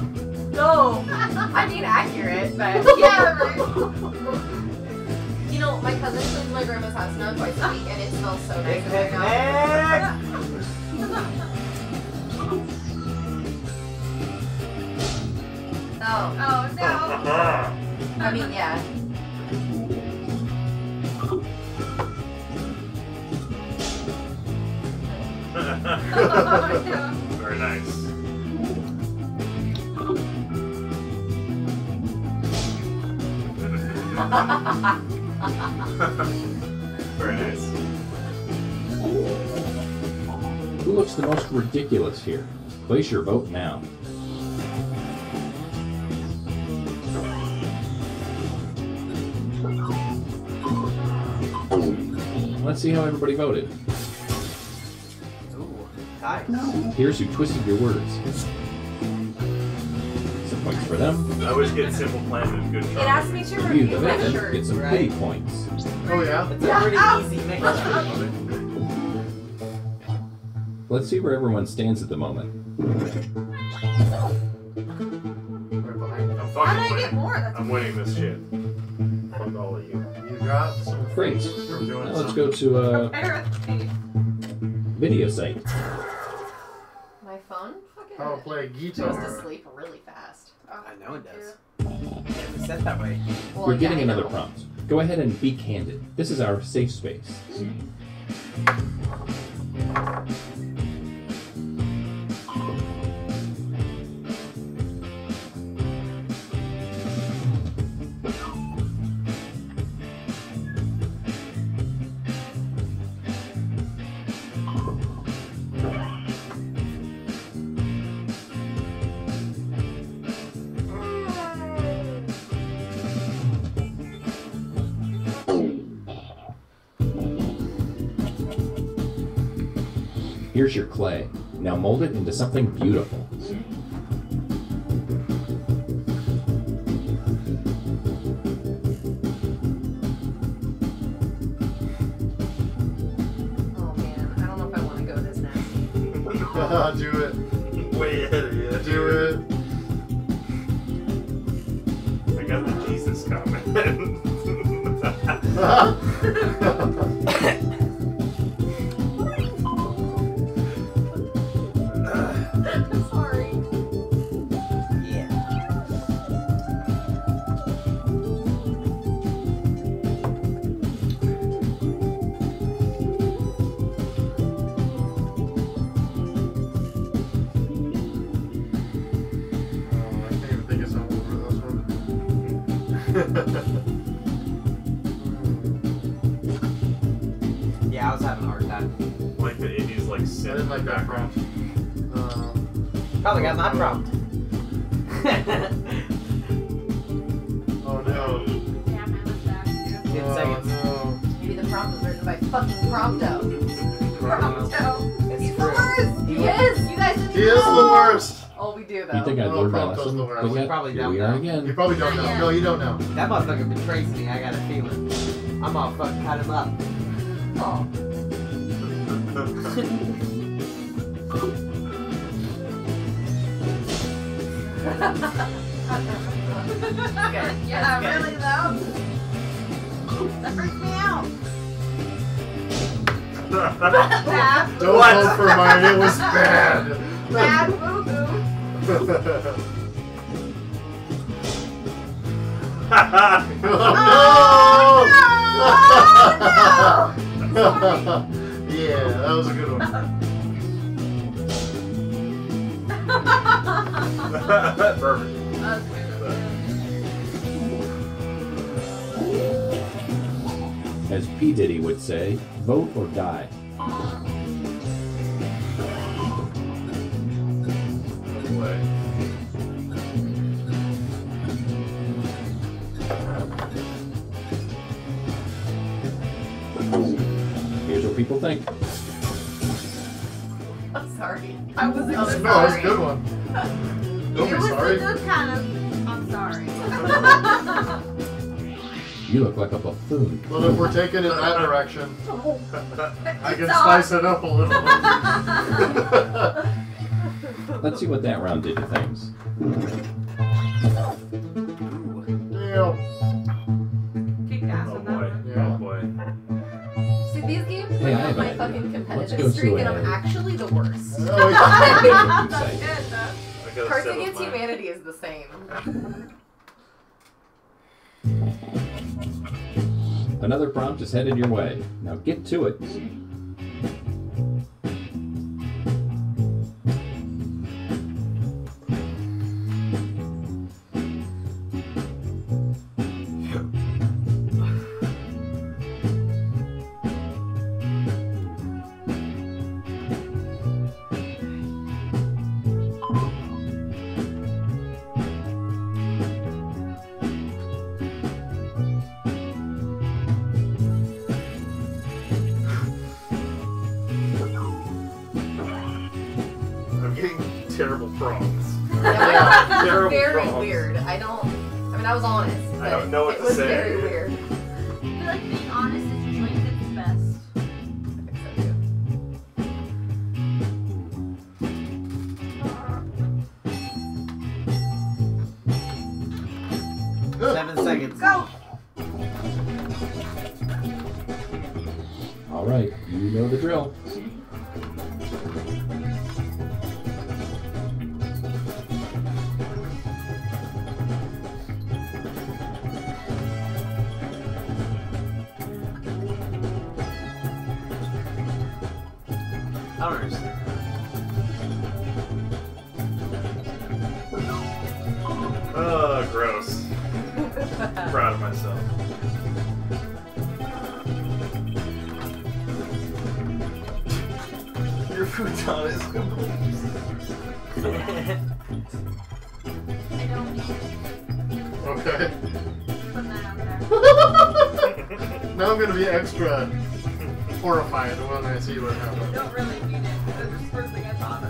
No! I mean accurate, but Yeah, right. You know, my cousin comes to my grandma's house now twice a week and it smells so nice. in there now. Oh, Oh no! I mean, yeah. Oh no! Very nice. Very nice. Who looks the most ridiculous here? Place your vote now. Let's see how everybody voted. Ooh, nice. Here's who twisted your words. Some points for them. I always get simple plan and good It try. asked me to You, review the my victim, shirt. get some Right. pity points. Oh yeah? It's a pretty easy mixture. Let's see where everyone stands at the moment. Right behind you. I'm How fucking did I get winning. more? That's I'm winning this shit. Fuck all of you. You got some Great. things from doing Now let's something. go to video site. My phone? Fucking How to play goes to guitar. sleep really fast. I know it does. It's set that way. Well, You're yeah, getting I another know. prompt. Go ahead and be candid. This is our safe space. Here's your clay. Now mold it into something beautiful. Oh man, I don't know if I want to go this nasty. Do it. Way ahead of you. Do it. I got the Jesus comment. I'm sorry. Yeah. was having a hard time. Like the Indies like I sit didn't like that background. prompt. Probably got my prompt. Oh no. Yeah, mine was bad too. 10 Oh seconds. no. Maybe the prompt was written by fucking Prompto. Prompto. It's He's the true. worst. He is. You guys didn't He is the know. worst. Oh, we do You though. think I'd Oh, learn my Prompto's lesson? the worst. But yet, Probably here don't we know. are You again. probably don't know. No, you don't know. That motherfucker betrays me. I got a feeling. I'm all fucking cut him up. Oh. Okay. Yeah, really though. That freaks me out. Bad. Don't vote for mine. It was bad. Bad boo boo. Oh, no! Yeah, that was a good one. Perfect. That's good. As P. Diddy would say, vote or die. No way. Here's what people think. I'm sorry. I was No, so that was a sorry. good one. Don't It be was sorry. a good kind of. I'm sorry. You look like a buffoon. Well, if we're taking it that direction, I can It's spice it up a little bit. Let's see what that round did to things. Damn. Kick ass Oh with boy. that one. Yeah. Oh boy. See, these games Hey, bring I up have my an idea. fucking Let's competitive go streak, to and I'm a- actually the worst. Oh, That's good though. I got a Cards 7 Against of mine. Humanity is the same. Another prompt is headed your way. Now get to it. I'm getting terrible prompts. Yeah, Terrible very prompts. weird. I mean, I was honest. I don't know what it to was say. very weird. I feel like being honest is usually the best. I think so too. 7 seconds. Go. All right, you know the drill. I don't understand. Gross. Proud of myself. Your futon is complete. I don't need it. Okay. Putting that out there. Now I'm gonna be extra horrified when I see what I happens. don't really need it. That's the first thing I thought of.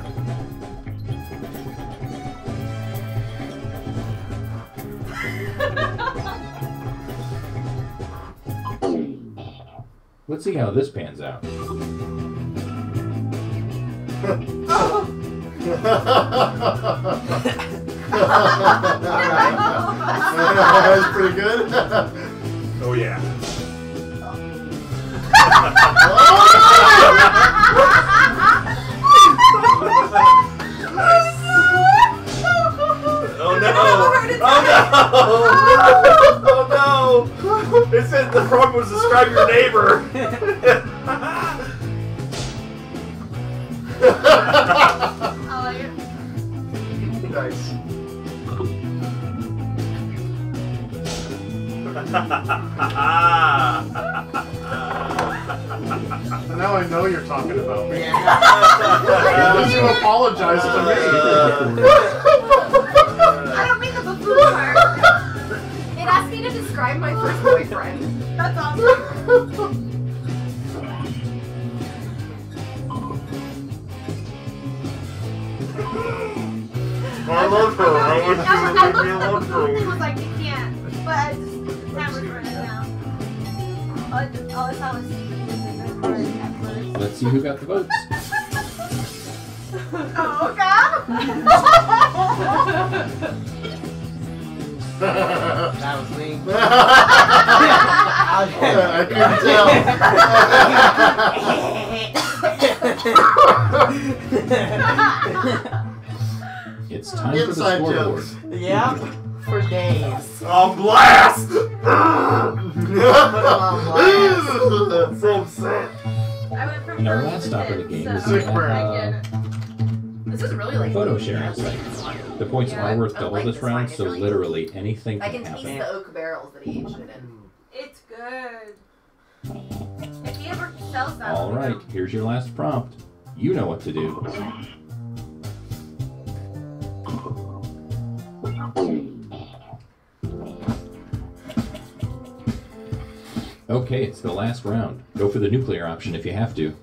Let's see how this pans out. That's pretty good. Oh yeah. Nice. Oh no! Oh no! Oh no! It said the prompt was describe your neighbor. I like it. Nice. Now I know you're talking about me. Yeah. Because you apologize to me. I don't mean the buffoon part. It asked me to describe my first boyfriend. That's awesome. I love her. I wish I you looked loved at the her. thing was like, you can't. But I just, camera's running now. All I saw was at first. Let's see who got the votes. Oh, God. That was me. I couldn't tell. It's time for the Inside scoreboard. jokes. Yeah, for days. On blast! That's so sad. I went from In our first last to stop of the fifth, game, so we Sick had burn. I get it. This is really like photo sharing site. The points Yeah, are worth I double like this this round, wine. It's so really literally anything I can can taste happen. the oak barrels that he aged it in. It's good. If he ever sells that, All right, here's your last prompt. You know what to do. Okay, it's the last round. Go for the nuclear option if you have to.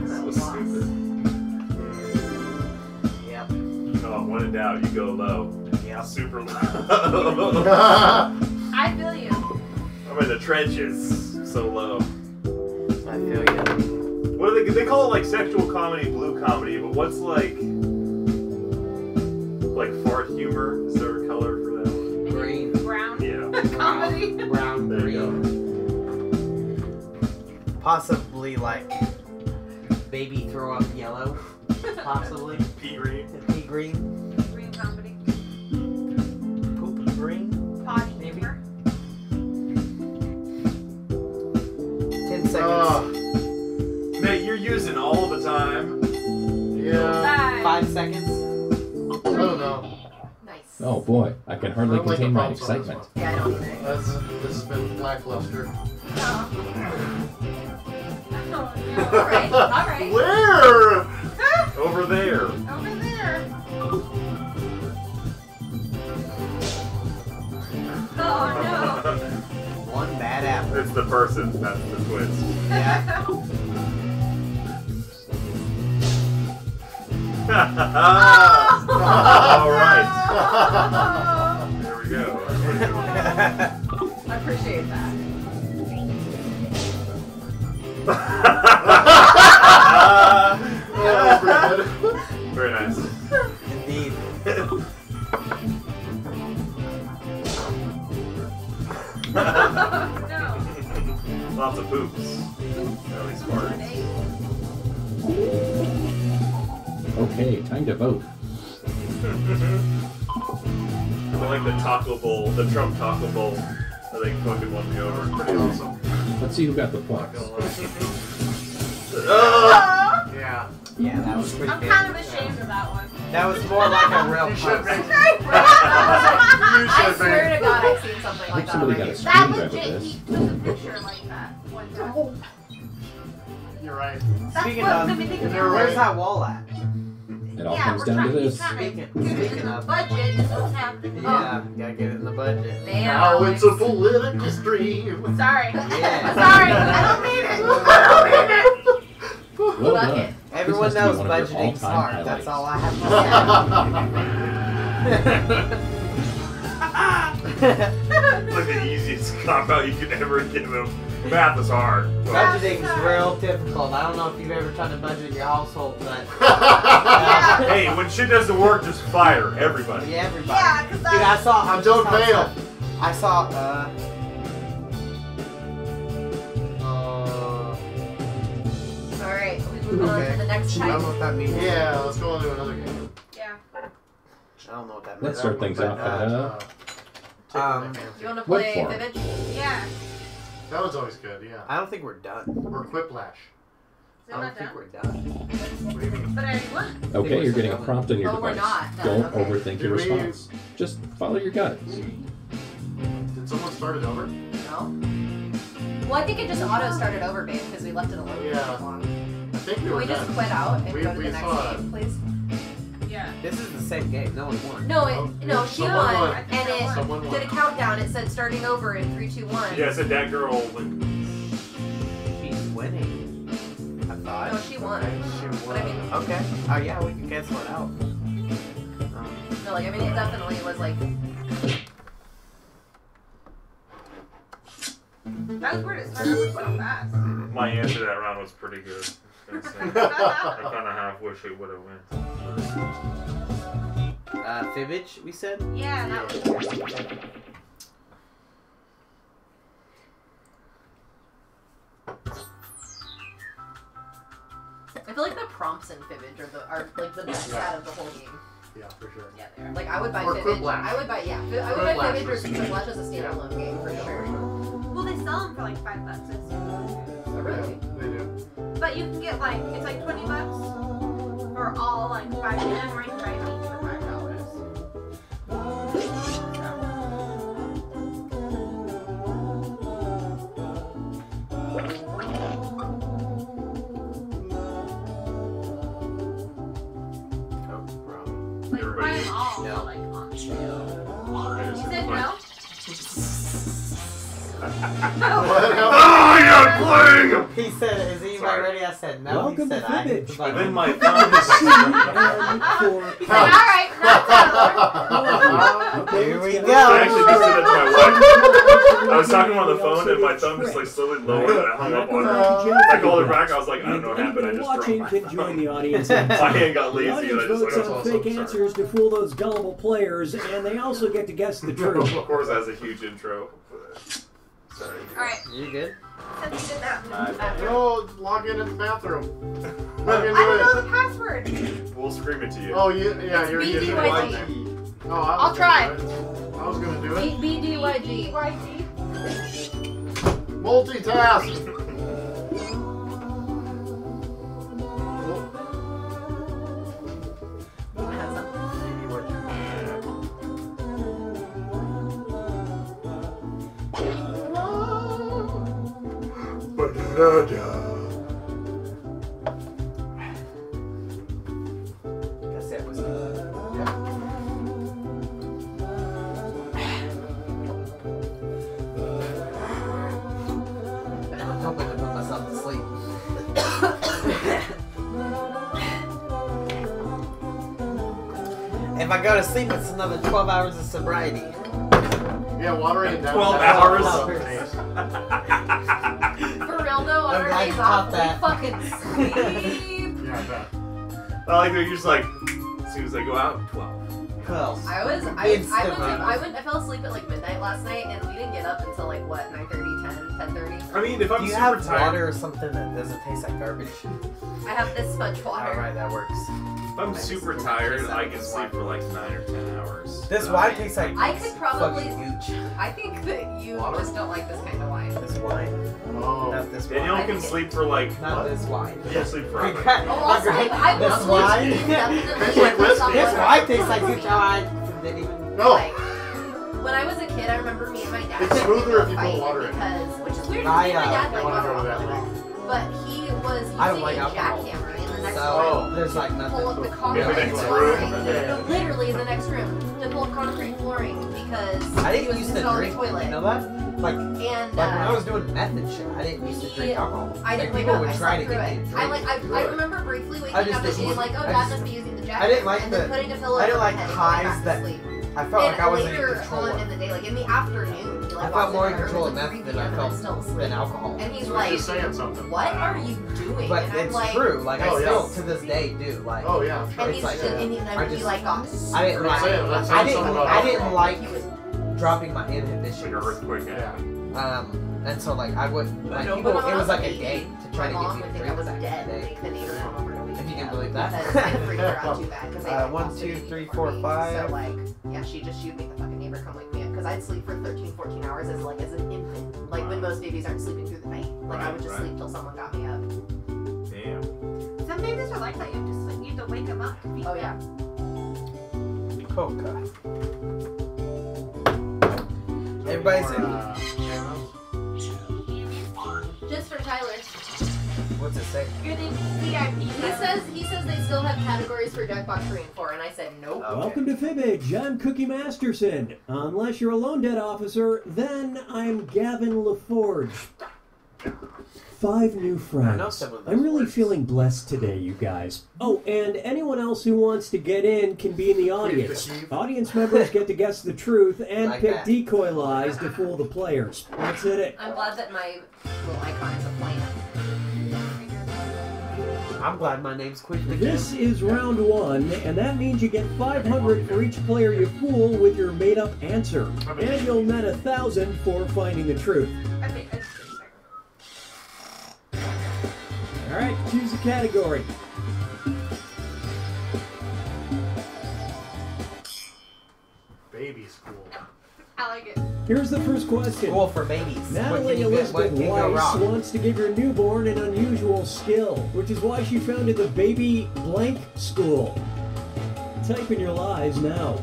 So stupid. Yep. Oh, when in doubt, you go low. Yep. Super low. I feel you. I'm in the trenches. So low. I feel you. What do they call it? Like sexual comedy, blue comedy. But what's like fart humor? Is there a color for that one? Green. Brown. Yeah. Comedy. Brown, There you green. Possibly like baby throw up yellow. Possibly. Pea green. Pea green. Green comedy. Poop green. Potty Maybe. humor. 10 seconds. Oh, Mate, you're using all the time. yeah. 5 seconds. I don't know. Nice. Oh boy, I can hardly I don't like contain the my prompts on this excitement. Yeah, I don't either. This has been lackluster. Alright, alright. Where? Over there. Over there. Oh One bad apple. It's the person. That's the twist. Yeah. All right. no! There we go. I appreciate that. Very nice. Indeed. No. Lots of poops. At least farts. Okay, time to vote. I like the taco bowl, the Trump taco bowl. I think fucking won me over. Pretty awesome. Let's see who got the points. Oh, Yeah. Yeah, that was pretty I'm good. kind of ashamed of that one. That was more like a real You should post. be. I swear to God, I've seen something I like hope that. somebody got a already. screen That grab of legit, this. he took a picture like that one time. You're right. That's Speaking what of, made me think of where's it. that wall at? It all Yeah, comes we're down to trying- this. Speaking of, Budget is what's happening. yeah, gotta get it in the budget. Damn. Now it's a political stream. Oh, sorry. Yeah. Sorry, I don't mean it. I don't mean it. Well Fuck done. it. Everyone This has knows to be one of your budgeting's all-time hard. That's highlights. all I have to It's like the easiest cop out you could ever give him. Math is hard. say. Budgeting's real difficult. I don't know if you've ever tried to budget in your household, but Hey, when shit doesn't work, just fire everybody. yeah, everybody. Yeah, because Dude, I saw. Don't fail. I saw. Alright, we move on to the next I don't know type. what that means. Yeah, let's go on to another game. Yeah. I don't know what that means. Let's start things off. You want to What play form? Fibbage? Yeah. That was always good, yeah. I don't think we're done. Or Quiplash. Still I not don't think done. we're done. What do you mean? But I won. Okay, you're getting a prompt on your Oh, we're device. not done, Don't okay. overthink your Did we- response. Just follow your gut. Did someone start it over? No. Well, I think it just auto started over, babe, because we left it alone Yeah. for so long. I think we Can were we just done. quit out and We- go to we the next saw it. game, please? Yeah. This is the same game. No one won. No, Oh, no, she someone won, won. and it Someone won. did a countdown. It said starting over in 3, 2, 1. Yeah, I said that girl went. She's winning. I thought. No, she won. Okay, she But I mean, Okay. Oh yeah, we can cancel it out. no, like I mean, it definitely was like. That was weird. It started over so fast. My answer to that round was pretty good. I was gonna say. I kind of half wish it would have went. Fibbage, we said? Yeah, that was. I feel like the prompts in Fibbage are like the best out of the whole game. Yeah, for sure. Yeah, they are. Like I would buy Or Fibbage. Quiplash. I would buy I would buy Quiplash Fibbage or was- Quiplash as a standalone game for sure. Well, they sell them for like $5. Oh, really? They do. But you can get like it's like $20 for all like 5 games, or you can buy them each for $5. Like buy them all No. like on sale. I You just said like- no? What Oh, you're playing! He said, is anybody Sorry. ready? I said no. Welcome he said to I. Fibbage. But Then my thumb is He said, alright, not Tyler. Here we let's go. I actually just said that to my wife. I was talking on the phone and my thumb just like slowly lowered and I hung up on her. I called her back. I was like, I don't know what happened. I just dropped watching my can join phone. the audience. My hand got The lazy and I audience just votes like, on oh, fake sorry. answers to fool those gullible players, and they also get to guess the truth. Of course, that has a huge intro. But, sorry. Alright, You good? since you did that. No, log in the bathroom. Log I into don't know it. the password. We'll scream it to you. Oh, yeah, you're using it. BDYG. Oh, I I'll was try. gonna do it. I was gonna do it. BDYG. YG. Multitask. That's it. Was I'm hoping to put myself to sleep. If I go to sleep, it's another 12 hours of sobriety. Yeah, watering it down. 12 That's hours? all it takes. For real though, on I'm our glad days you off, caught that. we fucking sleep. Yeah, I bet. I like that you're just like, as soon as I go out, 12. Well, I went I fell asleep at like midnight last night and we didn't get up until like what, 9:30, 10:30. I mean, if I'm do you super have tired, water or something that doesn't taste like garbage? I have this sponge water. Alright, that works. if I'm super tired, I can sleep for like 9 or 10 hours. This But wine tastes like I could probably fucking gooch. I think that you Water? just don't like this kind of wine. This wine. Oh. Not this Danielle wine. can sleep for like, Not this wine. you can sleep I forever. got- Oh, also, I will this sleep wine. definitely Tastes like whiskey. someone This wine tastes like for gooch. me. Oh, I didn't even. No. Like, when I was a kid, I remember me and my dad. It's getting smoother into a if you put fight water in. because, which is weird. I, Because me and my dad I like wanna got go to that along, but he was I don't using like a alcohol. jackhammer in the next So room there's like to pull up nothing. the concrete In the next flooring. room? Yeah. Literally in the next room to pull up concrete flooring because I he didn't was used to installing drink. a toilet. You know that? Like And when I was doing meth and shit, I didn't used to drink alcohol. I didn't Like, wake people up. would I try to slept through get me it. to I drink. remember briefly waking I just up and didn't- being like, oh, I dad just- must be using the jackhammer. I didn't like and then the- putting a pillow I didn't over like my head and highs going back to that- sleep. I felt like I And wasn't in later control on of in the it. day, like in the afternoon, he, like, I felt walks more in my room, control of it's like meth 3 than I p.m. and I'm still felt asleep. than alcohol. And he's You're like, just saying something. what are you doing? But and I'm it's like, true. Like Oh, I yeah. still to this day do. Like Oh, yeah, sure. And It's he's like, just, and he, I and he just- like got I didn't super like. saying, that's I something didn't. about I didn't alcohol. like He was dropping my Like an inhibitions. earthquake Yeah. happened. And so like I would like But people, when I it was like a baby, day to try my to mom get would me think I was back dead in the and day. make the neighbors come over to wake If you me can up. believe that. Because I freaked her out too bad because they had 1, lost 2, the 3, baby 4, for me. 5. So like, yeah, she'd make the fucking neighbor come wake me up because I'd sleep for 13, 14 hours as an infant. Like when most babies aren't sleeping through the night. Like I would just sleep till someone got me up. Damn. Some babies are like that. You have to wake them up to feed Oh yeah. Coca. Everybody's in. Just for Tyler. What's it say? You're the VIP. He says they still have categories for Jackbox 3 and 4, and I said nope. Okay. Welcome to Fibbage. I'm Cookie Masterson. Unless you're a lone debt officer, then I'm Gavin LaForge. 5 new I know friends. some of those I'm really words. feeling blessed today, you guys. Oh, and anyone else who wants to get in can be in the audience. Audience members get to guess the truth and Like pick that. decoy lies to fool the players. Let's hit it. I'm glad that my little icon is a plant. I'm glad my name's Quickly. This is round 1, and that means you get 500 for each player you fool with your made-up answer. And you'll net 1,000 for finding the truth. Okay, Alright, choose a category. Baby school. I like it. Here's the first question. School for babies. Natalie what Elizabeth can go Weiss wrong? wants to give your newborn an unusual skill, which is why she founded the Baby Blank School. Type in your lies now.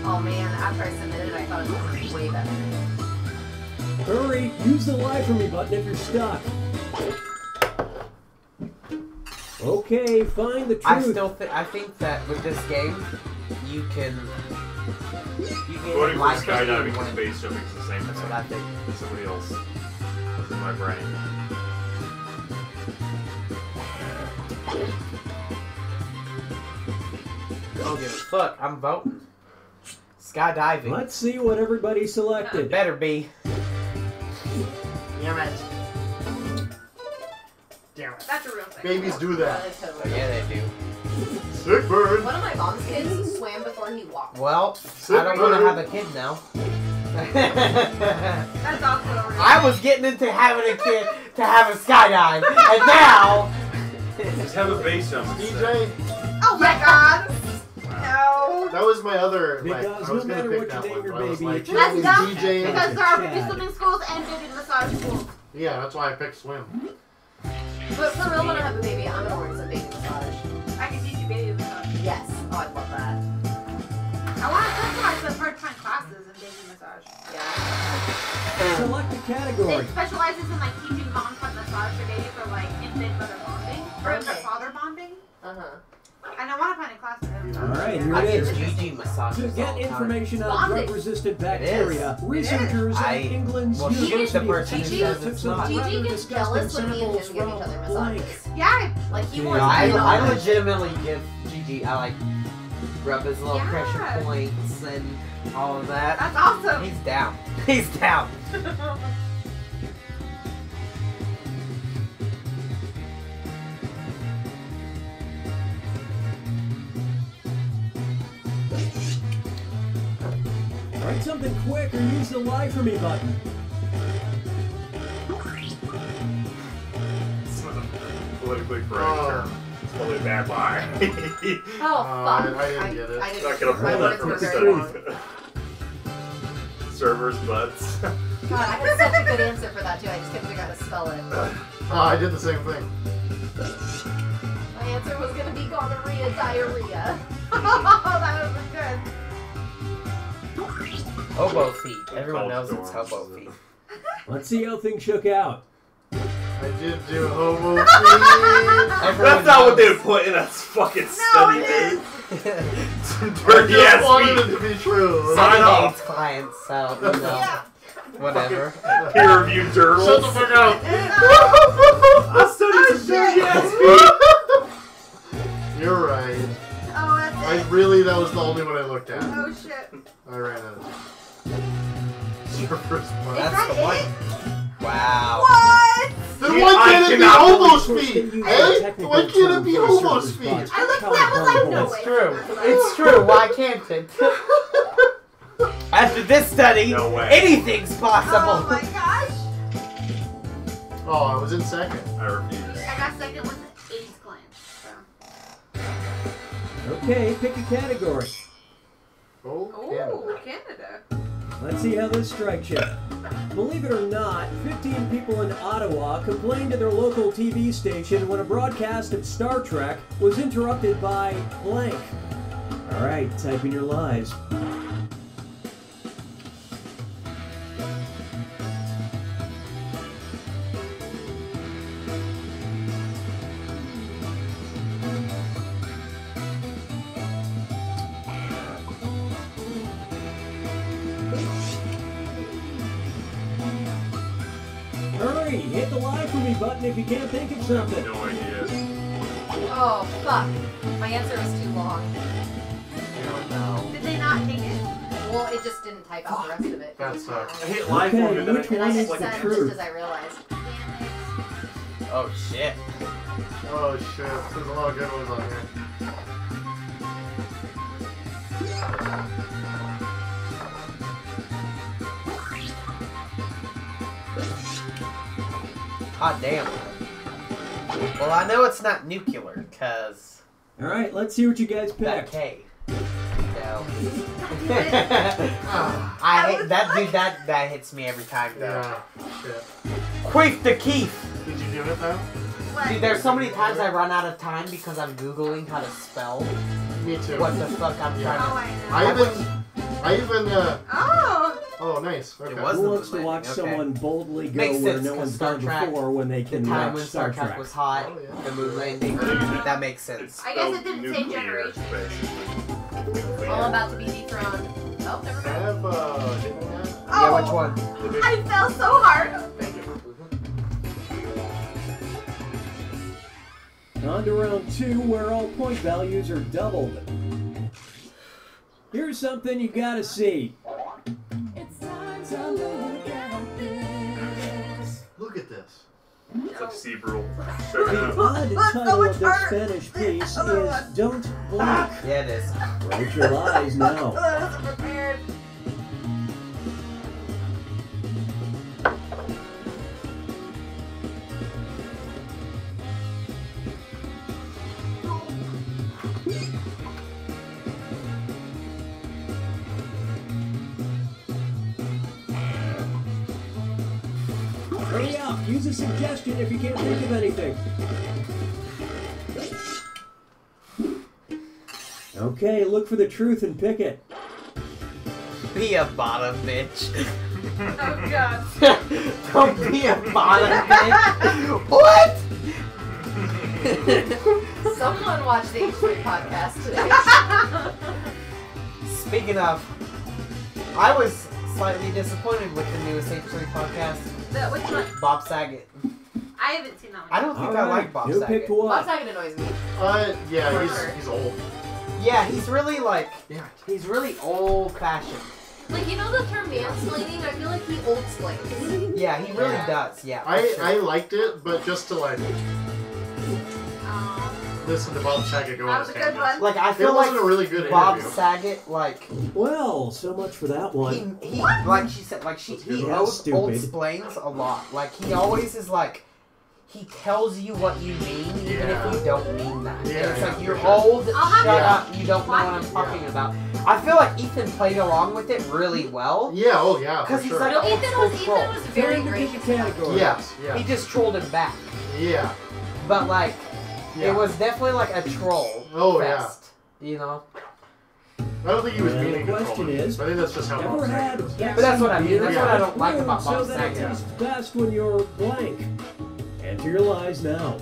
Oh man, after I submitted it, I thought it was way better. Hurry, use the lie for me button if you're stuck. Okay, find the truth. I think that with this game, you can Voting for lie to skydiving win. and base jumping is the same That's what I thing. think. Somebody else was in my brain. I don't give a fuck. I'm voting. Skydiving. Let's see what everybody selected. Better be. Damn it. Damn it. That's a real thing. Babies do that. That is Oh, totally yeah, they do. Sick bird. One of my mom's kids swam before he walked. Well, Sick I don't want to bird. have a kid now. That's also a real I was getting into having a kid to have a skydive, and now. Just have a base jump. DJ, Oh my god! No. that was my other. Because I was no gonna matter pick what that you name one, your but I was baby, like, it's That's always dumb. DJ. Because there are baby Chad. swimming schools and baby massage schools. Yeah, that's why I picked swim. But for real, when I have a baby, I'm gonna work some baby massage. I can teach you baby massage. Yes. Oh, I'd love that. That's why I spent part-time classes in baby massage. Yeah. Select a category. It specializes in like teaching moms how to massage their baby for like infant mother bonding or infant father bonding. Uh-huh. And I want to find a class for them. Alright, here I it get is. GG massages To all get the time. information on Bonding. drug-resistant It bacteria, is. researchers I- at England's well, shoot University the of person Texas who says took it's some not. rather Gigi gets disgusting jealous when me and samples him give from each other blank. massages. Yeah. Like he Yeah. wants I, to be I on it. legitimately give GG. I like rub his little Yeah. pressure points and all of that. That's awesome. He's down. He's down. Write something quick or use the lie for me button. It's not a politically correct term. It's probably a bad lie. Oh, I fuck. didn't get it. I Not gonna my pull that words from were a very wrong. study. Servers' butts. God, I had such a good answer for that too. I just couldn't figure out how to spell it. Oh, I did the same thing. My answer was gonna be gonorrhea, diarrhea. Oh, that was good. Hobo feet. Everyone College knows it's dorms. hobo feet. Let's see how things shook out. I did do hobo feet. Everyone That's not what they knows. would put in a fucking No, study, it dude. I Some dirty just ass wanted it feet. to be true. Sign Sign off. clients, so you know, Yeah. whatever. Peer reviewed journals. Shut the fuck up. I studied some dirty ass feet. You're right. Oh, that's it. That was the only one I looked at. Oh, shit. I ran out of Surfer's butt. That's that the one. it? Wow. What? Then Yeah, why I can't it be cannot Hobo's believe- feet? Eh? Why can't it be Hobo's feet? I looked at that was like, no It's way. true. It's true. Why can't it? After this study, No way. anything's possible. Oh my gosh. Oh, I was in second. I refuse. I got second with the 80s clan. So. Okay, pick a category. Oh, Ooh, Canada. Let's see how this strikes you. Believe it or not, 15 people in Ottawa complained to their local TV station when a broadcast of Star Trek was interrupted by blank. All right, type in your lies. Hurry, hit the lie for me button if you can't think of something. No idea. Oh, fuck. My answer was too long. Did they not take it? Well, it just didn't type out the rest of it. that sucks. I hit live Okay, for me, then which I And I one hit is hit the send truth? just as I realized. Oh shit. Oh shit, there's a lot of good ones on here. Hot damn. Well, I know it's not nuclear, cause All right, let's see what you guys that picked. K. No. I hate that dude. That hits me every time though. Yeah, shit. Queef the Keith. Did you do it though? What? Dude, there's so many times I run out of time because I'm googling how to spell Me too. what the fuck I'm Yeah. Oh, trying to. I know. I even, Oh! oh, nice. Okay. It was- Who the wants to landing, watch okay. someone boldly go Makes where sense, no 'cause one's Star gone Trek, before when they The can time watch when Star Star Trek Trek? was hot, Oh, yeah. the moon landing. That makes sense. I guess it Spelled didn't say nuclear, generation. basically. Oh, I'm about to be dethroned. Oh, never I mind. have, Yeah, which one? the big, I fell so hard. thank you. On to round 2, where all point values are doubled. Here's something you gotta see. Look at this. It's like Seabril. The odd Look, so title much of the art. Spanish piece Other is one. Don't Blink. Yeah, it is. Write your lies now. Oh, I wasn't prepared. Hurry up, use a suggestion if you can't think of anything. Okay, look for the truth and pick it. Be a bottom bitch. Oh, God. Don't be a bottom bitch. What? Someone watched the H3 podcast today. Speaking of, I was slightly disappointed with the newest H3 podcast. Which one? Bob Saget. I haven't seen that one. I don't think All I right, like Bob who Saget. picked Bob what? Saget annoys me. Yeah, For sure. he's old. Yeah, he's really like, Yeah. he's really old-fashioned. Like, you know the term mansplaining? I feel like he old-splains. Yeah, he really Yeah. does. Yeah. for I sure. liked it, but just to like listen to Bob Saget go That on was his a good tangents. one. Like I It feel like wasn't a really good Bob interview. Saget, like Well, so much for that one. he like she said, like he Yeah, old stupid. explains a lot. Like he always is like. He tells you what you mean, even Yeah. if you don't mean that. Yeah, It's yeah, like you're for sure. old, I'll have shut to up, you don't know what I'm watch it. talking about. I feel like Ethan played along with it really well. Yeah, oh yeah, for 'Cause he's sure. like- No, Ethan was very Time to pick gracious. a category. Yes, He yeah, just trolled him back. yeah, But like, yeah. it was definitely like a troll Oh, yeah. fest. You know? I don't think he was And the meaning to troll question him. is, I think that's just how Bob Ever Saget had is. But that's what I mean. That's what I don't like Boom, about so Bob that it Saget. tastes best when you're blank. Enter your lies now.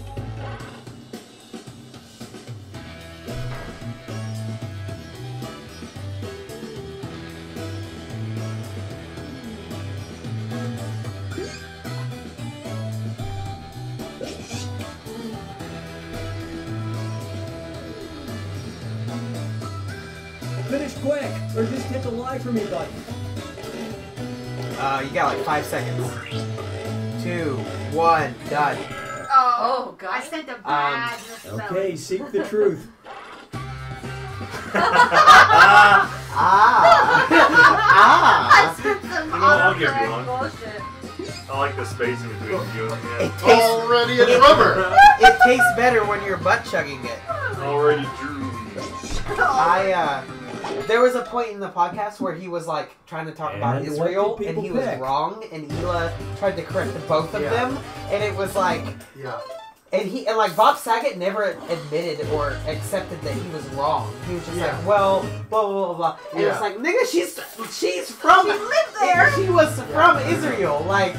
Finish quick, or just hit the lie for me button. You got like 5 seconds. 2, 1, done. Oh, God. I sent a bad Okay, seek the truth. I sent some I'll give you autocorrect one. bullshit. I like the space in between you and It me. tastes, Already a drummer. it tastes better when you're butt chugging it. Already drew. There was a point in the podcast where he was like trying to talk about And what Israel, did and he people was pick? wrong, and Hila tried to correct both of Yeah. them, and it was like, Yeah. and like Bob Saget never admitted or accepted that he was wrong. He was just Yeah. like, well, blah blah blah blah, and Yeah. it's like, nigga, she's from, She lived there. She was from Israel. Like,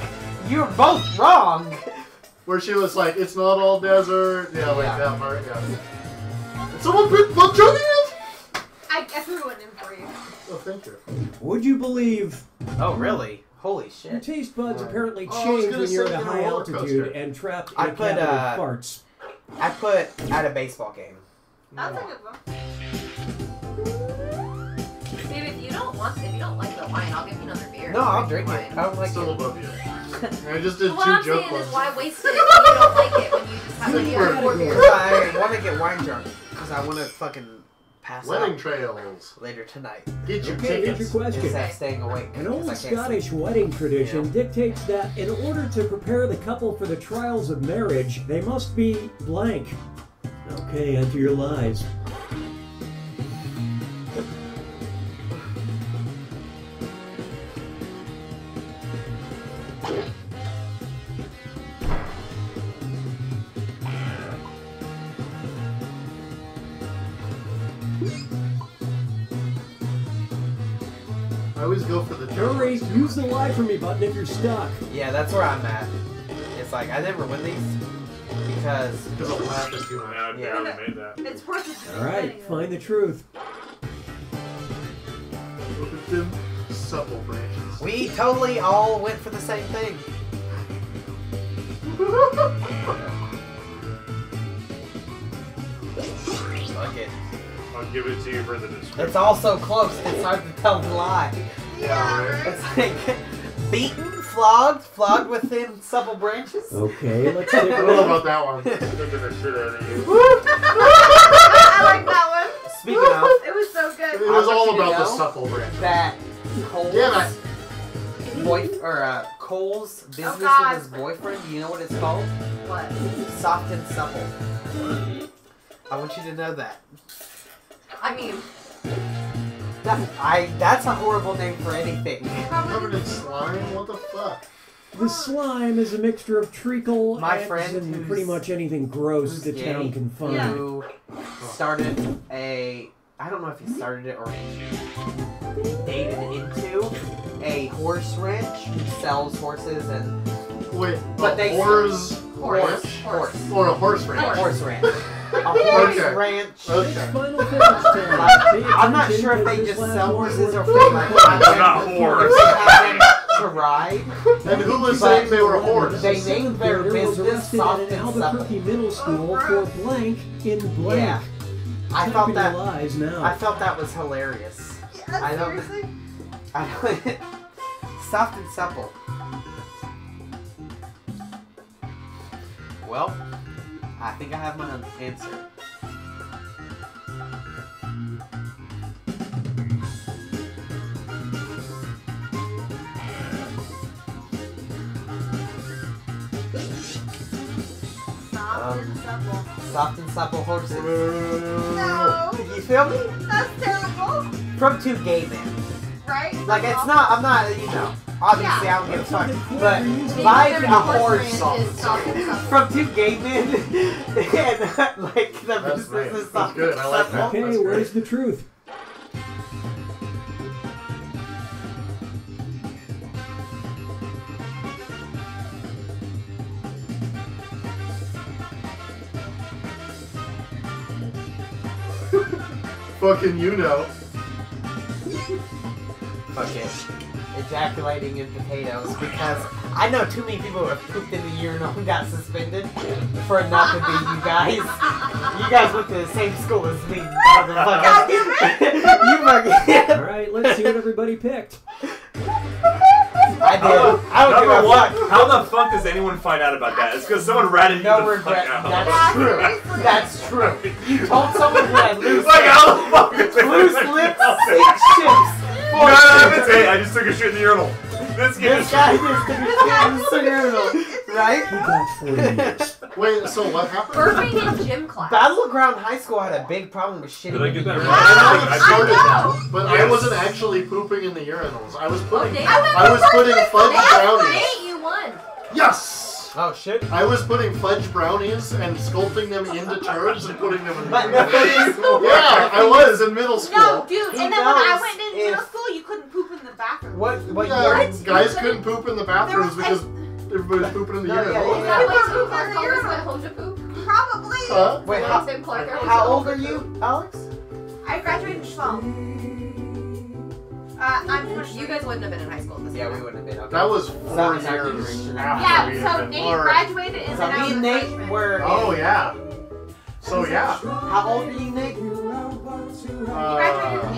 you're both wrong. Where she was like, it's not all desert. Yeah, like Yeah. that part, yeah. Someone picked the chugging it? I threw one in for you. Oh, thank you. Would you believe Oh, really? Holy your shit. taste buds Right. apparently Oh, I was change gonna when you're say at a in a high roller altitude coaster. and trapped in I a put, cabin of farts? I put at a baseball game. That's a good one. Babe, if you don't like the wine, I'll give you another beer. No, I'll drink Wine. it. I don't like Still it. above you. I just did But what 2 I'm joke saying is, ones. why waste it if you don't like it when you just have Good like word. 4 beers? I want to get wine drunk because I want to fucking pass Wedding out trails. later tonight. Get your Okay, here's your tickets. question. Instead of staying awake. An 'cause old I can't Scottish sleep. wedding tradition dictates that in order to prepare the couple for the trials of marriage, they must be blank. Okay, enter your lies. I always go for the joke Hurry, ones. use the lie for me button if you're stuck. Yeah, that's where I'm at. It's like I never win these because Because I'll laugh at you. Man, I barely made that. It's worth it. Alright, find the truth. Look at them supple branches. we totally all went for the same thing. Fuck it. I'll give it to you for the description. It's all so close. It's hard to tell the lie. Yeah, right? It's like beaten, flogged with thin supple branches. Okay, let's take I a don't know look. about that one. Looking the shit out of you. I like that one. Speaking of, It was so good. It was I want all you to about the know supple branches. that Cole's Damn it. Cole's business God. with his boyfriend, you know what it's called? What? Soft and Supple. I want you to know that. I mean, That's a horrible name for anything. Covered in slime? What the fuck? The slime is a mixture of treacle, My eggs, friend and who's- pretty much anything gross who's the gay, town can find. Who started I don't know if he started it or dated into a horse ranch who sells horses and Wait, But a they- horse horse. or a horse ranch? A horse ranch. A horse Okay. ranch. Okay. Final thoughts, Tom. Pay I'm not attention, sure if because they this just last sell one horses was or if very they like close. have them, Not if horse. they have them to ride. And who was But saying they were a horse? They named their Grader was business arrested Soft at an and Supple. Albuquerque middle school for blank in blank. Yeah. I Type thought in your that lies now. I felt that was hilarious. I don't Seriously? I don't Soft and Supple. Well, I think I have my answer. Soft and supple. Soft and Supple horses. No, You feel me? that's terrible. From two gay men. Right? Like it's not. I'm not. You know. Obviously, I don't give a fuck. But maybe vibing their a horse brand song is soft and supple. from two gay men, and like the That's business nice. is That's Soft good. and I like that. Supple. Okay, That's great. where's the truth? Fucking you know. Fuck it. Ejaculating in potatoes because I know too many people who have pooped in the urinal and got suspended for it not to be you guys. You guys went to the same school as me, motherfucker. God damn You fucking. Alright, let's see what everybody picked. I I did. I don't give Number a one, fuck. how the fuck does anyone find out about that? It's because someone ratted you No the fuck regret. out. That's true. That's true. You told someone who had loose Like, how the fuck is it? lips, sink ships. No, that's it. I just took a shit in the urinal. This This guy just took a shit in the urinal, right? Wait, so what happened? Burping in gym class. Battleground High School had a big problem with shitting. Did I get that in the right? urinal. I know it started I know. that, but I Yes. wasn't actually pooping in the urinals. I was putting, Okay. I was putting fudge brownies. Nate, you won. Yes. Oh shit. I was putting fudge brownies and sculpting them into turds and putting them in the But the urinals. thing is, Yeah, I was in middle school. No, dude. Who And then when I knows went in if- middle school, you couldn't poop in the bathroom. what Yeah, year? guys couldn't poop in the bathrooms There was- because everybody's pooping in the No, yeah, urinal. yeah. Wait, so Poop Clark in the always urinal. went home to poop? Probably. Huh? Wait, So how, Tim Clark always how went old home are to you, poop? Alex? I graduated in 12. I'm 23. You guys wouldn't have been in high school at this Yeah, time. we wouldn't have been. Okay. That was So 4 that was our years generation. after we Yeah, had so been. Nate Or- graduated and So then I me was and a Nate freshman. were. Oh in- yeah. So yeah. How old are you, Nate? You graduated in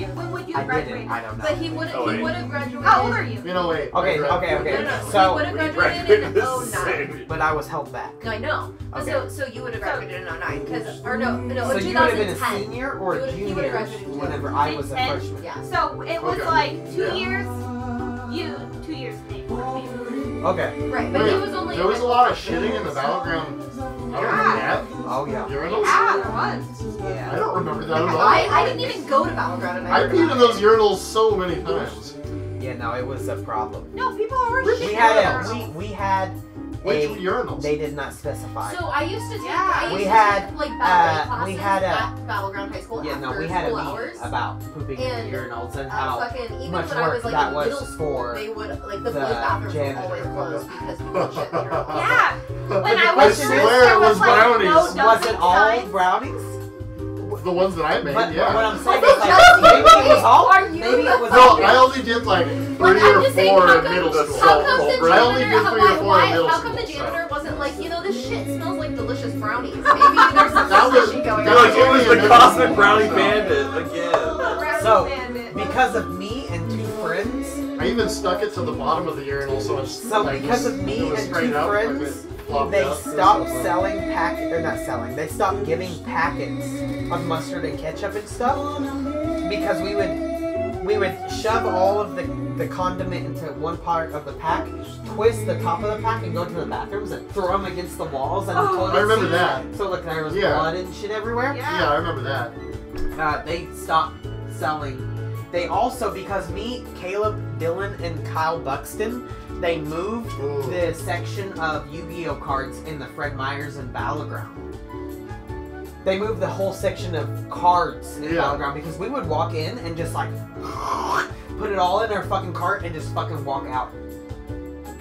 8. When would you I graduate? didn't. I don't know. But he would Oh, wait. have graduated. How old are you? You know, wait. Okay, I okay, okay. No, no, no. So- he would have We graduated in the 09. same. But I was held back. No, I know. But Okay. so you would have graduated in 09, or no, So in you would have been a 2010. senior or You a would've- you junior would've graduated in whenever I was a 2010? freshman. Yeah. So it was Okay. like 2 Yeah. years. You 2 years, Nate. Okay. Right, but he was only. There was a lot of shitting in the battleground. I don't remember that. Oh yeah. Urinals? Yeah, there was. I Yeah. don't remember that at all. I didn't even go to Battleground and I peed in those urinals so many times. Yeah. No, it was a problem. No, people were shitting. We had there. we had Which a. urinals? They did not specify. So I used to take. Yeah. I used We to had, take, like ballet classes we had a- at Battleground High School Yeah, after no, we had a school meeting hours. about pooping in And, the urinals and Uh, how fucking even much when I work was like that in was middle school, for they would like the the boys' bathrooms were janitor. always closed because people would shit in the urinal. Yeah. When I I was swear there it was like brownies. no was dumping it all time. brownies? The ones that I made, But yeah. what I'm saying Was is it like just maybe it was all. Are you Maybe it was No, all. I only did like 3 I'm or just saying, 4 how in come- middle the school. How come the But I only janitor? did 3 or 4 in middle How come the school, so. janitor wasn't like, you know, this shit smells like delicious brownies? Maybe there's some That was- fishy going that on. Like, it was the Yeah. Cosmic Brownie Bandit again. Brownie So, Bandit. because of me and 2 friends, I even stuck it to the bottom of the urinal so it's So like because was- of me it was and straight 2 up, like friends, it flopped they up. stopped selling they stopped giving packets of mustard and ketchup and stuff because we would shove all of the condiment into one part of the pack, twist the top of the pack and go to the bathrooms and throw them against the walls and the Oh, toilet I remember seats. that. So like there was Yeah. blood and shit everywhere. Yeah, I remember that. They stopped selling. They also, because me, Caleb, Dylan, and Kyle Buxton, they moved Ooh. the section of Yu-Gi-Oh cards in the Fred Meyers and Battleground. They moved the whole section of cards in Yeah. Battleground because we would walk in and just like put it all in our fucking cart and just fucking walk out.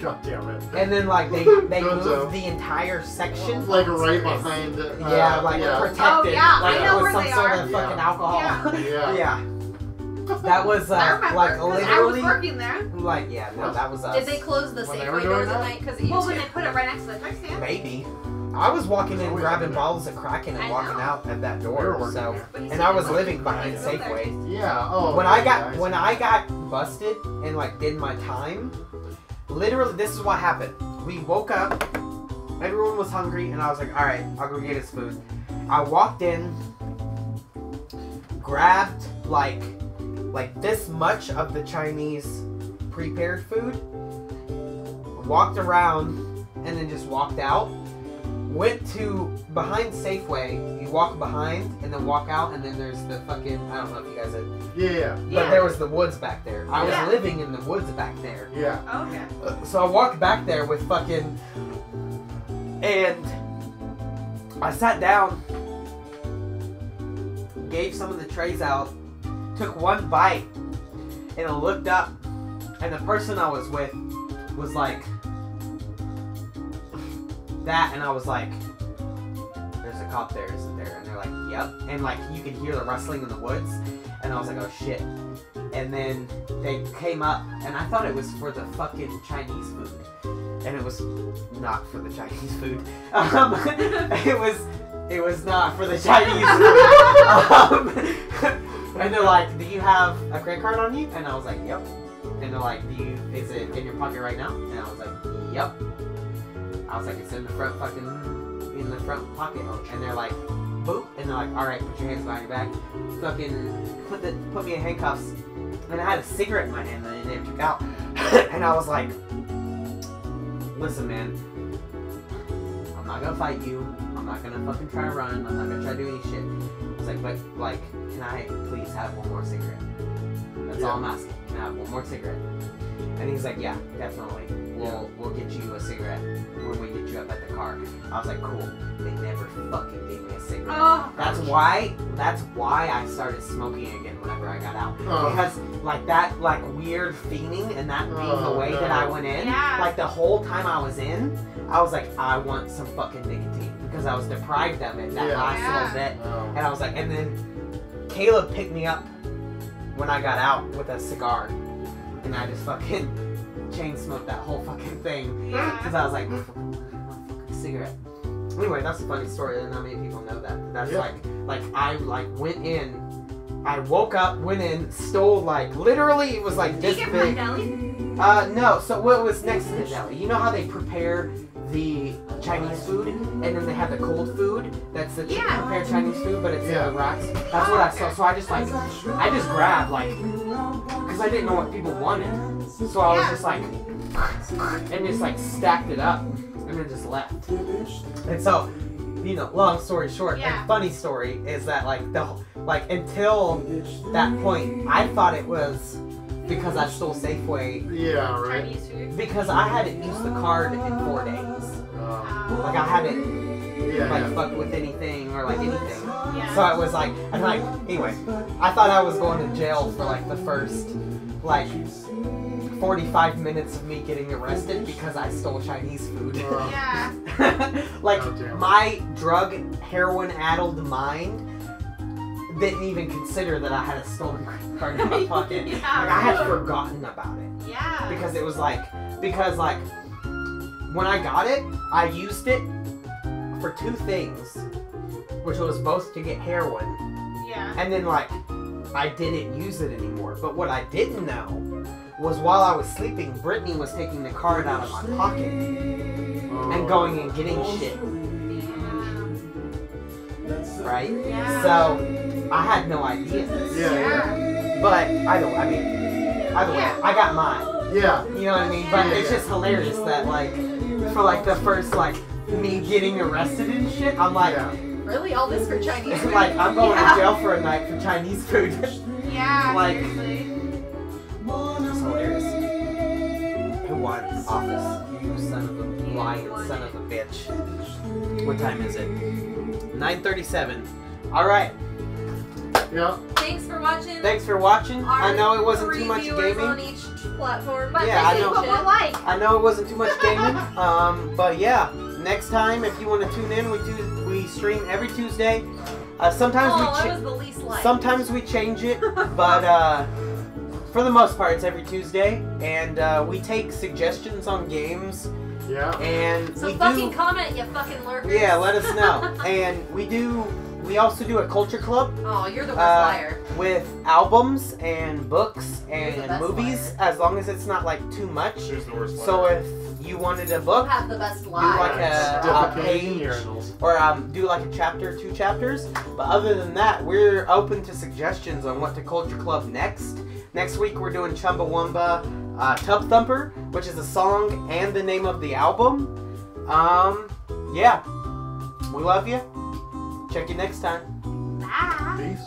God damn it. And then like they Gonzo. moved the entire section. Like right behind. Yeah, like yeah. protected. Oh, yeah, like I know with where some they sort are. of Yeah. fucking alcohol. Yeah. Yeah. That was I remember, like 'cause I was literally working there. like yeah, no, that was us. Did they close the When they were Safeway doing doors that? at night because of you Well, when two? they put it right next to the drink stand. Maybe. I was walking in Always grabbing been bottles of Kraken and I walking know. out at that We were door. working So there. But he and said I was he living wasn't behind going there. Safeway. Yeah. Oh. When yeah, when I got busted and like did my time, literally this is what happened. We woke up, everyone was hungry, and I was like, all right, I'll go get his food. I walked in, grabbed like this much of the Chinese prepared food, walked around, and then just walked out. Went to behind Safeway. You walk behind and then walk out, and then there's the fucking, I don't know if you guys had, Yeah. but there was the woods back there. I was Yeah. living in the woods back there. Yeah. Okay. So I walked back there with fucking, and I sat down, gave some of the trays out, took one bite, and I looked up, and the person I was with was like that, and I was like, there's a cop there, isn't there? And they're like, yep. And like you could hear the rustling in the woods, and I was like, oh shit. And then they came up, and I thought it was for the fucking Chinese food, and it was not for the Chinese food. It was not for the Chinese food. And they're like, do you have a credit card on you? And I was like, yep. And they're like, is it in your pocket right now? And I was like, yep. I was like, it's in the front pocket. And they're like, boop. And they're like, all right, put your hands behind your back. Fucking put me in handcuffs. And I had a cigarette in my hand that they never took out. And I was like, listen, man, I'm not gonna fight you. I'm not gonna fucking try to run. I'm not gonna try to do any shit. I was like, but like, can I please have one more cigarette? That's all I'm asking. Can I have one more cigarette? And he's like, yeah, definitely. We'll get you a cigarette when we get you up at the car. I was like, cool. They never fucking gave me a cigarette. Oh. That's why I started smoking again whenever I got out. Because like that like weird fiending and that being the way that I went in, like the whole time I was in, I was like, I want some fucking nicotine because I was deprived of it that last little bit. And I was like, and then Caleb picked me up when I got out with a cigar, and I just fucking chain smoked that whole fucking thing because I was like, cigarette. Anyway, that's a funny story, and not many people know that. That's like I like went in, I woke up, went in, stole like literally it was like this big. No, so what was next to the deli? You know how they prepare the Chinese food, and then they have the cold food. That's the prepared Chinese food, but it's in the racks. That's what I saw. So I just grabbed like, because I didn't know what people wanted. So I was just like, and just like stacked it up, and then just left. And so, you know, long story short, the funny story is that like until that point, I thought it was because I stole Safeway. Yeah, right. Chinese food. Because I hadn't used the card in 4 days. Like I hadn't fucked with anything or like anything. So it was like, and like, anyway, I thought I was going to jail for like the first like 45 minutes of me getting arrested because I stole Chinese food. Like my drug heroin-addled mind didn't even consider that I had a stolen credit card in my pocket. Like I had forgotten about it. Yeah. Because it was like, when I got it, I used it for 2 things, which was both to get heroin. Yeah. And then like, I didn't use it anymore. But what I didn't know was while I was sleeping, Brittany was taking the card out of my pocket and going and getting shit. Right? Yeah. So, I had no idea. But either way, I got mine. Yeah. You know what I mean? But it's just hilarious that like, for like the first like, me getting arrested and shit, I'm like, Really? All this for Chinese food? like, I'm going to jail for a night for Chinese food. Like, seriously. it's hilarious. Who won office? You son of a lying son of a bitch. What time is it? 9:37. Alright. Yeah. Thanks for watching. Thanks for watching. I know it wasn't too much Reviewers gaming. on each platform. But Yeah, I this is know. what we're like. I know it wasn't too much gaming. But yeah, next time if you want to tune in, we stream every Tuesday. Sometimes that was the least liked. sometimes we change it, but for the most part, it's every Tuesday, and we take suggestions on games. Yeah. And So we fucking do. comment, you fucking lurkers. Yeah, let us know. And we also do a culture club. Oh, you're the worst liar. With albums and books You're the and best movies, liar. as long as it's not like too much. She's the worst So liar. if you wanted a You book, have the best do liar. like a page, urinals. or do like a chapter, 2 chapters. But other than that, we're open to suggestions on what to culture club next. Next week we're doing Chumbawamba Tub Thumper, which is a song and the name of the album. Yeah, we love you. Check you next time. Bye. Peace.